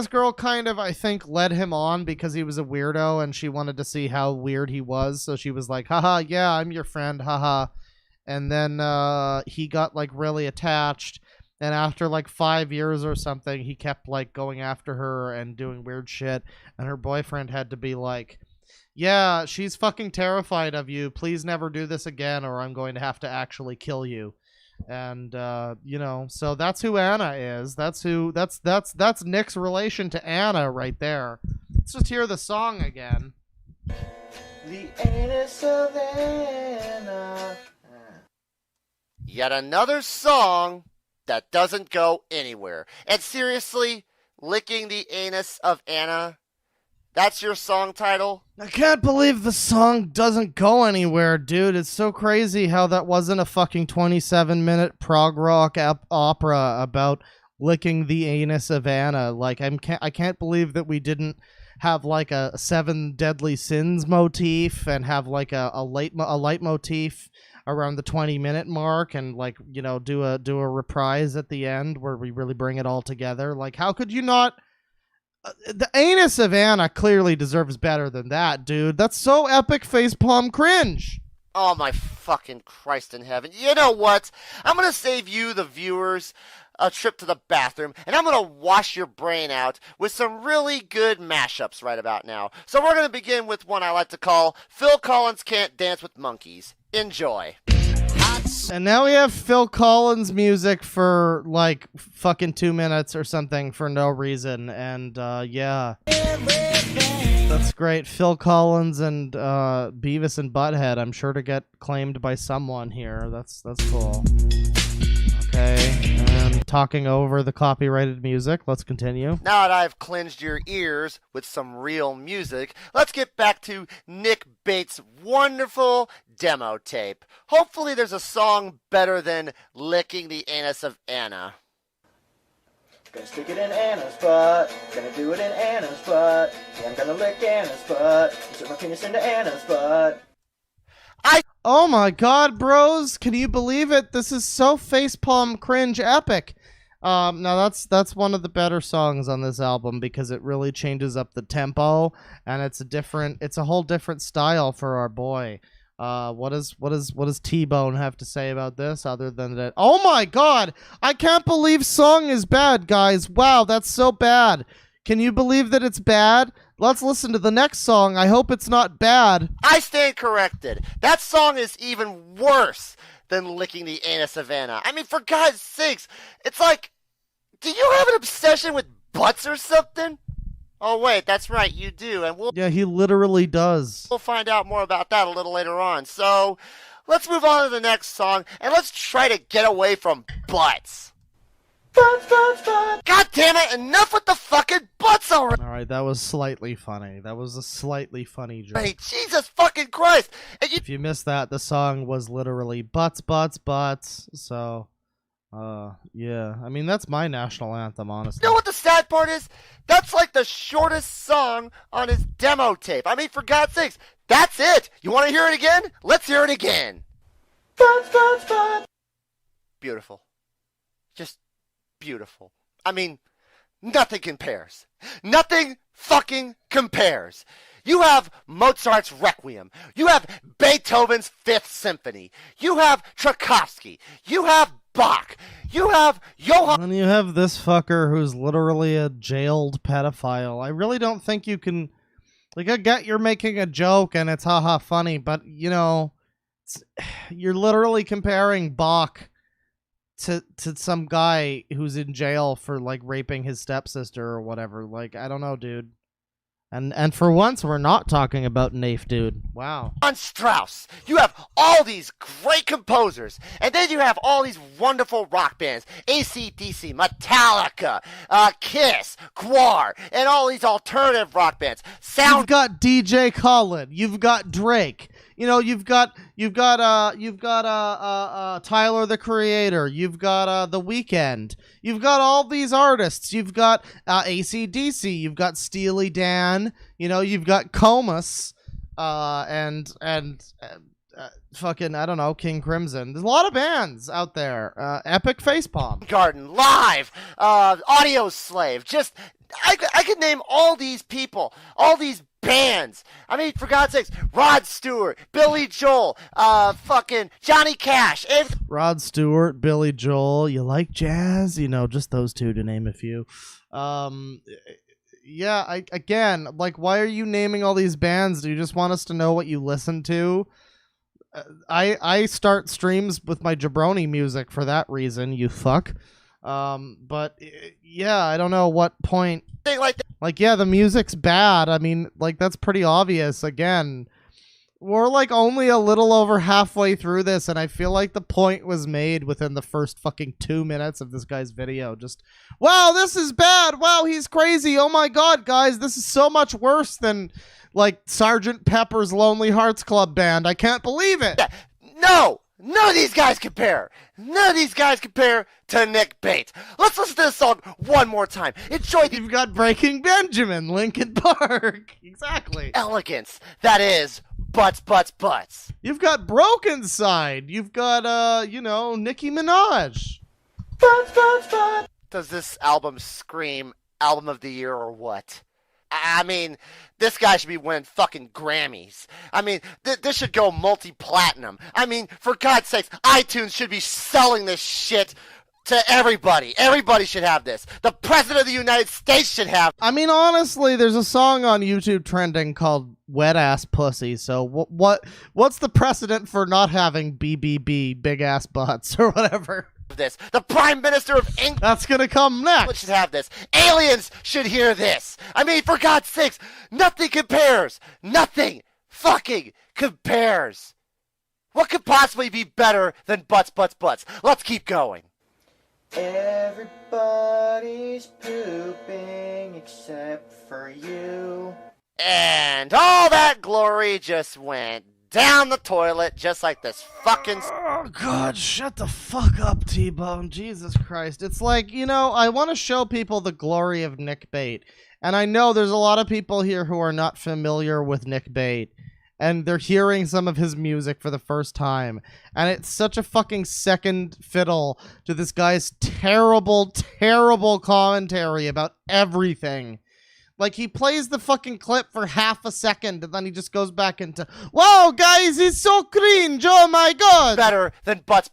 B: girl kind of, I think, led him on because he was a weirdo and she wanted to see how weird he was, so she was like, haha, yeah, I'm your friend, haha. And then he got like really attached. And after like 5 years or something, he kept like going after her and doing weird shit. And her boyfriend had to be like, yeah, she's fucking terrified of you. Please never do this again or I'm going to have to actually kill you. And, you know, so that's who Anna is. That's Nick's relation to Anna right there. Let's just hear the song again.
H: The anus of Anna.
G: Yet another song that doesn't go anywhere. And seriously, licking the anus of Anna, that's your song title?
B: I can't believe the song doesn't go anywhere, dude. It's so crazy how that wasn't a fucking 27-minute prog rock opera about licking the anus of Anna. Like, I can't believe that we didn't have like a 7 Deadly Sins motif and have like a leitmotif around the 20-minute mark, and like, you know, do a reprise at the end where we really bring it all together. Like, how could you not? The anus of Anna clearly deserves better than that, dude. That's so epic facepalm cringe.
G: Oh my fucking Christ in heaven. You know what? I'm gonna save you, the viewers, a trip to the bathroom, and I'm gonna wash your brain out with some really good mashups right about now. So we're gonna begin with one I like to call Phil Collins Can't Dance with Monkeys. Enjoy.
B: And now we have Phil Collins music for like fucking 2 minutes or something for no reason. And yeah, that's great. Phil Collins and Beavis and Butthead, I'm sure to get claimed by someone here. That's cool. Okay, and talking over the copyrighted music, let's continue.
G: Now that I've cleansed your ears with some real music, let's get back to Nick Bates' wonderful demo tape. Hopefully there's a song better than Licking the Anus of Anna.
H: Gonna stick it in Anna's butt. Gonna do it in Anna's butt. Yeah, I'm gonna lick Anna's butt. Insert my penis into Anna's butt.
B: Oh my god, bros, can you believe it? This is so facepalm cringe epic. Now that's one of the better songs on this album because it really changes up the tempo and it's a whole different style for our boy. What does T-Bone have to say about this other than that? Oh my god, I can't believe song is bad, guys. Wow, that's so bad. Can you believe that it's bad? Let's listen to the next song. I hope it's not bad.
G: I stand corrected. That song is even worse than Licking the Anus of Anna. I mean, for God's sakes, it's like, do you have an obsession with butts or something? Oh, wait, that's right, you do. And
B: Yeah, he literally does.
G: We'll find out more about that a little later on. So, let's move on to the next song, and let's try to get away from butts. Butts, butts, butts. God damn it, enough with the fucking butts already.
B: Alright, that was slightly funny. That was a slightly funny joke.
G: Hey, Jesus fucking Christ.
B: If you missed that, the song was literally butts, butts, butts. So, yeah. I mean, that's my national anthem, honestly.
G: You know what the sad part is? That's like the shortest song on his demo tape. I mean, for God's sakes, that's it. You want to hear it again? Let's hear it again. Butts, butts, butts. beautiful. Just beautiful. I mean, nothing compares. Nothing fucking compares. You have Mozart's Requiem. You have Beethoven's Fifth Symphony. You have Tchaikovsky. You have Bach. You have Johann.
B: And you have this fucker who's literally a jailed pedophile. I really don't think you can... Like, I get you're making a joke and it's haha funny, but, you know, you're literally comparing Bach to some guy who's in jail for, like, raping his stepsister or whatever. Like, I don't know, dude. And for once, we're not talking about Nafe, dude. Wow.
G: Strauss. You have all these great composers. And then you have all these wonderful rock bands. AC/DC, Metallica, Kiss, Gwar, and all these alternative rock bands.
B: You've got DJ Khaled. You've got Drake. You know, you've got Tyler the Creator. You've got The Weeknd. You've got all these artists. You've got AC/DC. You've got Steely Dan. You know, you've got Comus, and fucking, I don't know, King Crimson. There's a lot of bands out there. Epic Facepalm.
G: Garden Live, Audio Slave. Just I could name all these people, all these bands. I mean, for God's sakes, Rod Stewart, Billy Joel, fucking Johnny Cash.
B: Rod Stewart, Billy Joel. You like jazz? You know, just those two to name a few. Yeah, again, like, why are you naming all these bands? Do you just want us to know what you listen to? I start streams with my jabroni music for that reason, you fuck. But yeah, I don't know what point. Like, yeah, the music's bad. I mean, like, that's pretty obvious. Again, we're like only a little over halfway through this, and I feel like the point was made within the first fucking 2 minutes of this guy's video. Just, wow, this is bad. Wow, he's crazy. Oh my god, guys, this is so much worse than, like, Sgt. Pepper's Lonely Hearts Club Band. I can't believe it.
G: No! None of these guys compare. None of these guys compare to Nick Bate. Let's listen to this song one more time. Enjoy the...
B: You've got Breaking Benjamin, Linkin Park. Exactly.
G: Elegance. That is butts.
B: You've got Broken Side. You've got, you know, Nicki Minaj.
G: Butts. Does this album scream album of the year or what? I mean, this guy should be winning fucking Grammys. I mean, this should go multi-platinum. I mean, for God's sakes, iTunes should be selling this shit to everybody. Everybody should have this. The President of the United States should have.
B: I mean, honestly, there's a song on YouTube trending called Wet Ass Pussy, so what's the precedent for not having BBB, Big Ass Butts, or whatever?
G: This. The Prime Minister of England.
B: That's gonna come next.
G: Should have this. Aliens should hear this. I mean, for God's sakes, nothing compares. Nothing fucking compares. What could possibly be better than butts? Let's keep going.
H: Everybody's pooping except for you.
G: And all that glory just went down the toilet just like this fucking...
B: Oh, God, shut the fuck up, T-Bone. Jesus Christ. It's like, you know, I want to show people the glory of Nick Bate. And I know there's a lot of people here who are not familiar with Nick Bate. And they're hearing some of his music for the first time. And it's such a fucking second fiddle to this guy's terrible, terrible commentary about everything. Like, he plays the fucking clip for half a second, and then he just goes back into, wow, guys, he's so cringe, oh my god!
G: Better than butts.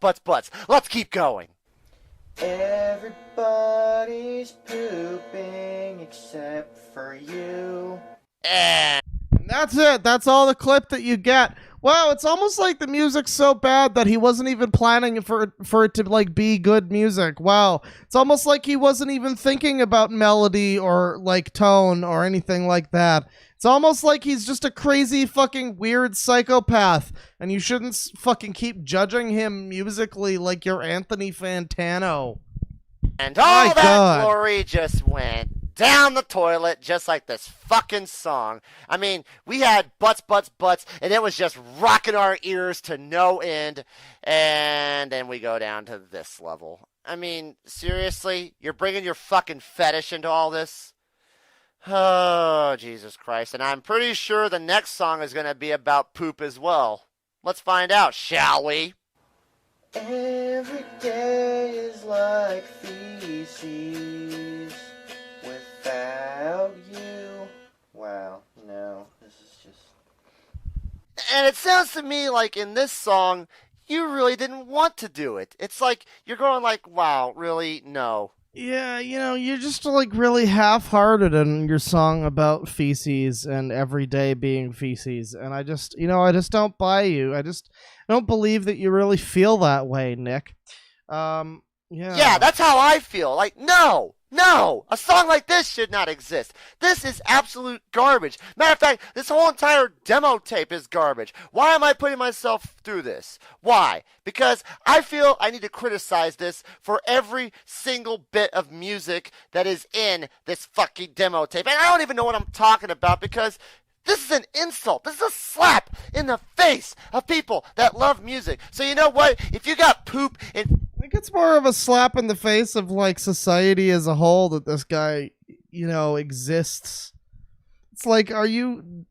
G: Let's keep going.
H: Everybody's pooping except for you.
G: And
B: that's it. That's all the clip that you get. Wow, it's almost like the music's so bad that he wasn't even planning for it to, like, be good music. Wow. It's almost like he wasn't even thinking about melody or, like, tone or anything like that. It's almost like he's just a crazy fucking weird psychopath, and you shouldn't fucking keep judging him musically like you're Anthony Fantano.
G: And all that glory just went down the toilet just like this fucking song. I mean, we had butts, and it was just rocking our ears to no end. And then we go down to this level. I mean, seriously? You're bringing your fucking fetish into all this? Oh, Jesus Christ. And I'm pretty sure the next song is going to be about poop as well. Let's find out, shall we?
H: Every day is like feces without you. Wow, no, this is just...
G: And it sounds to me like in this song, you really didn't want to do it. It's like you're going like, wow, really? No.
B: Yeah, you're just like really half-hearted in your song about feces and every day being feces, and I just don't buy you. I don't believe that you really feel that way, Nick. Yeah.
G: Yeah, that's how I feel. Like, no, a song like this should not exist. This is absolute garbage. Matter of fact, this whole entire demo tape is garbage. Why am I putting myself through this? Why? Because I feel I need to criticize this for every single bit of music that is in this fucking demo tape. And I don't even know what I'm talking about because this is an insult. This is a slap in the face of people that love music. So you know what? If you got poop in...
B: I think it's more of a slap in the face of like society as a whole that this guy, exists. It's like, are you?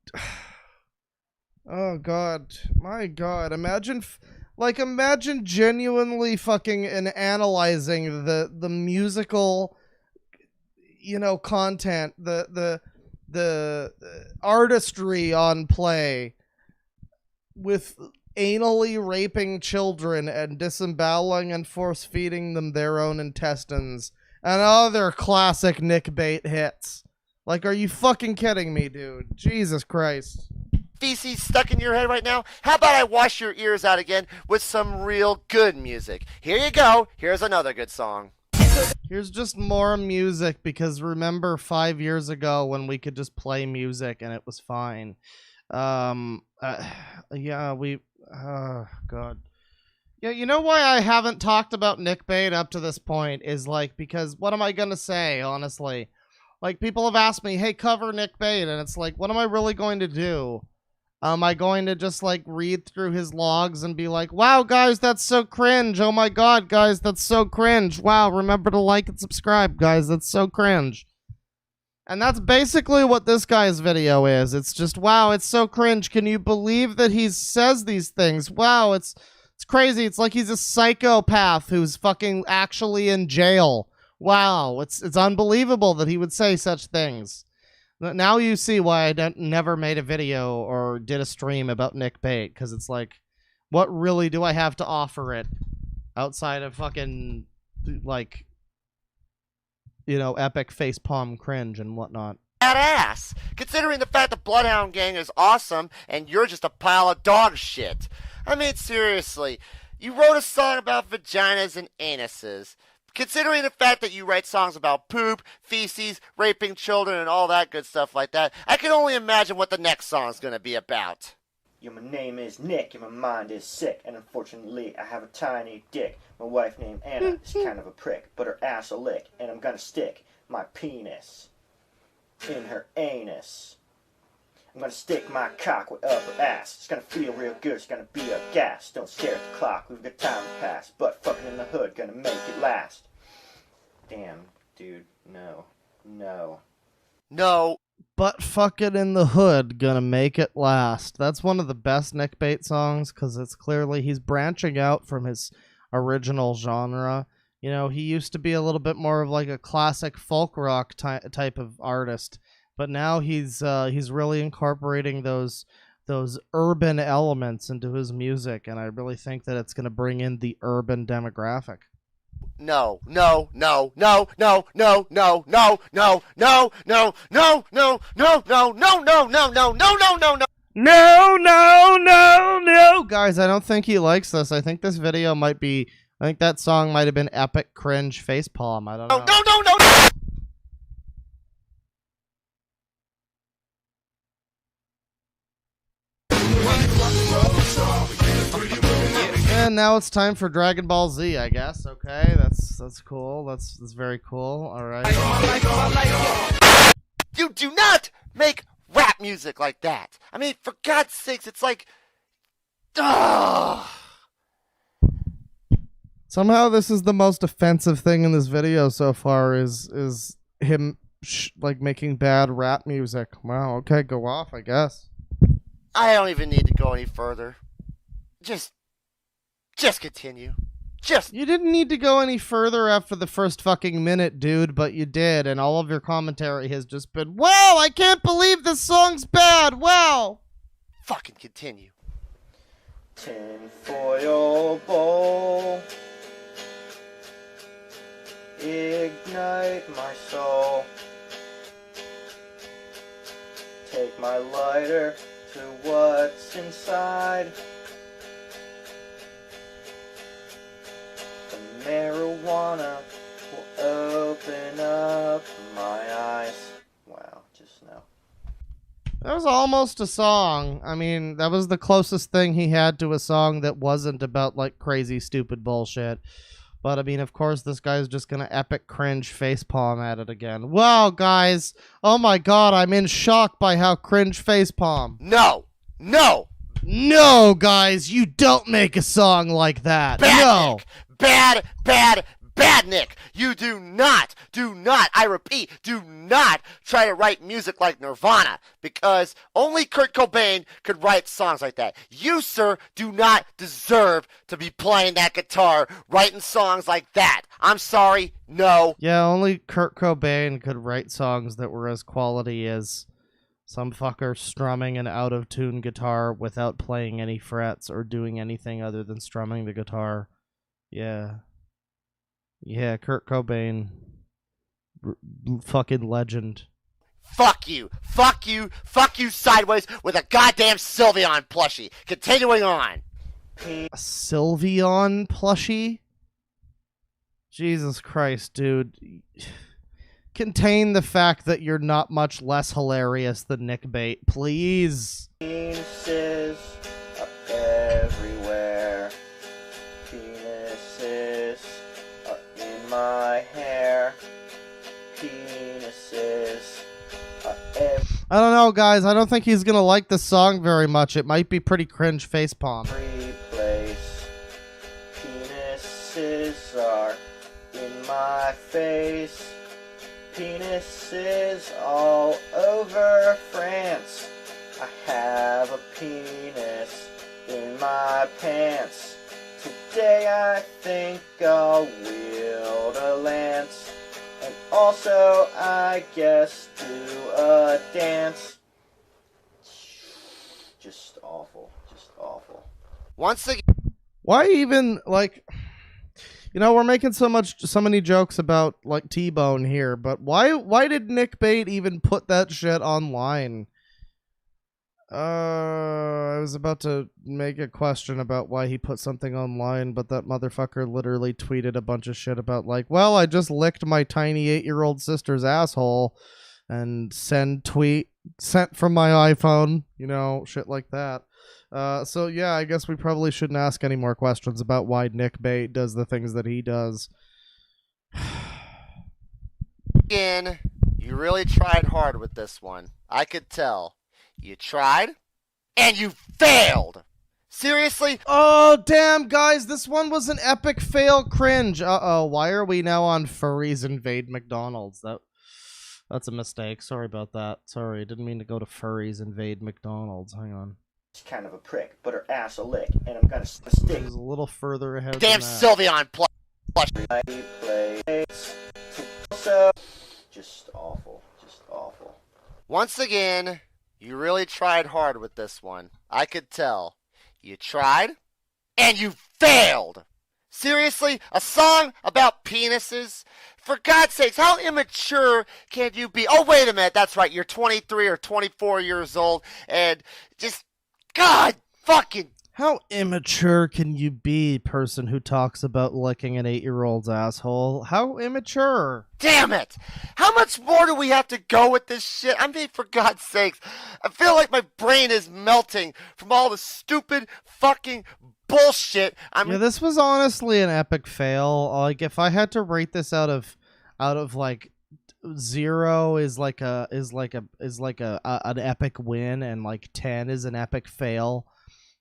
B: Oh God, my God! Imagine genuinely fucking and analyzing the musical, content, the artistry on play with anally raping children and disemboweling and force-feeding them their own intestines and other classic Nick Bate hits. Like, are you fucking kidding me, dude? Jesus Christ.
G: Feces stuck in your head right now? How about I wash your ears out again with some real good music? Here you go. Here's another good song.
B: Here's just more music, because remember 5 years ago when we could just play music and it was fine. Oh, God. Yeah, you know why I haven't talked about Nick Bate up to this point is, like, because what am I gonna say, honestly? Like, people have asked me, hey, cover Nick Bate, and it's like, what am I really going to do? Am I going to just, like, read through his logs and be like, wow, guys, that's so cringe. Oh, my God, guys, that's so cringe. Wow, remember to like and subscribe, guys. That's so cringe. And that's basically what this guy's video is. It's just, wow, it's so cringe. Can you believe that he says these things? Wow, it's crazy. It's like he's a psychopath who's fucking actually in jail. Wow, it's unbelievable that he would say such things. Now you see why I never made a video or did a stream about Nick Bate, because it's like, what really do I have to offer it outside of fucking, like, epic facepalm cringe and whatnot.
G: Badass, considering the fact the Bloodhound Gang is awesome and you're just a pile of dog shit. I mean, seriously, you wrote a song about vaginas and anuses. Considering the fact that you write songs about poop, feces, raping children, and all that good stuff like that, I can only imagine what the next song's gonna be about.
H: My name is Nick, and my mind is sick, and unfortunately I have a tiny dick. My wife named Anna is kind of a prick, but her ass a lick, and I'm gonna stick my penis in her anus. I'm gonna stick my cock way up her ass. It's gonna feel real good, it's gonna be a gas. Don't stare at the clock, we've got time to pass, but fucking in the hood gonna make it last. Damn, dude, no.
B: But fucking in the hood gonna make it last. That's one of the best Nick Bate songs, because it's clearly he's branching out from his original genre. He used to be a little bit more of like a classic folk rock type of artist, but now he's really incorporating those urban elements into his music, and I really think that it's gonna bring in the urban demographic.
G: No.
B: No, guys, I don't think he likes this. I think this video might be, I think that song might have been epic cringe facepalm. I don't know.
G: No.
B: And now it's time for Dragon Ball Z, I guess. Okay, that's cool. That's very cool. All right.
G: You do not make rap music like that. I mean, for God's sakes, it's like, ugh.
B: Somehow this is the most offensive thing in this video so far is him like making bad rap music. Wow, okay, go off, I guess.
G: I don't even need to go any further. Just continue. Just
B: You didn't need to go any further after the first fucking minute, dude, but you did, and all of your commentary has just been, wow, I can't believe this song's bad, wow!
G: fucking continue.
H: Tinfoil bowl, ignite my soul. Take my lighter to what's inside. The marijuana will open up my eyes. Wow, just now.
B: That was almost a song. I mean, that was the closest thing he had to a song that wasn't about, like, crazy, stupid bullshit. But, I mean, of course, this guy's just gonna epic cringe facepalm at it again. Wow, guys. Oh my god, I'm in shock by how cringe facepalm.
G: No! No!
B: No, guys, you don't make a song like that.
G: Bad
B: No.
G: Nick! Bad, bad, bad Nick! You do not, I repeat, do not try to write music like Nirvana, because only Kurt Cobain could write songs like that. You, sir, do not deserve to be playing that guitar, writing songs like that. I'm sorry, no.
B: Yeah, only Kurt Cobain could write songs that were as quality as some fucker strumming an out-of-tune guitar without playing any frets or doing anything other than strumming the guitar. Yeah. Yeah, Kurt Cobain. Fucking legend.
G: Fuck you, fuck you, fuck you sideways with a goddamn Sylveon plushie. Continuing on.
B: A Sylveon plushie? Jesus Christ, dude. Contain the fact that you're not much less hilarious than Nick Bate, please.
H: Penises are everywhere. Penises are in my hair. Penises are
B: I don't know, guys. I don't think he's gonna like this song very much. It might be pretty cringe facepalm.
H: every place. Penises are in my face. Penises all over France. I have a penis in my pants. Today I think I'll wield a lance. And also, I guess, do a dance. Just awful. Just awful.
G: Once again.
B: Why even, like, you know, we're making so many jokes about, like, T-Bone here, but why did Nick Bate even put that shit online? I was about to make a question about why he put something online, but that motherfucker literally tweeted a bunch of shit about, like, well, I just licked my tiny 8-year-old sister's asshole and sent from my iPhone, you know, shit like that. So yeah, I guess we probably shouldn't ask any more questions about why Nick Bate does the things that he does.
G: Again, you really tried hard with this one. I could tell. You tried, and you failed. Seriously?
B: Oh, damn, guys, this one was an epic fail cringe. Uh-oh, why are we now on Furries Invade McDonald's? That's a mistake. Sorry about that. Sorry, didn't mean to go to Furries Invade McDonald's. Hang on.
H: She's kind of a prick, but her ass a lick, and I'm gonna stick.
B: She's a little further ahead
G: Damn
B: than that.
G: Sylveon plush.
H: I play so just awful. Just awful.
G: Once again, you really tried hard with this one. I could tell. You tried, and you failed. Seriously? A song about penises? For God's sakes, how immature can you be? Oh, wait a minute. That's right. You're 23 or 24 years old, and just, God fucking...
B: How immature can you be, person who talks about licking an 8-year-old's asshole? How immature?
G: Damn it! How much more do we have to go with this shit? I mean, for God's sakes, I feel like my brain is melting from all the stupid fucking bullshit.
B: Yeah, this was honestly an epic fail. Like, if I had to rate this out of like 0 is like an epic win, and like 10 is an epic fail.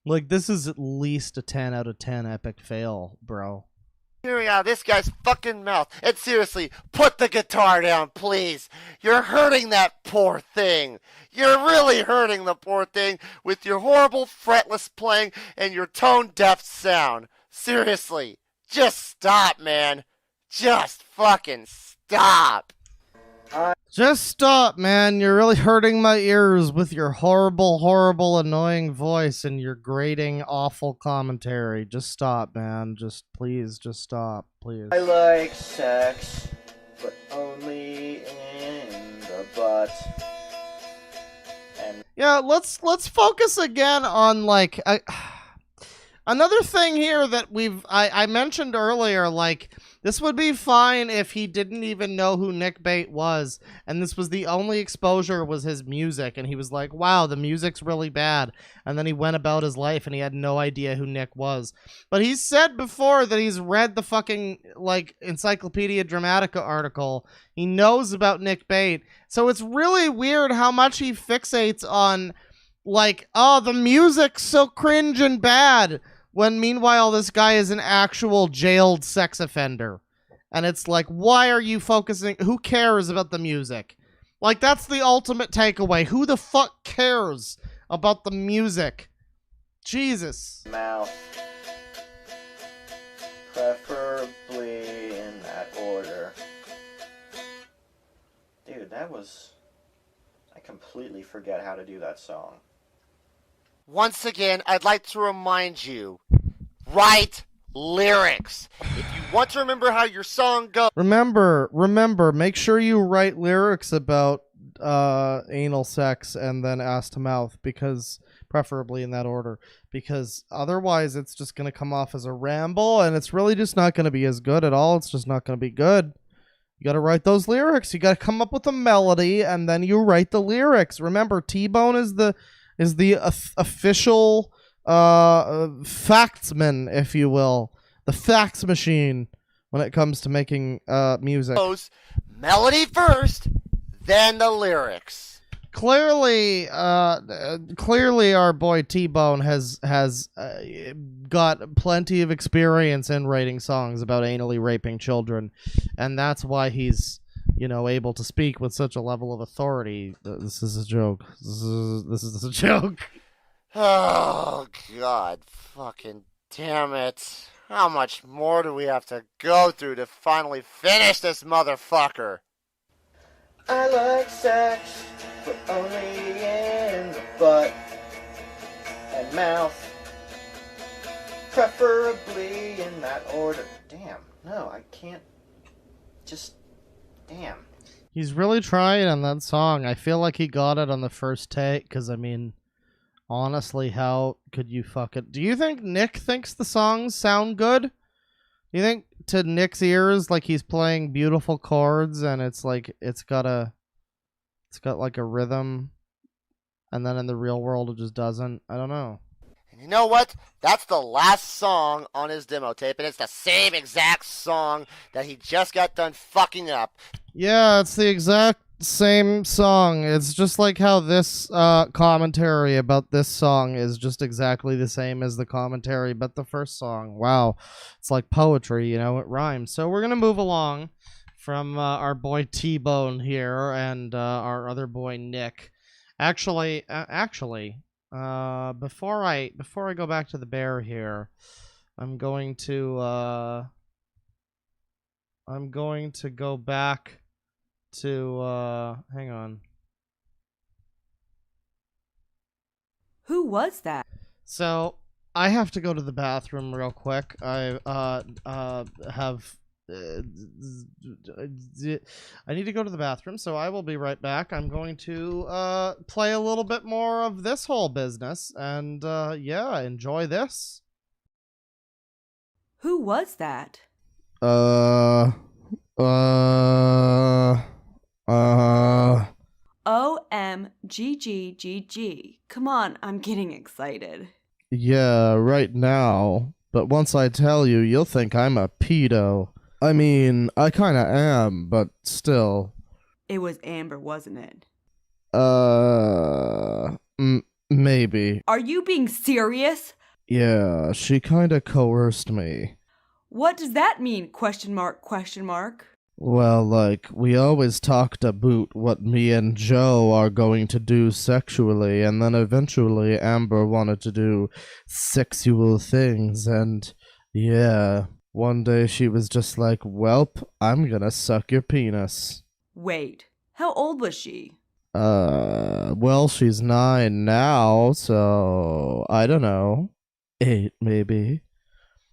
B: Like, this is at least a 10 out of 10 epic fail, bro.
G: Hearing out of this guy's fucking mouth. And seriously, put the guitar down, please. You're hurting that poor thing. You're really hurting the poor thing with your horrible fretless playing and your tone-deaf sound. Seriously, Just stop, man. Just fucking stop.
B: Just stop, man. You're really hurting my ears with your horrible, horrible, annoying voice and your grating, awful commentary. Just stop, man. Please, just stop, please.
H: I like sex, but only in the butt. And
B: Yeah, let's focus again on like another thing here that I mentioned earlier. Like, this would be fine if he didn't even know who Nick Bate was, and this was the only exposure was his music, and he was like, wow, the music's really bad, and then he went about his life and he had no idea who Nick was. But he's said before that he's read the fucking like Encyclopedia Dramatica article. He knows about Nick Bate, so it's really weird how much he fixates on like, oh, the music's so cringe and bad, when meanwhile this guy is an actual jailed sex offender. And it's like, why are you focusing? Who cares about the music? Like, that's the ultimate takeaway. Who the fuck cares about the music? Jesus.
H: mouth. Preferably in that order. Dude, that was... I completely forget how to do that song.
G: Once again, I'd like to remind you, write lyrics. If you want to remember how your song goes.
B: Remember, make sure you write lyrics about anal sex and then ass to mouth, because preferably in that order, because otherwise it's just going to come off as a ramble and it's really just not going to be as good at all. It's just not going to be good. You got to write those lyrics. You got to come up with a melody and then you write the lyrics. Remember, T-Bone is the official factsman, if you will, the fax machine when it comes to making music.
G: Melody first, then the lyrics.
B: Clearly, our boy T-Bone has got plenty of experience in writing songs about anally raping children, and that's why he's, you know, able to speak with such a level of authority. This is a joke. This is a joke.
G: Oh, God. Fucking damn it. How much more do we have to go through to finally finish this motherfucker?
H: I like sex, but only in the butt and mouth. Preferably in that order. Damn, no, I can't. Just... Damn.
B: He's really trying on that song. I feel like he got it on the first take, because, I mean, honestly, how could you fuck it? Do you think Nick thinks the songs sound good? Do you think to Nick's ears, like, he's playing beautiful chords and it's like, it's got like a rhythm, and then in the real world it just doesn't? I don't know.
G: And you know what? That's the last song on his demo tape, and it's the same exact song that he just got done fucking up.
B: Yeah, it's the exact same song. It's just like how this commentary about this song is just exactly the same as the commentary about the first song. Wow. It's like poetry, you know, it rhymes. So we're going to move along from our boy T-Bone here and our other boy Nick. Actually, before I go back to the bear here, I'm going to go back to hang on.
F: Who was that?
B: So I have to go to the bathroom real quick. I need to go to the bathroom, so I will be right back. I'm going to play a little bit more of this whole business, and yeah, enjoy this.
F: Who was that? OMGGGG. Come on, I'm getting excited.
C: Yeah, right now. But once I tell you, you'll think I'm a pedo. I mean, I kinda am, but still.
F: It was Amber, wasn't it?
C: Maybe.
F: Are you being serious?
C: Yeah, she kinda coerced me.
F: What does that mean? Question mark, question mark.
C: Well, like, we always talked about what me and Joe are going to do sexually, and then eventually Amber wanted to do sexual things, and yeah. One day she was just like, "Welp, I'm gonna suck your penis."
F: Wait, how old was she?
C: Well, she's 9 now, so I don't know. 8, maybe.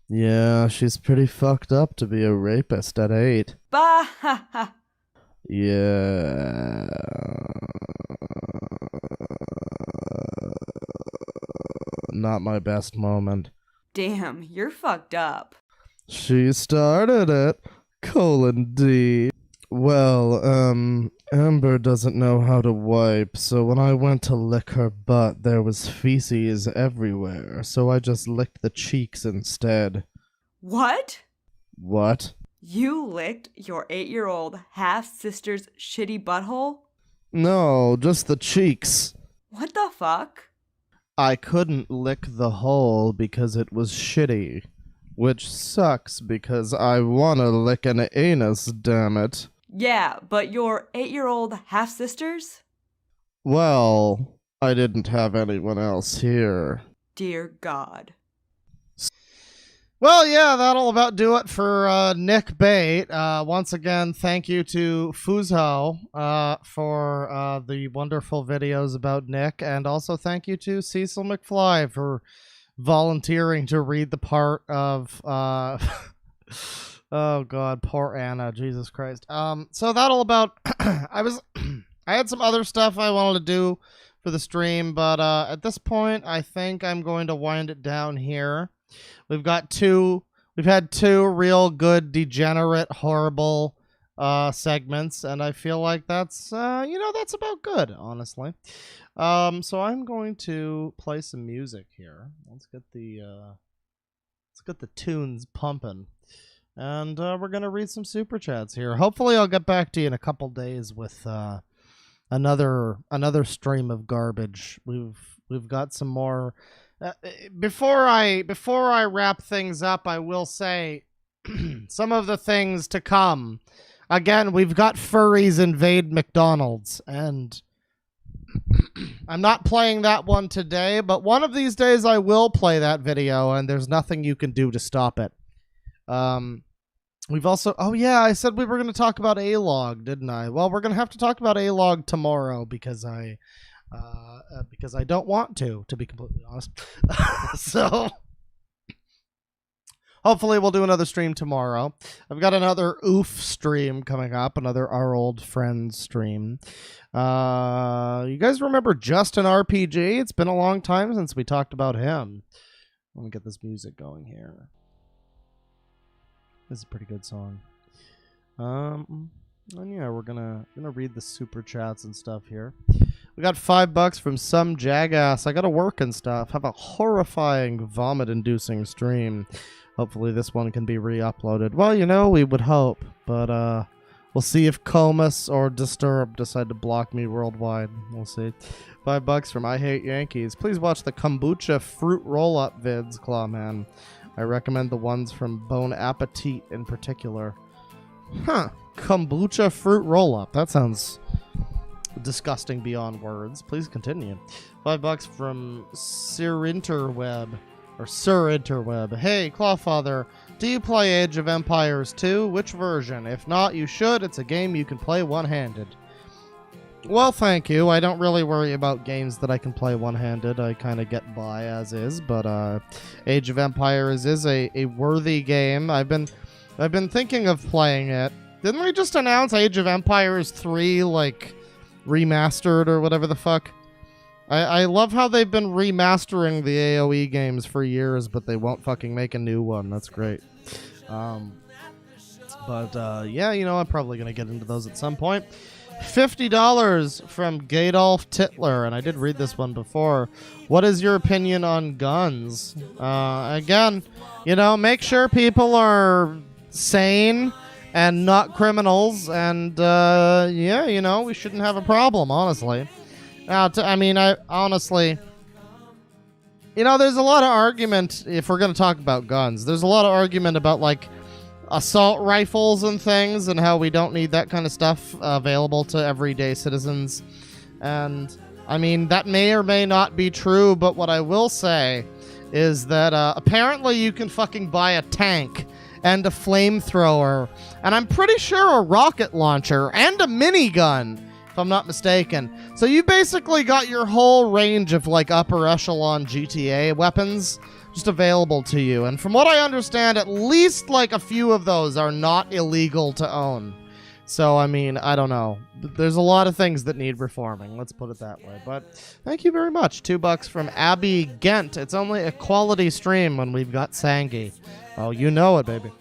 C: Yeah, she's pretty fucked up to be a rapist at 8.
F: Bah ha ha.
C: Yeah. Not my best moment.
F: Damn, you're fucked up.
C: She started it. D. Well, Amber doesn't know how to wipe, so when I went to lick her butt, there was feces everywhere, so I just licked the cheeks instead.
F: What?
C: What?
F: You licked your 8-year-old half-sister's shitty butthole?
C: No, just the cheeks.
F: What the fuck?
C: I couldn't lick the hole because it was shitty. Which sucks because I wanna lick an anus, damn it.
F: Yeah, but your 8-year-old half-sisters?
C: Well, I didn't have anyone else here.
F: Dear God.
B: Well, yeah, that'll about do it for Nick Bate. Once again, thank you to Fuzho for the wonderful videos about Nick, and also thank you to Cecil McFly for volunteering to read the part of oh god, poor Anna, Jesus Christ. So that'll about I had some other stuff I wanted to do for the stream, but at this point I think I'm going to wind it down here. We've had two real good, degenerate, horrible segments, and I feel like that's that's about good, honestly. So I'm going to play some music here. Let's get the tunes pumping, and we're gonna read some super chats here. Hopefully, I'll get back to you in a couple days with another stream of garbage. We've got some more. Before I wrap things up, I will say some of the things to come. Again, we've got furries invade McDonald's, and I'm not playing that one today, but one of these days I will play that video, and there's nothing you can do to stop it. We've also... Oh, yeah, I said we were going to talk about A-Log, didn't I? Well, we're going to have to talk about A-Log tomorrow because I don't want to be completely honest. So... hopefully we'll do another stream tomorrow. I've got another oof stream coming up, another Our Old Friends stream. You guys remember Justin RPG? It's been a long time since we talked about him. Let me get this music going here. This is a pretty good song. And yeah, we're gonna read the super chats and stuff here. We got $5 from some jackass. I gotta work and stuff. Have a horrifying, vomit-inducing stream. Hopefully this one can be re-uploaded. Well, we would hope, but we'll see if Comus or Disturb decide to block me worldwide. We'll see. $5 from I Hate Yankees. Please watch the kombucha fruit roll-up vids, Clawman. I recommend the ones from Bon Appetit in particular. Huh. Kombucha fruit roll-up. That sounds disgusting beyond words. Please continue. $5 from Sir Interweb. Or Sir Interweb. Hey, Clawfather, do you play Age of Empires 2? Which version? If not, you should. It's a game you can play one-handed. Well, thank you. I don't really worry about games that I can play one-handed. I kind of get by as is, but Age of Empires is a worthy game. I've been thinking of playing it. Didn't we just announce Age of Empires 3, like, remastered or whatever the fuck? I love how they've been remastering the AoE games for years, but they won't fucking make a new one. That's great. Yeah, I'm probably going to get into those at some point. $50 from Gadolf Titler, and I did read this one before. What is your opinion on guns? Again, make sure people are sane and not criminals, and we shouldn't have a problem, honestly. I honestly, there's a lot of argument, if we're going to talk about guns, there's a lot of argument about, like, assault rifles and things, and how we don't need that kind of stuff available to everyday citizens. And, that may or may not be true, but what I will say is that apparently you can fucking buy a tank and a flamethrower, and I'm pretty sure a rocket launcher and a minigun, if I'm not mistaken. So you basically got your whole range of like upper echelon GTA weapons just available to you. And from what I understand, at least like a few of those are not illegal to own. So, I mean, I don't know. There's a lot of things that need reforming. Let's put it that way. But thank you very much. $2 from Abby Gent. It's only a quality stream when we've got Sangi. Oh, you know it, baby.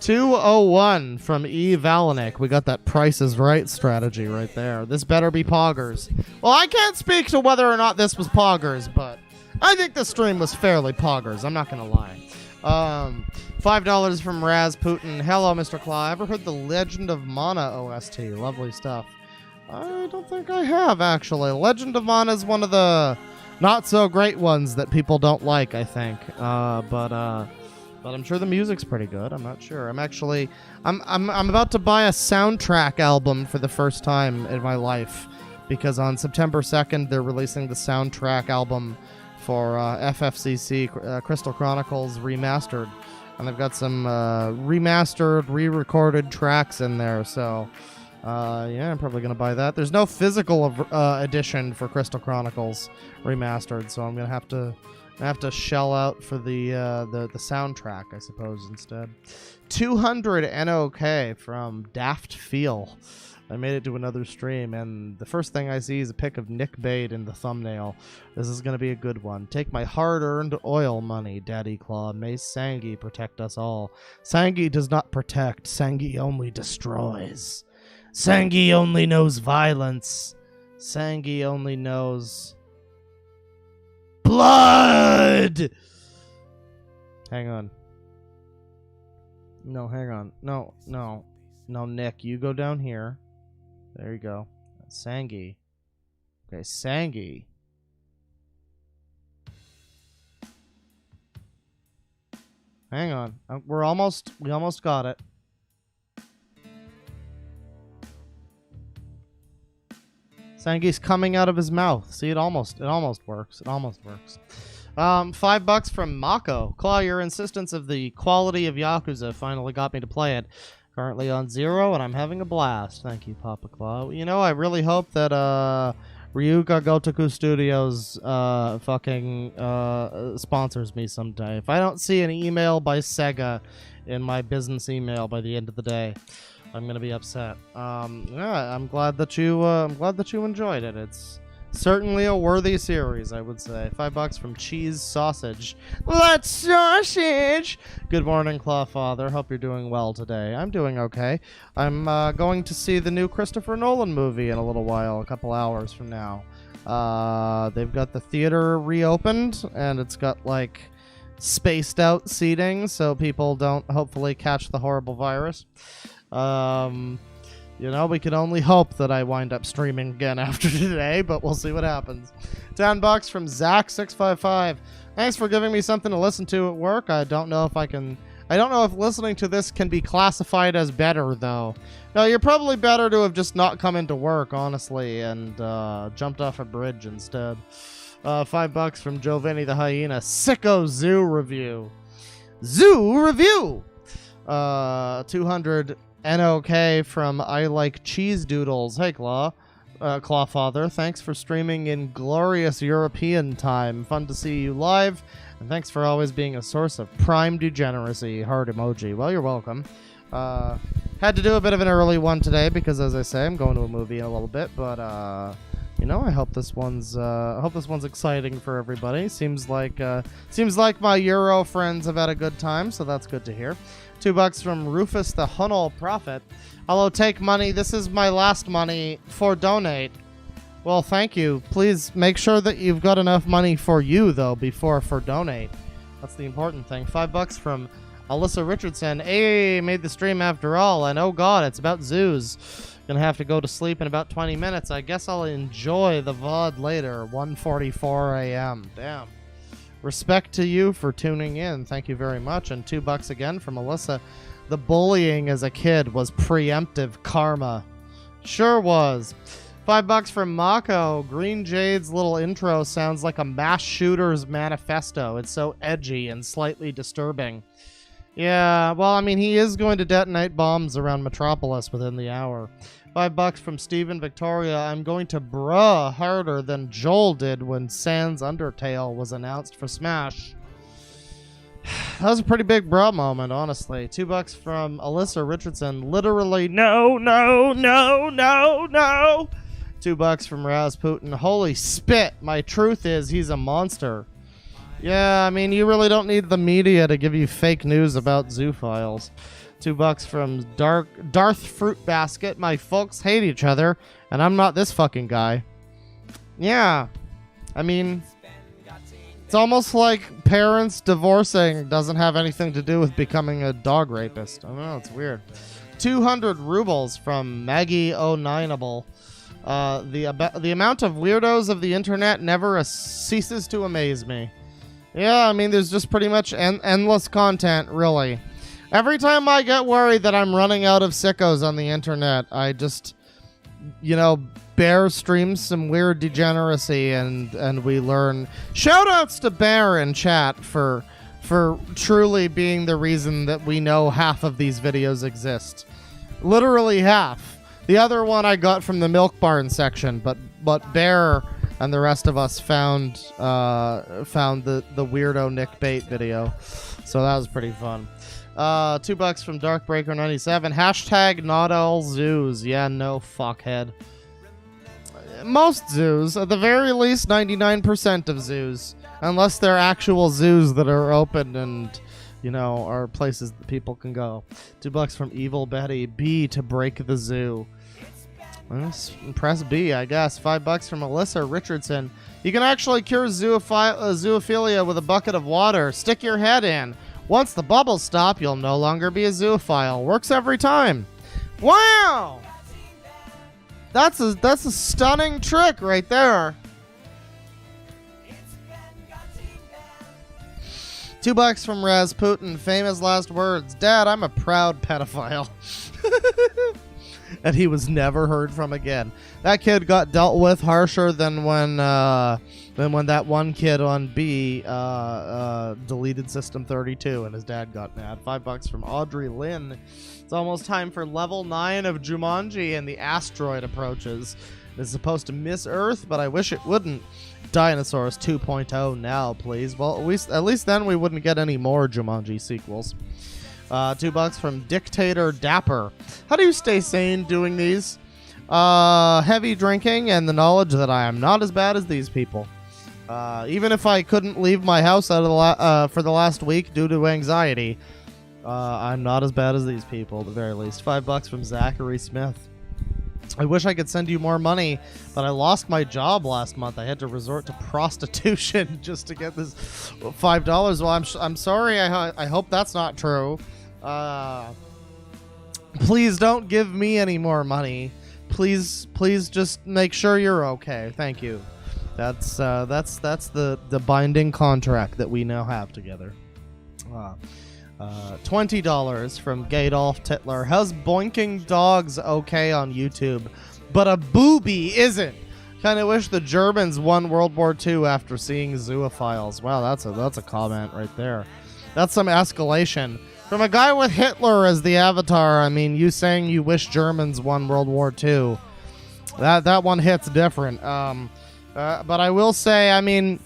B: 201 from E. Valenik. We got that Price is Right strategy right there. This better be Poggers. Well, I can't speak to whether or not this was Poggers, but I think the stream was fairly Poggers. I'm not going to lie. $5 from Raz Putin. Hello, Mr. Claw. Ever heard the Legend of Mana OST? Lovely stuff. I don't think I have, actually. Legend of Mana is one of the not so great ones that people don't like, I think. But I'm sure the music's pretty good. I'm not sure. I'm about to buy a soundtrack album for the first time in my life, because on September 2nd they're releasing the soundtrack album for FFCC Crystal Chronicles Remastered, and they've got some remastered, re-recorded tracks in there. So yeah, I'm probably gonna buy that. There's no physical edition for Crystal Chronicles Remastered, so I'm gonna have to shell out for the soundtrack, I suppose, instead. 200 NOK from Daft Feel. I made it to another stream, and the first thing I see is a pic of Nick Bate in the thumbnail. This is going to be a good one. Take my hard-earned oil money, Daddy Claw. May Sangi protect us all. Sangi does not protect. Sangi only destroys. Sangi only knows violence. Sangi only knows blood! Hang on. No, hang on. No, Nick, you go down here. There you go. Sangi. Okay, Sangi. Hang on. We almost got it. Sangi's coming out of his mouth. See, it almost works. It almost works. $5 from Mako. Claw, your insistence of the quality of Yakuza finally got me to play it. Currently on 0, and I'm having a blast. Thank you, Papa Claw. You know, I really hope that Ryuga Gotoku Studios fucking sponsors me someday. If I don't see an email by Sega in my business email by the end of the day, I'm gonna be upset. Yeah, I'm glad that you enjoyed it. It's certainly a worthy series, I would say. $5 from Cheese Sausage. Let's sausage! Good morning, Clawfather. Hope you're doing well today. I'm doing okay. I'm going to see the new Christopher Nolan movie in a little while, a couple hours from now. They've got the theater reopened, and it's got, like, spaced out seating so people don't hopefully catch the horrible virus. You know, we can only hope that I wind up streaming again after today, but we'll see what happens. $10 from Zach655. Thanks for giving me something to listen to at work. I don't know if listening to this can be classified as better, though. No, you're probably better to have just not come into work, honestly, and jumped off a bridge instead. $5 from Jovini the Hyena. Sicko Zoo Review. Zoo Review! 200 NOK from I Like Cheese Doodles. Hey, Clawfather. Thanks for streaming in glorious European time. Fun to see you live. And thanks for always being a source of prime degeneracy. Heart emoji. Well, you're welcome. Had to do a bit of an early one today because, as I say, I'm going to a movie in a little bit. But, you know, I hope this one's exciting for everybody. Seems like my Euro friends have had a good time, so that's good to hear. $2 from Rufus the Hunnel Prophet. Hello, take money. This is my last money for donate. Well, thank you. Please make sure that you've got enough money for you, though, before for donate. That's the important thing. $5 from Alyssa Richardson. Hey, made the stream after all, and oh god, it's about zoos. Gonna have to go to sleep in about 20 minutes. I guess I'll enjoy the VOD later. 1:44 a.m. Damn. Respect to you for tuning in. Thank you very much. And $2 again from Alyssa. The bullying as a kid was preemptive karma. Sure was. $5 from Mako. Green Jade's little intro sounds like a mass shooter's manifesto. It's so edgy and slightly disturbing. Yeah, well, I mean, he is going to detonate bombs around Metropolis within the hour. $5 from Steven Victoria. I'm going to bruh harder than Joel did when Sans Undertale was announced for Smash. That was a pretty big bruh moment, honestly. $2 from Alyssa Richardson. Literally, no, no, no, no, no. $2 from Rasputin. Holy spit. My truth is he's a monster. Yeah, I mean, you really don't need the media to give you fake news about zoophiles. $2 from Darth Fruit Basket. My folks hate each other, and I'm not this fucking guy. Yeah, I mean, it's almost like parents divorcing doesn't have anything to do with becoming a dog rapist. I don't know, it's weird. 200 rubles from Maggie O'Nineable. The amount of weirdos of the internet never ceases to amaze me. Yeah, I mean, there's just pretty much endless content, really. Every time I get worried that I'm running out of sickos on the internet, I just, Bear streams some weird degeneracy and we learn. Shoutouts to Bear in chat for truly being the reason that we know half of these videos exist. Literally half. The other one I got from the Milk Barn section, but Bear and the rest of us found the weirdo Nick Bate video, so that was pretty fun. $2 from Darkbreaker97. Hashtag not all zoos. Yeah, no fuckhead. Most zoos, at the very least 99% of zoos, unless they're actual zoos that are open and are places that people can go. $2 from Evil Betty. B to break the zoo. Press B, I guess. $5 from Alyssa Richardson. You can actually cure zoophilia with a bucket of water. Stick your head in. Once the bubbles stop, you'll no longer be a zoophile. Works every time. Wow! That's a stunning trick right there. $2 from Rasputin. Famous last words. Dad, I'm a proud pedophile. And he was never heard from again. That kid got dealt with harsher than when that one kid on B deleted System 32 and his dad got mad. $5 from Audrey Lynn. It's almost time for level 9 of Jumanji and the asteroid approaches. It's supposed to miss Earth, but I wish it wouldn't. Dinosaurs 2.0 now, please. Well, at least then we wouldn't get any more Jumanji sequels. $2 from Dictator Dapper. How do you stay sane doing these? Heavy drinking and the knowledge that I am not as bad as these people. Even if I couldn't leave my house for the last week due to anxiety, I'm not as bad as these people at the very least. $5 from Zachary Smith. I wish I could send you more money, but I lost my job last month. I had to resort to prostitution just to get this $5. Well, I'm sorry. I hope that's not true. Please don't give me any more money. Please just make sure you're okay. Thank you. That's the binding contract that we now have together. $20 from Gadolf Titler. How's boinking dogs okay on YouTube, but a booby isn't? Kind of wish the Germans won World War II after seeing zoophiles. Wow, that's a comment right there. That's some escalation from a guy with Hitler as the avatar. I mean, you saying you wish Germans won World War II. That one hits different. But I will say, I mean,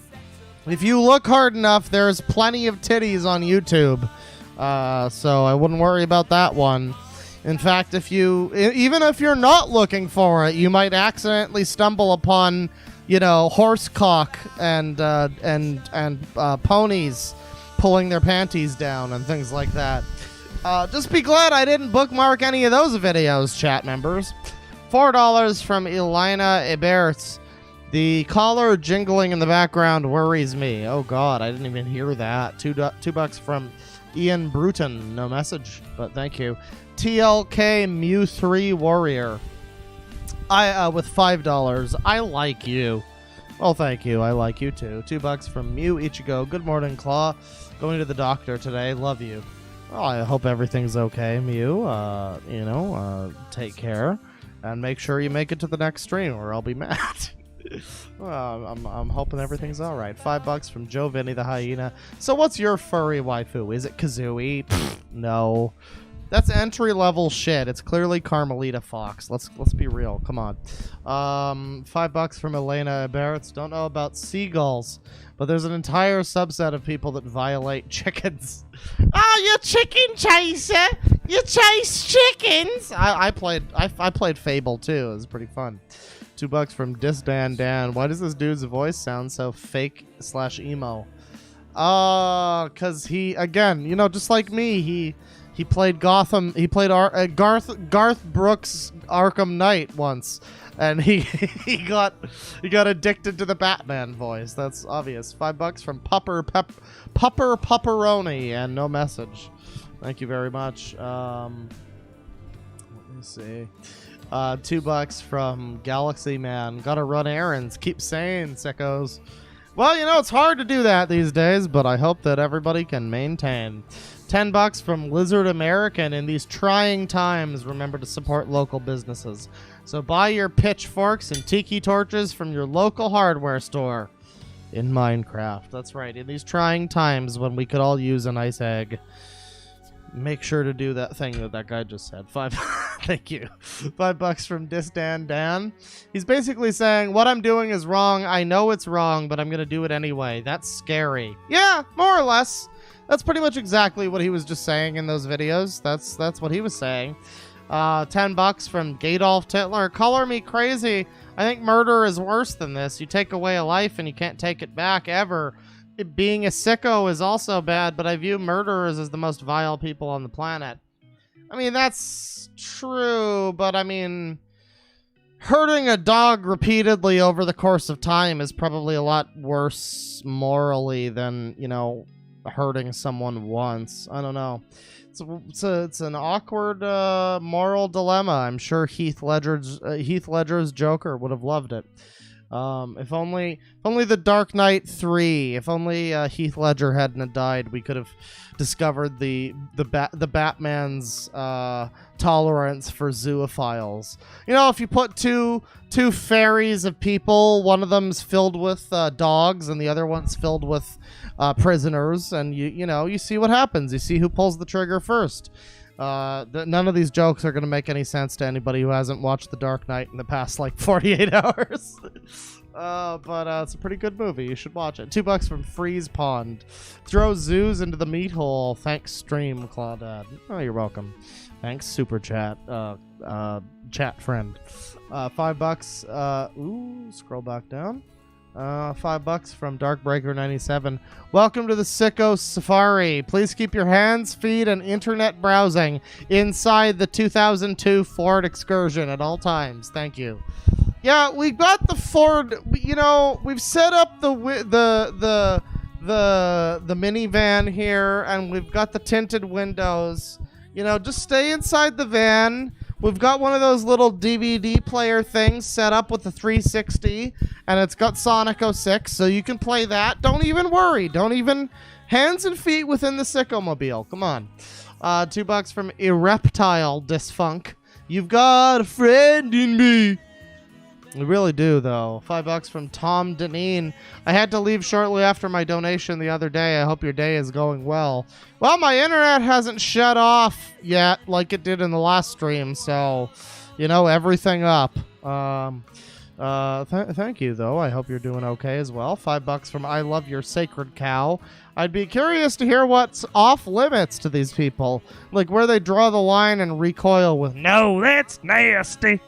B: if you look hard enough, there's plenty of titties on YouTube. So I wouldn't worry about that one. In fact, even if you're not looking for it, you might accidentally stumble upon, horse cock and ponies pulling their panties down and things like that. Just be glad I didn't bookmark any of those videos, chat members. $4 from Elena Eberts. The collar jingling in the background worries me. Oh God, I didn't even hear that. $2 from Ian Bruton. No message, but thank you. TLK Mew 3 Warrior. With $5. I like you. Well, thank you. I like you too. $2 from Mew Ichigo. Good morning, Claw. Going to the doctor today. Love you. Well, I hope everything's okay, Mew. Take care and make sure you make it to the next stream or I'll be mad. Well, I'm hoping everything's all right. $5 from Joe Vinny the hyena. So what's your furry waifu? Is it Kazooie? Pfft, no. That's entry level shit. It's clearly Carmelita Fox. Let's be real. Come on. $5 from Elena Barretts. Don't know about seagulls, but there's an entire subset of people that violate chickens. Oh, you chicken chaser! You chase chickens! I played Fable too. It was pretty fun. $2 from Disdan Dan. Why does this dude's voice sound so fake / emo? Cause he, again, you know, just like me, he played Gotham. He played Garth Brooks Arkham Knight once, and he got addicted to the Batman voice. That's obvious. $5 from Pupper Pupperoni, and no message. Thank you very much. Let me see. $2 from Galaxy Man. Gotta run errands. Keep saying, sickos. Well, you know, it's hard to do that these days, but I hope that everybody can maintain. $10 from Lizard American. In these trying times, remember to support local businesses. So buy your pitchforks and tiki torches from your local hardware store in Minecraft. That's right. In these trying times when we could all use a nice egg, make sure to do that thing that guy just said. Thank you. $5 from Disdan Dan. He's basically saying, what I'm doing is wrong. I know it's wrong, but I'm going to do it anyway. That's scary. Yeah, more or less. That's pretty much exactly what he was just saying in those videos. That's what he was saying. $10 from Gadolf Titler. Color me crazy. I think murder is worse than this. You take away a life and you can't take it back ever. Being a sicko is also bad, but I view murderers as the most vile people on the planet. I mean, that's true, but I mean, hurting a dog repeatedly over the course of time is probably a lot worse morally than, you know, hurting someone once. I don't know. It's an awkward moral dilemma. I'm sure Heath Ledger's Joker would have loved it. If only the Dark Knight 3. If only Heath Ledger hadn't died, we could have discovered the Batman's tolerance for zoophiles. You know, if you put two fairies of people, one of them's filled with dogs and the other one's filled with prisoners, and you see what happens. You see who pulls the trigger first. None of these jokes are going to make any sense to anybody who hasn't watched The Dark Knight in the past, 48 hours. But it's a pretty good movie. You should watch it. $2 from Freeze Pond. Throw zoos into the meat hole. Thanks, stream, Claudad. Oh, you're welcome. Thanks, Super Chat. Chat friend. $5. Scroll back down. $5 from Darkbreaker97. Welcome to the Sicko Safari. Please keep your hands, feet, and internet browsing inside the 2002 Ford Excursion at all times. Thank you. Yeah, we got the Ford. We've set up the minivan here, and we've got the tinted windows. Just stay inside the van. We've got one of those little DVD player things set up with the 360, and it's got Sonic 06, so you can play that. Don't even worry. Don't even... Hands and feet within the Sicko-mobile. Come on. $2 from Ereptile Disfunk. You've got a friend in me. We really do, though. $5 from Tom Deneen. I had to leave shortly after my donation the other day. I hope your day is going well. Well, my internet hasn't shut off yet like it did in the last stream, so, everything up. Thank you, though. I hope you're doing okay as well. $5 from I Love Your Sacred Cow. I'd be curious to hear what's off limits to these people, like where they draw the line and recoil with, no, that's nasty.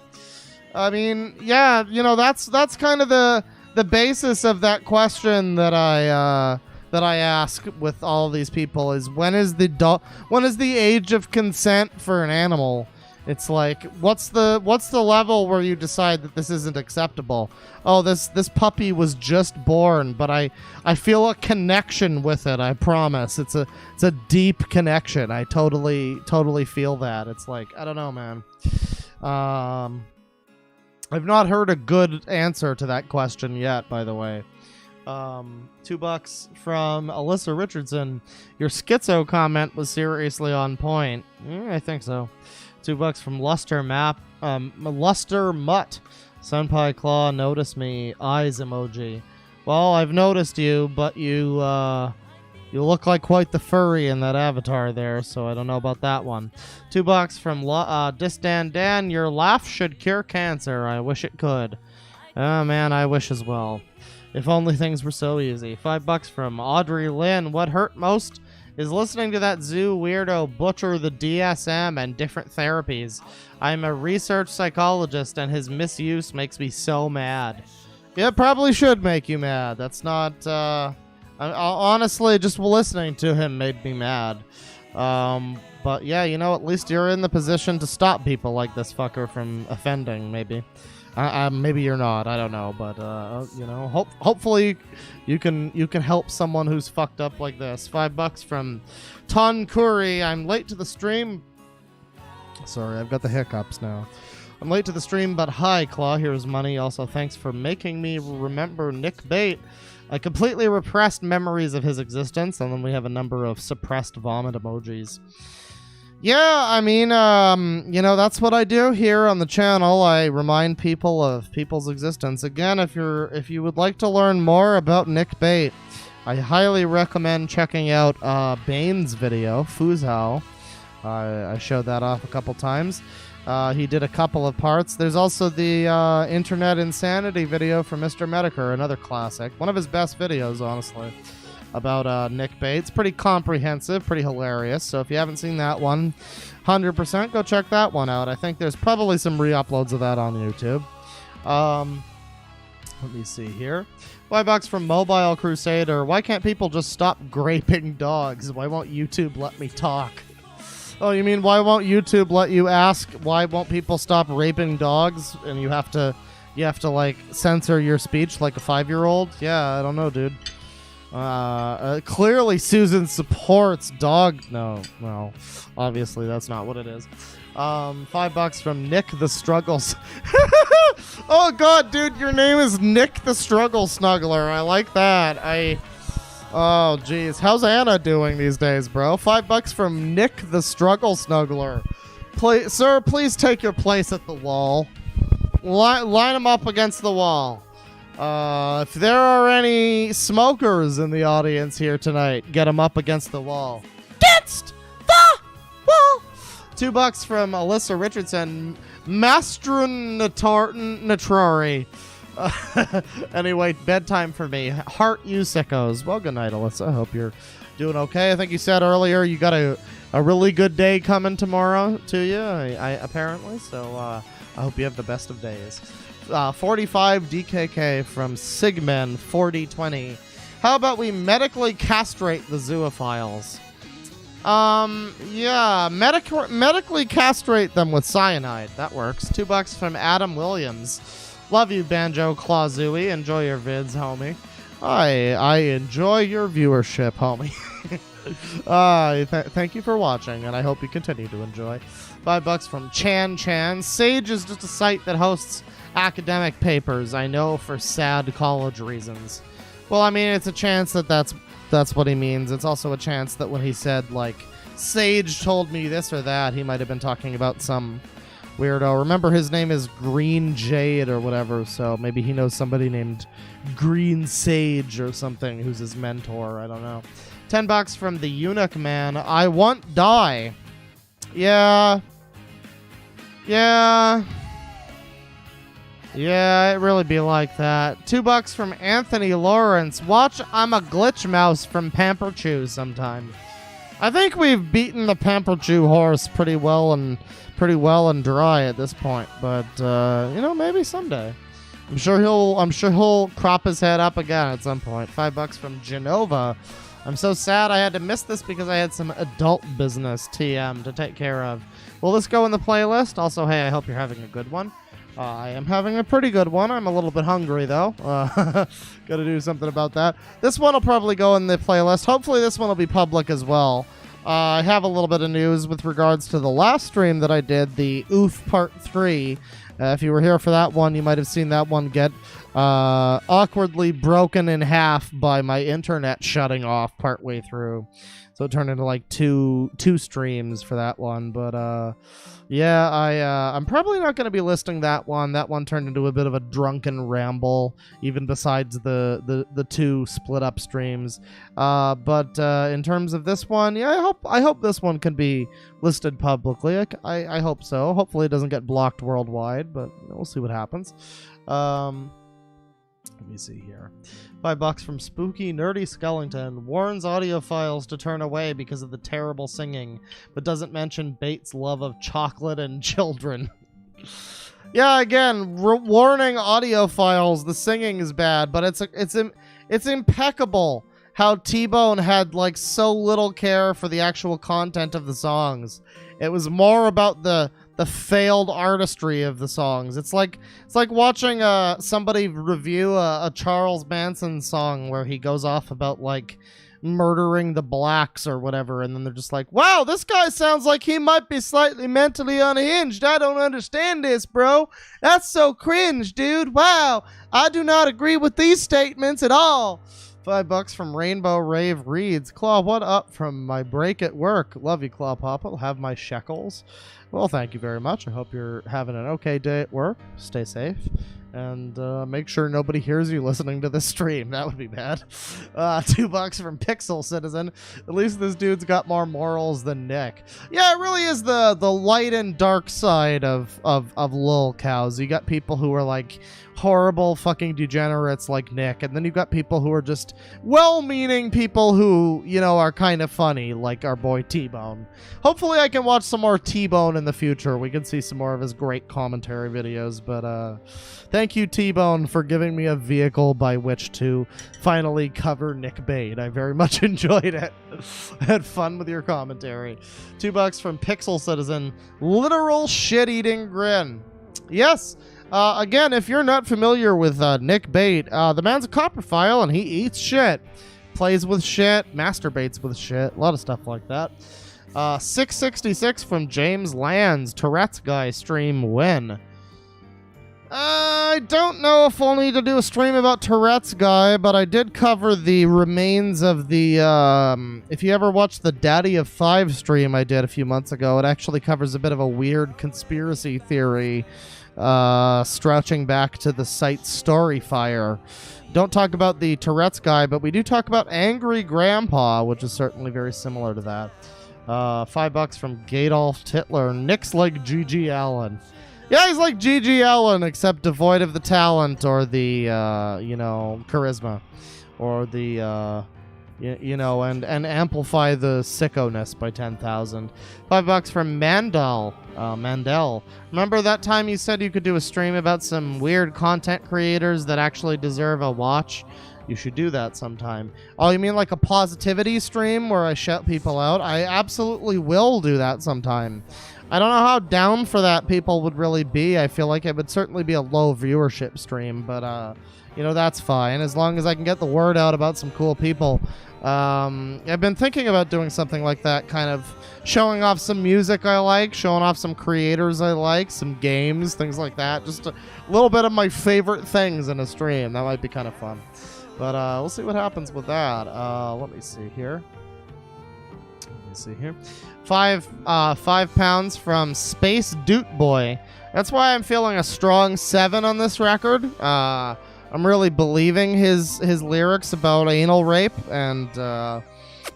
B: I mean, yeah, that's kind of the basis of that question that I ask with all these people is when is the age of consent for an animal? It's like, what's the level where you decide that this isn't acceptable? Oh, this puppy was just born, but I feel a connection with it. I promise. It's a deep connection. I totally feel that. It's like, I don't know, man. I've not heard a good answer to that question yet, by the way. $2 from Alyssa Richardson. Your schizo comment was seriously on point. I think so. $2 from Luster Map. Luster Mutt. Senpai Claw, notice me. Eyes emoji. Well, I've noticed you, but you look like quite the furry in that avatar there, so I don't know about that one. $2 from Distan Dan. Your laugh should cure cancer. I wish it could. Oh, man, I wish as well. If only things were so easy. $5 from Audrey Lynn. What hurt most is listening to that zoo weirdo butcher the DSM and different therapies. I'm a research psychologist, and his misuse makes me so mad. Yeah, it probably should make you mad. That's not... honestly, just listening to him made me mad. But yeah, you know, at least you're in the position to stop people like this fucker from offending, maybe. Maybe you're not, I don't know, but you know, hopefully you can help someone who's fucked up like this. $5 from Ton Curry. I'm late to the stream. Sorry, I've got the hiccups now. I'm late to the stream, but hi, Claw, here's money. Also, thanks for making me remember Nick Bate. I completely repressed memories of his existence, and then we have a number of suppressed vomit emojis. Yeah, I mean, you know, that's what I do here on the channel. I remind people of people's existence. Again, if you would like to learn more about Nick Bate, I highly recommend checking out Bane's video, Fuzhou. I showed that off a couple times. He did a couple of parts. There's also the Internet Insanity video from Mr. Medicare, another classic. One of his best videos, honestly, about Nick Bate. It's pretty comprehensive, pretty hilarious. So if you haven't seen that one, 100% go check that one out. I think there's probably some re-uploads of that on YouTube. Let me see here. $5 from Mobile Crusader. Why can't people just stop graping dogs? Why won't YouTube let me talk? Oh, you mean why won't YouTube let you ask why won't people stop raping dogs, and you have to like censor your speech like a 5-year-old? Yeah, I don't know, dude. Clearly Susan supports dog. No, obviously that's not what it is. $5 from Nick the Struggles. Oh god, dude, your name is Nick the Struggle Snuggler. I like that. Oh, jeez. How's Anna doing these days, bro? $5 from Nick the Struggle Snuggler. Sir, please take your place at the wall. Line them up against the wall. If there are any smokers in the audience here tonight, get them up against the wall. Against the wall! $2 from Alyssa Richardson. Natrari. Anyway, bedtime for me. Heart you sickos. Well, good night, Alyssa. I hope you're doing okay. I think you said earlier you got a really good day coming tomorrow to you, I apparently. So I hope you have the best of days. 45 DKK from Sigmen 4020. How about we medically castrate the zoophiles? Yeah, medically castrate them with cyanide. That works. $2 from Adam Williams. Love you, Banjo Clawzooey. Enjoy your vids, homie. I enjoy your viewership, homie. Thank you for watching, and I hope you continue to enjoy. $5 from Chan. Sage is just a site that hosts academic papers, I know, for sad college reasons. Well, I mean, it's a chance that's what he means. It's also a chance that when he said, like, Sage told me this or that, he might have been talking about some weirdo. Remember, his name is Green Jade or whatever, so maybe he knows somebody named Green Sage or something who's his mentor. I don't know. $10 from the Eunuch Man. I want die. Yeah, it really be like that. $2 from Anthony Lawrence. Watch I'm a Glitch Mouse from Pamper Chew sometime. I think we've beaten the Pamper Chew horse pretty well and dry at this point, but you know, maybe someday. I'm sure he'll crop his head up again at some point. $5 from Genova. I'm so sad I had to miss this because I had some adult business TM to take care of. Will this go in the playlist? Also, hey, I hope you're having a good one. I am having a pretty good one. I'm a little bit hungry, though. Gotta do something about that. This one will probably go in the playlist. Hopefully this one will be public as well. I have a little bit of news with regards to the last stream that I did, the Oof Part 3. If you were here for that one, you might have seen that one get awkwardly broken in half by my internet shutting off partway through. So it turned into like two streams for that one. But yeah, I'm probably not going to be listing that one. That one turned into a bit of a drunken ramble, even besides the two split up streams. But in terms of this one, yeah, I hope this one can be listed publicly. I hope so. Hopefully it doesn't get blocked worldwide, but we'll see what happens. Let me see here. $5 from Spooky Nerdy Skellington. Warns audiophiles to turn away because of the terrible singing, but doesn't mention Bate's love of chocolate and children. Yeah, again, warning audiophiles. The singing is bad, but it's impeccable how T-Bone had like so little care for the actual content of the songs. It was more about the failed artistry of the songs. It's like watching somebody review a Charles Manson song where he goes off about like murdering the blacks or whatever, and then they're just like, wow, this guy sounds like he might be slightly mentally unhinged. I don't understand this, bro. That's so cringe, dude. Wow, I do not agree with these statements at all. $5 from Rainbow Rave Reads. Claw, what up from my break at work? Love you, Claw Papa. I'll have my shekels. Well, thank you very much. I hope you're having an okay day at work. Stay safe. And make sure nobody hears you listening to this stream. That would be bad. $2 from Pixel Citizen. At least this dude's got more morals than Nick. Yeah, it really is the light and dark side of lol cows. You got people who are like horrible fucking degenerates like Nick, and then you've got people who are just well-meaning people who, you know, are kind of funny, like our boy T-Bone. Hopefully I can watch some more T-Bone in the future. We can see some more of his great commentary videos, but thank you, T-Bone, for giving me a vehicle by which to finally cover Nick Bate. I very much enjoyed it. Had fun with your commentary. $2 from Pixel Citizen. Literal shit-eating grin. Yes. Again, if you're not familiar with Nick Bate, the man's a copperphile and he eats shit. Plays with shit, masturbates with shit, a lot of stuff like that. 666 from James Lands. Tourette's guy stream when? I don't know if I'll need to do a stream about Tourette's guy, but I did cover the remains of the, if you ever watched the Daddy of Five stream I did a few months ago, it actually covers a bit of a weird conspiracy theory stretching back to the site Storyfire. Don't talk about the Tourette's guy, but we do talk about Angry Grandpa, which is certainly very similar to that. $5 from Gadolf Titler. Nick's like G.G. Allen. Yeah, he's like G.G. Allen, except devoid of the talent or the, charisma. Or the, and amplify the sicko-ness by 10,000. $5 from Mandel. Mandel. Remember that time you said you could do a stream about some weird content creators that actually deserve a watch? You should do that sometime. Oh, you mean like a positivity stream where I shout people out? I absolutely will do that sometime. I don't know how down for that people would really be. I feel like it would certainly be a low viewership stream, but that's fine as long as I can get the word out about some cool people. I've been thinking about doing something like that, kind of showing off some music I like, showing off some creators I like, some games, things like that. Just a little bit of my favorite things in a stream. That might be kind of fun. But we'll see what happens with that. Let me see here. £5 from Space Doot Boy. That's why I'm feeling a strong 7 on this record. I'm really believing his lyrics about anal rape, and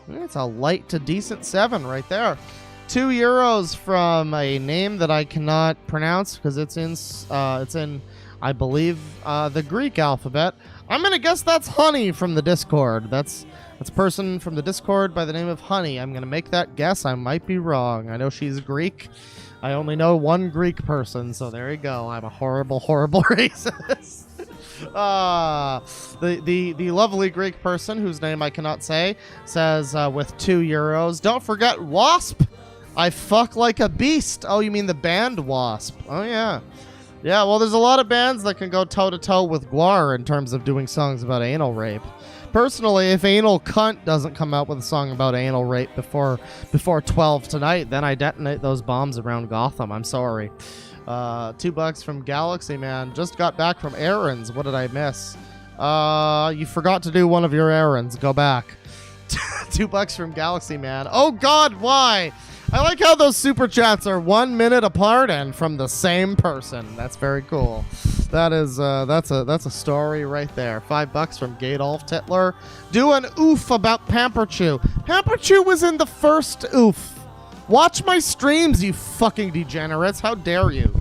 B: it's a light to decent 7 right there. €2 from a name that I cannot pronounce because it's in I believe the Greek alphabet. I'm gonna guess that's Honey from the Discord. That's a person from the Discord by the name of Honey. I'm gonna make that guess. I might be wrong. I know she's Greek. I only know one Greek person, so there you go. I'm a horrible, horrible racist. The lovely Greek person whose name I cannot say says with €2. Don't forget Wasp. I fuck like a beast. Oh, you mean the band Wasp? Oh yeah. Yeah, well, there's a lot of bands that can go toe-to-toe with Guar in terms of doing songs about anal rape. Personally, if Anal Cunt doesn't come out with a song about anal rape before 12 tonight, then I detonate those bombs around Gotham. I'm sorry. $2 from Galaxy Man. Just got back from errands. What did I miss? You forgot to do one of your errands. Go back. $2 from Galaxy Man. Oh God, why? I like how those super chats are 1 minute apart and from the same person. That's very cool. That is that's a story right there. $5 from Gadolf Titler. Do an oof about Pamper Chew. Pamper Chew was in the first oof. Watch my streams, you fucking degenerates. How dare you?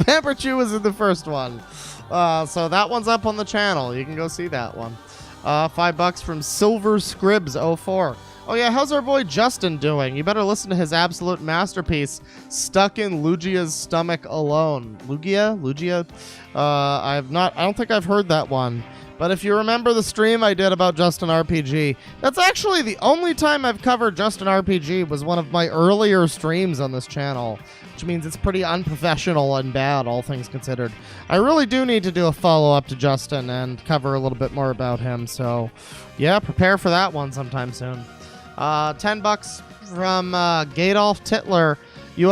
B: Pamper Chew was in the first one. So that one's up on the channel. You can go see that one. $5 from Silver Scribs 04. Oh yeah, how's our boy Justin doing? You better listen to his absolute masterpiece, Stuck in Lugia's Stomach Alone. Lugia? I don't think I've heard that one. But if you remember the stream I did about Justin RPG, that's actually the only time I've covered Justin RPG was one of my earlier streams on this channel, which means it's pretty unprofessional and bad, all things considered. I really do need to do a follow-up to Justin and cover a little bit more about him, so yeah, prepare for that one sometime soon. $10 from Gadolf Titler. You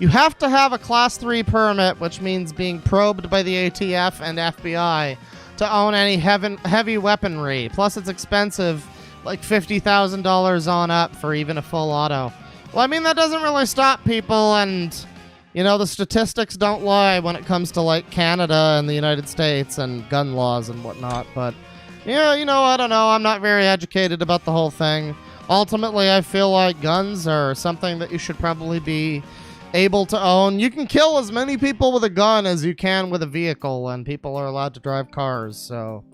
B: have to have a Class 3 permit, which means being probed by the ATF and FBI to own any heavy weaponry. Plus, it's expensive, like $50,000 on up for even a full auto. Well, I mean, that doesn't really stop people, and, you know, the statistics don't lie when it comes to, like, Canada and the United States and gun laws and whatnot, but, yeah, you know, I don't know. I'm not very educated about the whole thing. Ultimately, I feel like guns are something that you should probably be able to own. You can kill as many people with a gun as you can with a vehicle, and people are allowed to drive cars, so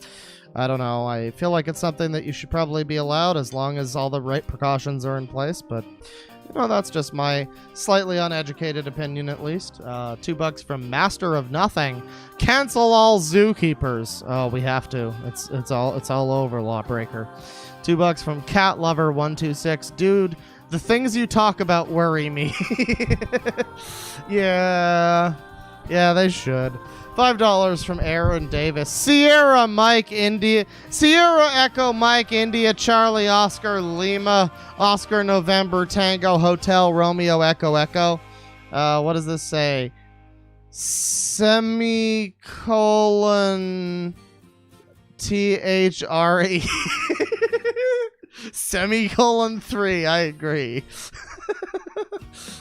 B: I don't know. I feel like it's something that you should probably be allowed as long as all the right precautions are in place, but you know, that's just my slightly uneducated opinion, at least. $2 from Master of Nothing. Cancel all zookeepers. Oh, we have to. It's all over, Lawbreaker. $2 from Cat Lover 126. Dude, the things you talk about worry me. Yeah, they should. $5 from Aaron Davis. Sierra Echo Mike India Charlie Oscar Lima Oscar November Tango Hotel Romeo Echo Echo. What does this say? Semicolon THRE. Semicolon 3. I agree.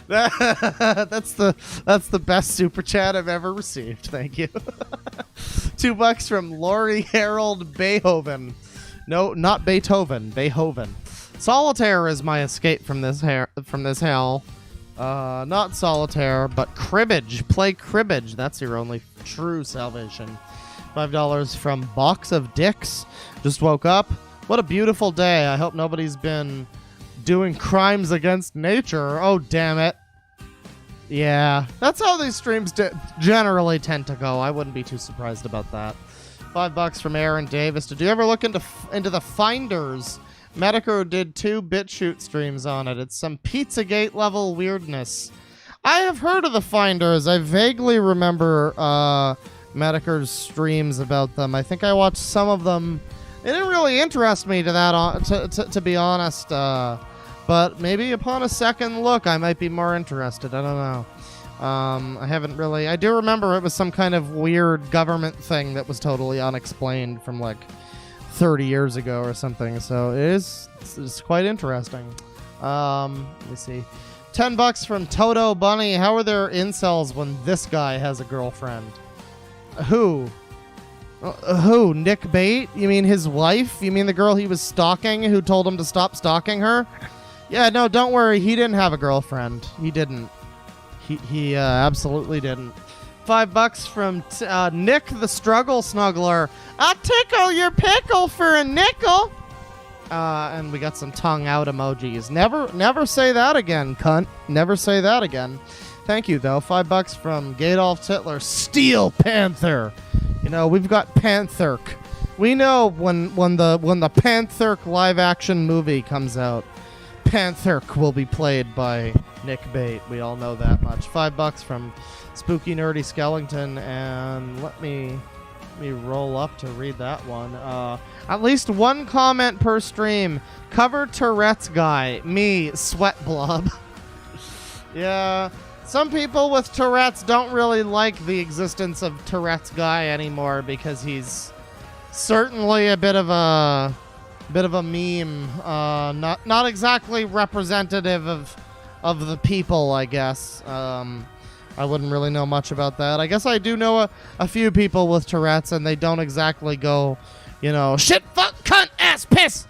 B: That's the best super chat I've ever received. Thank you. $2 from Lori Harold Beethoven. No, not Beethoven. Beethoven. Solitaire is my escape from this hell. Not solitaire, but cribbage. Play cribbage. That's your only true salvation. $5 from Box of Dicks. Just woke up. What a beautiful day. I hope nobody's been doing crimes against nature. Oh, damn it. Yeah, that's how these streams generally tend to go. I wouldn't be too surprised about that. $5 from Aaron Davis. Did you ever look into the Finders? Medico did 2 BitChute streams on it. It's some Pizzagate level weirdness. I have heard of the Finders. I vaguely remember Medico's streams about them. I think I watched some of them. It didn't really interest me to be honest. But maybe upon a second look, I might be more interested. I don't know. I haven't really... I do remember it was some kind of weird government thing that was totally unexplained from like 30 years ago or something. So it's quite interesting. Let me see. $10 from Toto Bunny. How are there incels when this guy has a girlfriend? Who? Who? Nick Bate? You mean his wife? You mean the girl he was stalking who told him to stop stalking her? Yeah, no, don't worry. He didn't have a girlfriend. He didn't. He absolutely didn't. $5 from Nick the Struggle Snuggler. I'll tickle your pickle for a nickel. And we got some tongue out emojis. Never say that again, cunt. Never say that again. Thank you, though. $5 from Gadolf Titler. Steel Panther. You know, we've got Pantherk. We know when the Pantherk live action movie comes out, Pantherk will be played by Nick Bate. We all know that much. $5 from Spooky Nerdy Skellington, and let me Let me roll up to read that one. At least one comment per stream. Cover Tourette's guy. Me, sweat blob. Yeah. Some people with Tourette's don't really like the existence of Tourette's guy anymore because he's certainly a bit of a meme. Not exactly representative of the people, I guess. I wouldn't really know much about that. I guess I do know a few people with Tourette's, and they don't exactly go, shit, fuck, cunt, ass, piss,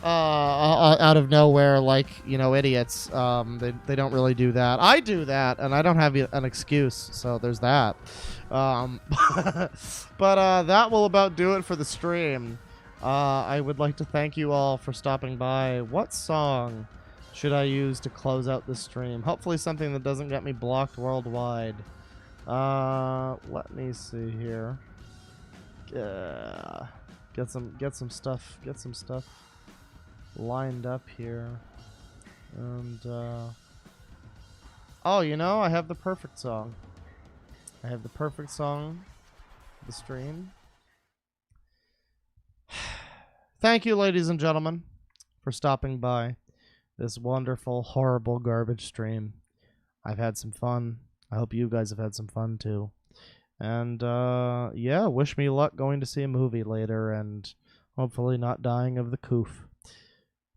B: out of nowhere like, idiots. They don't really do that. I do that, and I don't have an excuse, so there's that. But that will about do it for the stream. I would like to thank you all for stopping by. What song should I use to close out this stream? Hopefully something that doesn't get me blocked worldwide. Let me see here. Get some stuff lined up here. And oh, I have the perfect song. I have the perfect song for the stream. Thank you, ladies and gentlemen, for stopping by this wonderful, horrible garbage stream. I've had some fun. I hope you guys have had some fun too. And yeah, wish me luck going to see a movie later and hopefully not dying of the coof.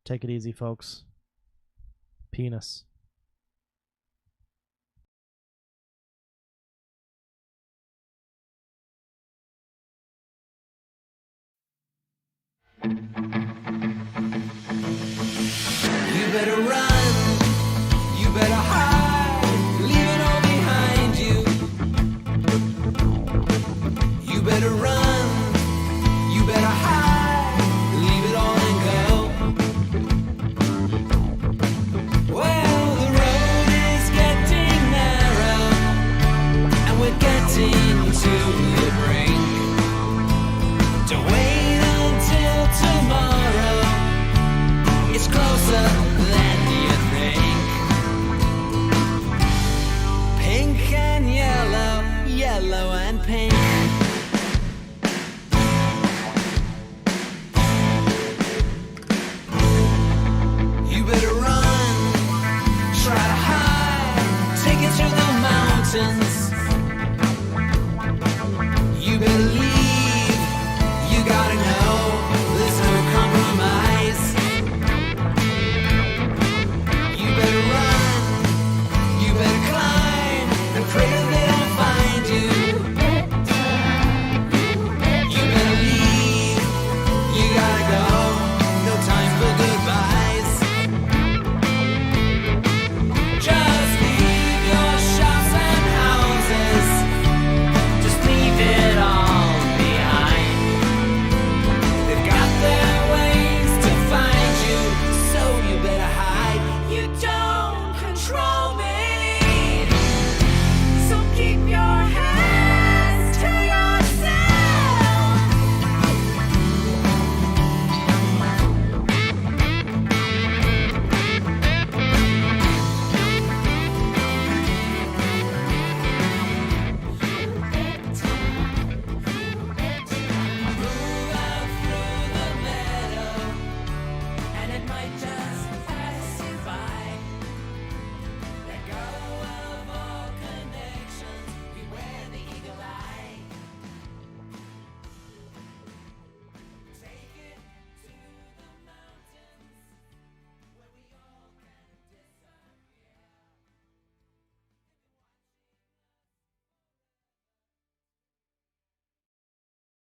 B: Take it easy, folks. Penis.
K: Thank you.